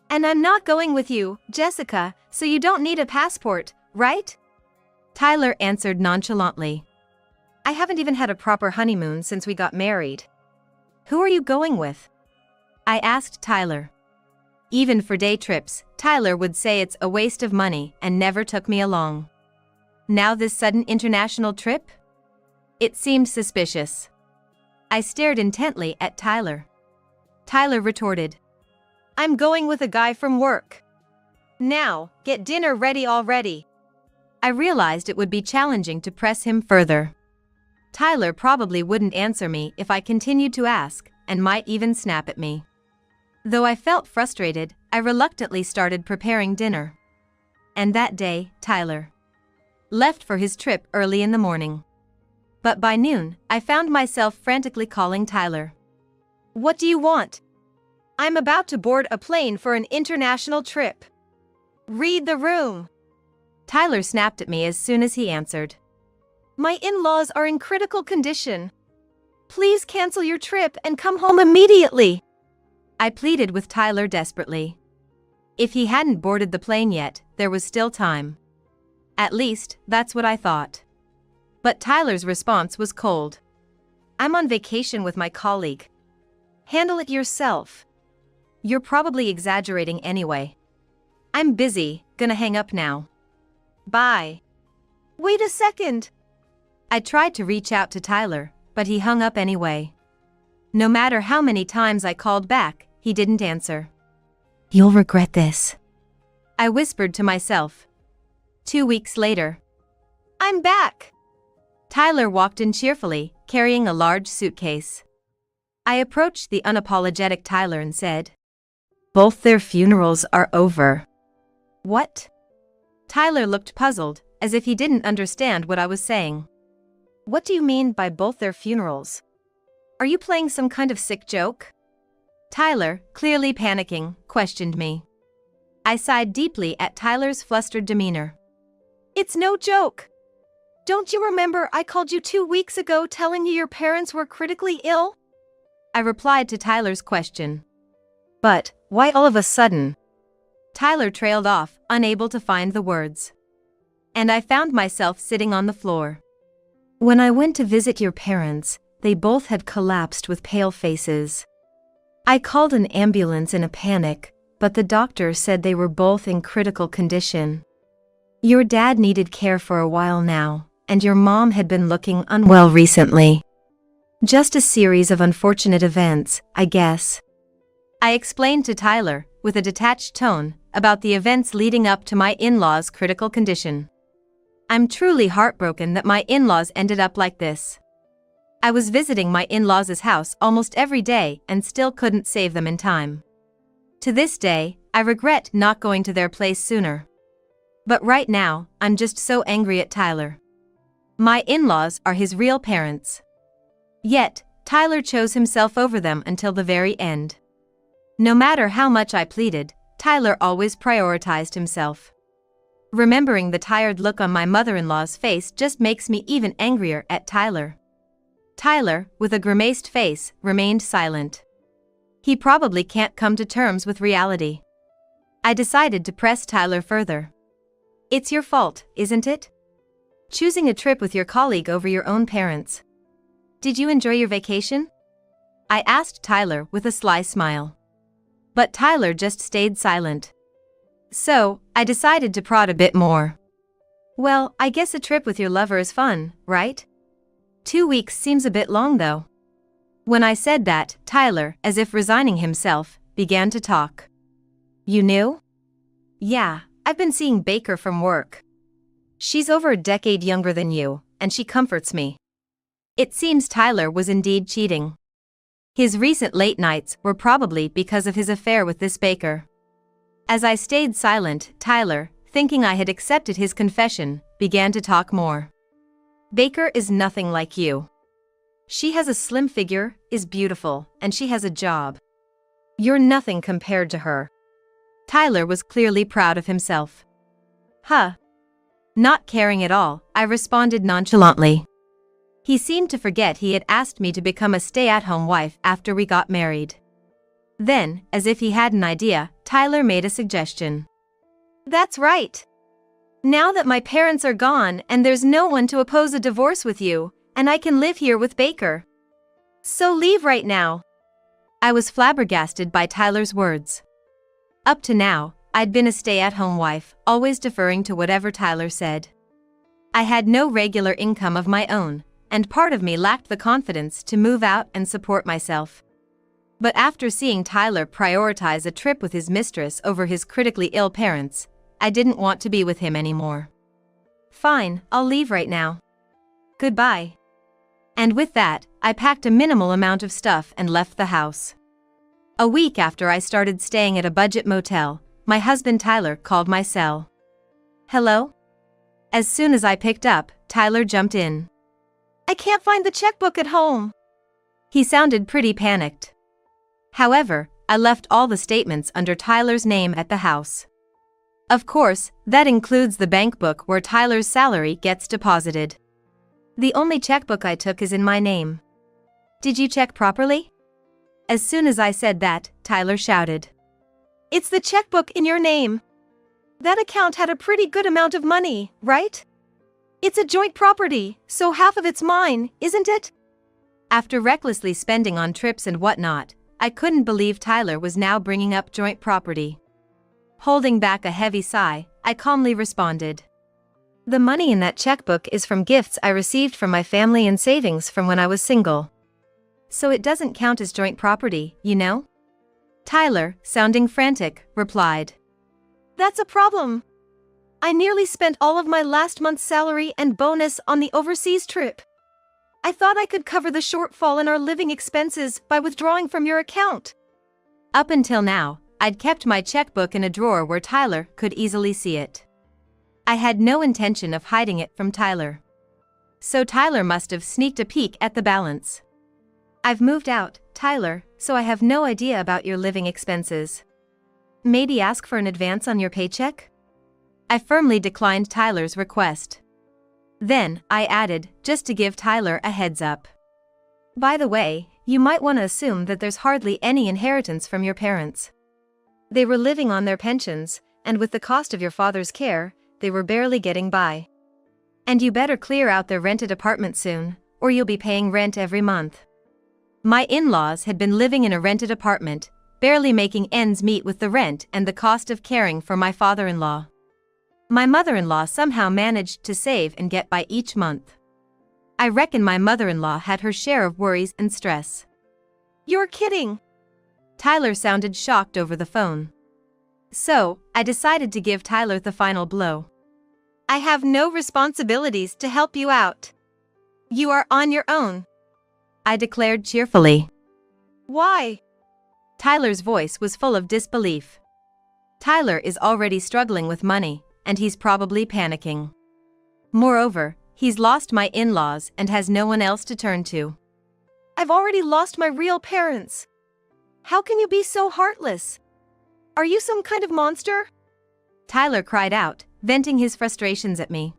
And I'm not going with you, Jessica, so you don't need a passport, right? Tyler answered nonchalantly. I haven't even had a proper honeymoon since we got married. Who are you going with? I asked Tyler. Even for day trips, Tyler would say it's a waste of money and never took me along. Now this sudden international trip? It seemed suspicious. I stared intently at Tyler. Tyler retorted, I'm going with a guy from work. Now, get dinner ready already. I realized it would be challenging to press him further. Tyler probably wouldn't answer me if I continued to ask, and might even snap at me. Though I felt frustrated, I reluctantly started preparing dinner. And that day, Tyler left for his trip early in the morning. But by noon, I found myself frantically calling Tyler. What do you want? I'm about to board a plane for an international trip. Read the room. Tyler snapped at me as soon as he answered. My in-laws are in critical condition. Please cancel your trip and come home immediately. I pleaded with Tyler desperately. If he hadn't boarded the plane yet, there was still time. At least, that's what I thought. But Tyler's response was cold. I'm on vacation with my colleague. Handle it yourself. You're probably exaggerating anyway. I'm busy, gonna hang up now. Bye. Wait a second. I tried to reach out to Tyler, but he hung up anyway. No matter how many times I called back, he didn't answer. You'll regret this, I whispered to myself. 2 weeks later. I'm back. Tyler walked in cheerfully, carrying a large suitcase. I approached the unapologetic Tyler and said, Both their funerals are over. What? Tyler looked puzzled, as if he didn't understand what I was saying. What do you mean by both their funerals? Are you playing some kind of sick joke? Tyler, clearly panicking, questioned me. I sighed deeply at Tyler's flustered demeanor. It's no joke. Don't you remember I called you 2 weeks ago telling you your parents were critically ill? I replied to Tyler's question. But, why all of a sudden? Tyler trailed off, unable to find the words. And I found myself sitting on the floor. When I went to visit your parents, they both had collapsed with pale faces. I called an ambulance in a panic, but the doctor said they were both in critical condition. Your dad needed care for a while now, and your mom had been looking unwell recently. Just a series of unfortunate events, I guess. I explained to Tyler, with a detached tone, about the events leading up to my in-laws' critical condition. I'm truly heartbroken that my in-laws ended up like this. I was visiting my in-laws' house almost every day and still couldn't save them in time. To this day, I regret not going to their place sooner. But right now, I'm just so angry at Tyler. My in-laws are his real parents. Yet, Tyler chose himself over them until the very end. No matter how much I pleaded, Tyler always prioritized himself. Remembering the tired look on my mother-in-law's face just makes me even angrier at Tyler. Tyler, with a grimaced face, remained silent. He probably can't come to terms with reality. I decided to press Tyler further. It's your fault, isn't it? Choosing a trip with your colleague over your own parents. Did you enjoy your vacation? I asked Tyler with a sly smile. But Tyler just stayed silent. So, I decided to prod a bit more. Well, I guess a trip with your lover is fun, right? 2 weeks seems a bit long though. When I said that, Tyler, as if resigning himself, began to talk. You knew? Yeah, I've been seeing Baker from work. She's over a decade younger than you, and she comforts me. It seems Tyler was indeed cheating. His recent late nights were probably because of his affair with this Baker. As I stayed silent, Tyler, thinking I had accepted his confession, began to talk more. Baker is nothing like you. She has a slim figure, is beautiful, and she has a job. You're nothing compared to her. Tyler was clearly proud of himself. Huh. Not caring at all, I responded nonchalantly. He seemed to forget he had asked me to become a stay-at-home wife after we got married. Then, as if he had an idea, Tyler made a suggestion. That's right. Now that my parents are gone and there's no one to oppose a divorce with you, and I can live here with Baker. So leave right now. I was flabbergasted by Tyler's words. Up to now, I'd been a stay-at-home wife, always deferring to whatever Tyler said. I had no regular income of my own, and part of me lacked the confidence to move out and support myself. But after seeing Tyler prioritize a trip with his mistress over his critically ill parents, I didn't want to be with him anymore. Fine, I'll leave right now. Goodbye. And with that, I packed a minimal amount of stuff and left the house. A week after I started staying at a budget motel, my husband Tyler called my cell. Hello? As soon as I picked up, Tyler jumped in. I can't find the checkbook at home. He sounded pretty panicked. However, I left all the statements under Tyler's name at the house. Of course, that includes the bank book where Tyler's salary gets deposited. The only checkbook I took is in my name. Did you check properly? As soon as I said that, Tyler shouted. It's the checkbook in your name. That account had a pretty good amount of money, right? It's a joint property, so half of it's mine, isn't it? After recklessly spending on trips and whatnot, I couldn't believe Tyler was now bringing up joint property. Holding back a heavy sigh, I calmly responded. The money in that checkbook is from gifts I received from my family and savings from when I was single. So it doesn't count as joint property, you know? Tyler, sounding frantic, replied. That's a problem. I nearly spent all of my last month's salary and bonus on the overseas trip. I thought I could cover the shortfall in our living expenses by withdrawing from your account. Up until now, I'd kept my checkbook in a drawer where Tyler could easily see it. I had no intention of hiding it from Tyler. So Tyler must have sneaked a peek at the balance. I've moved out, Tyler, so I have no idea about your living expenses. Maybe ask for an advance on your paycheck? I firmly declined Tyler's request. Then, I added, just to give Tyler a heads up. By the way, you might want to assume that there's hardly any inheritance from your parents. They were living on their pensions, and with the cost of your father's care, they were barely getting by. And you better clear out their rented apartment soon, or you'll be paying rent every month. My in-laws had been living in a rented apartment, barely making ends meet with the rent and the cost of caring for my father-in-law. My mother-in-law somehow managed to save and get by each month. I reckon my mother-in-law had her share of worries and stress. You're kidding. Tyler sounded shocked over the phone. So, I decided to give Tyler the final blow. I have no responsibilities to help you out. You are on your own, I declared cheerfully. Why? Tyler's voice was full of disbelief. Tyler is already struggling with money, and he's probably panicking. Moreover, he's lost my in-laws and has no one else to turn to. I've already lost my real parents. How can you be so heartless? Are you some kind of monster? Tyler cried out, venting his frustrations at me.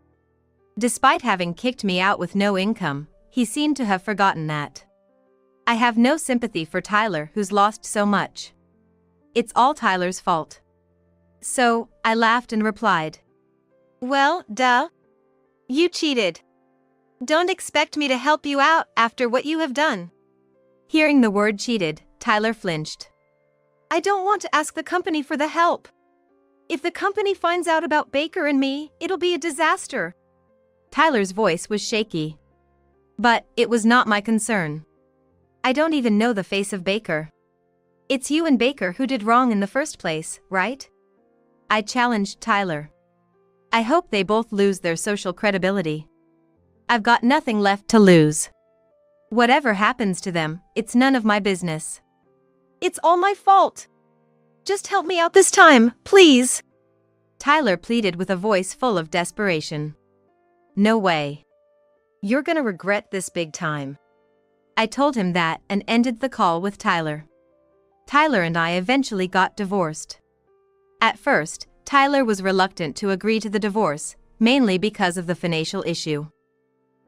Despite having kicked me out with no income, he seemed to have forgotten that. I have no sympathy for Tyler who's lost so much. It's all Tyler's fault. So, I laughed and replied. Well, duh. You cheated. Don't expect me to help you out after what you have done. Hearing the word cheated, Tyler flinched. I don't want to ask the company for the help. If the company finds out about Baker and me, it'll be a disaster. Tyler's voice was shaky. But it was not my concern. I don't even know the face of Baker. It's you and Baker who did wrong in the first place, right? I challenged Tyler. I hope they both lose their social credibility. I've got nothing left to lose. Whatever happens to them, it's none of my business. It's all my fault. Just help me out this time, please. Tyler pleaded with a voice full of desperation. No way. You're gonna regret this big time. I told him that and ended the call with Tyler. Tyler and I eventually got divorced. At first, Tyler was reluctant to agree to the divorce, mainly because of the financial issue.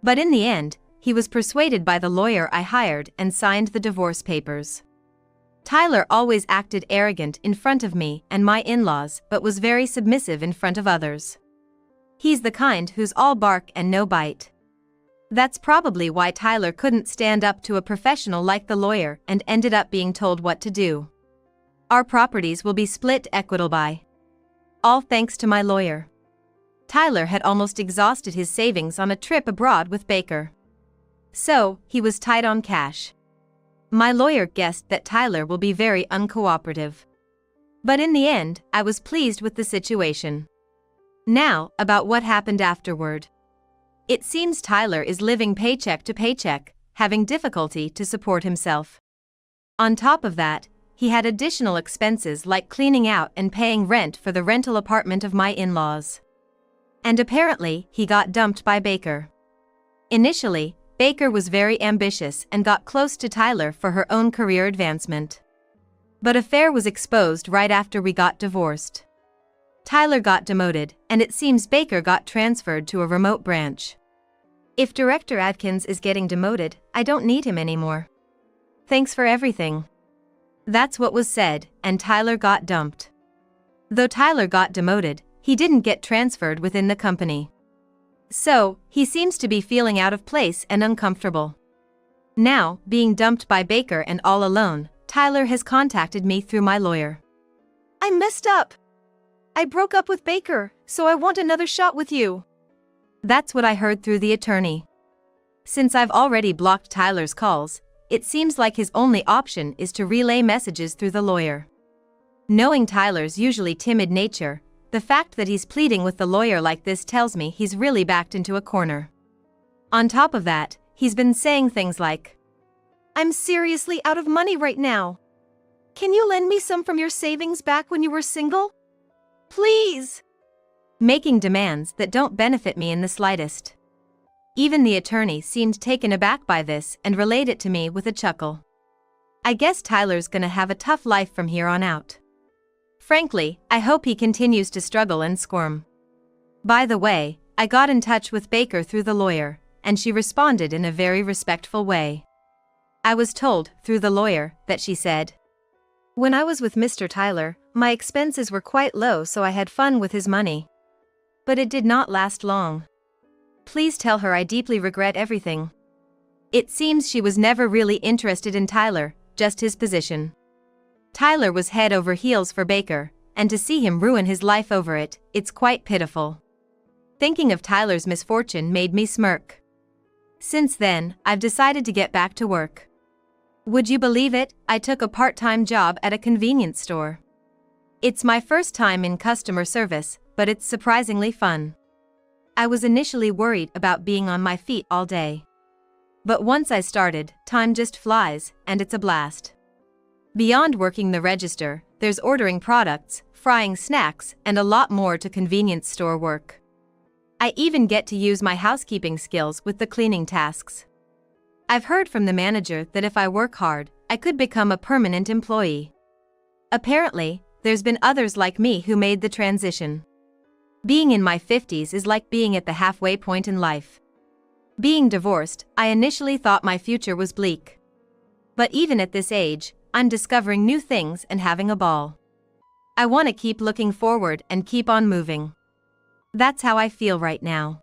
But in the end, he was persuaded by the lawyer I hired and signed the divorce papers. Tyler always acted arrogant in front of me and my in-laws but was very submissive in front of others. He's the kind who's all bark and no bite. That's probably why Tyler couldn't stand up to a professional like the lawyer and ended up being told what to do. Our properties will be split equitably. All thanks to my lawyer. Tyler had almost exhausted his savings on a trip abroad with Baker. So, he was tight on cash. My lawyer guessed that Tyler will be very uncooperative. But in the end, I was pleased with the situation. Now, about what happened afterward. It seems Tyler is living paycheck to paycheck, having difficulty to support himself. On top of that, he had additional expenses like cleaning out and paying rent for the rental apartment of my in-laws. And apparently, he got dumped by Baker. Initially, Baker was very ambitious and got close to Tyler for her own career advancement. But affair was exposed right after we got divorced. Tyler got demoted, and it seems Baker got transferred to a remote branch. If Director Adkins is getting demoted, I don't need him anymore. Thanks for everything. That's what was said, and Tyler got dumped. Though Tyler got demoted, he didn't get transferred within the company. So, he seems to be feeling out of place and uncomfortable. Now, being dumped by Baker and all alone, Tyler has contacted me through my lawyer. I messed up. I broke up with Baker, so I want another shot with you. That's what I heard through the attorney. Since I've already blocked Tyler's calls, it seems like his only option is to relay messages through the lawyer. Knowing Tyler's usually timid nature, the fact that he's pleading with the lawyer like this tells me he's really backed into a corner. On top of that, he's been saying things like, I'm seriously out of money right now. Can you lend me some from your savings back when you were single? Please! Making demands that don't benefit me in the slightest. Even the attorney seemed taken aback by this and relayed it to me with a chuckle. I guess Tyler's gonna have a tough life from here on out. Frankly, I hope he continues to struggle and squirm. By the way, I got in touch with Baker through the lawyer, and she responded in a very respectful way. I was told, through the lawyer, that she said, When I was with Mr. Tyler, my expenses were quite low, so I had fun with his money. But it did not last long. Please tell her I deeply regret everything. It seems she was never really interested in Tyler, just his position. Tyler was head over heels for Baker, and to see him ruin his life over it, it's quite pitiful. Thinking of Tyler's misfortune made me smirk. Since then, I've decided to get back to work. Would you believe it, I took a part-time job at a convenience store. It's my first time in customer service, but it's surprisingly fun. I was initially worried about being on my feet all day. But once I started, time just flies, and it's a blast. Beyond working the register, there's ordering products, frying snacks, and a lot more to convenience store work. I even get to use my housekeeping skills with the cleaning tasks. I've heard from the manager that if I work hard, I could become a permanent employee. Apparently, there's been others like me who made the transition. Being in my 50s is like being at the halfway point in life. Being divorced, I initially thought my future was bleak. But even at this age, I'm discovering new things and having a ball. I want to keep looking forward and keep on moving. That's how I feel right now.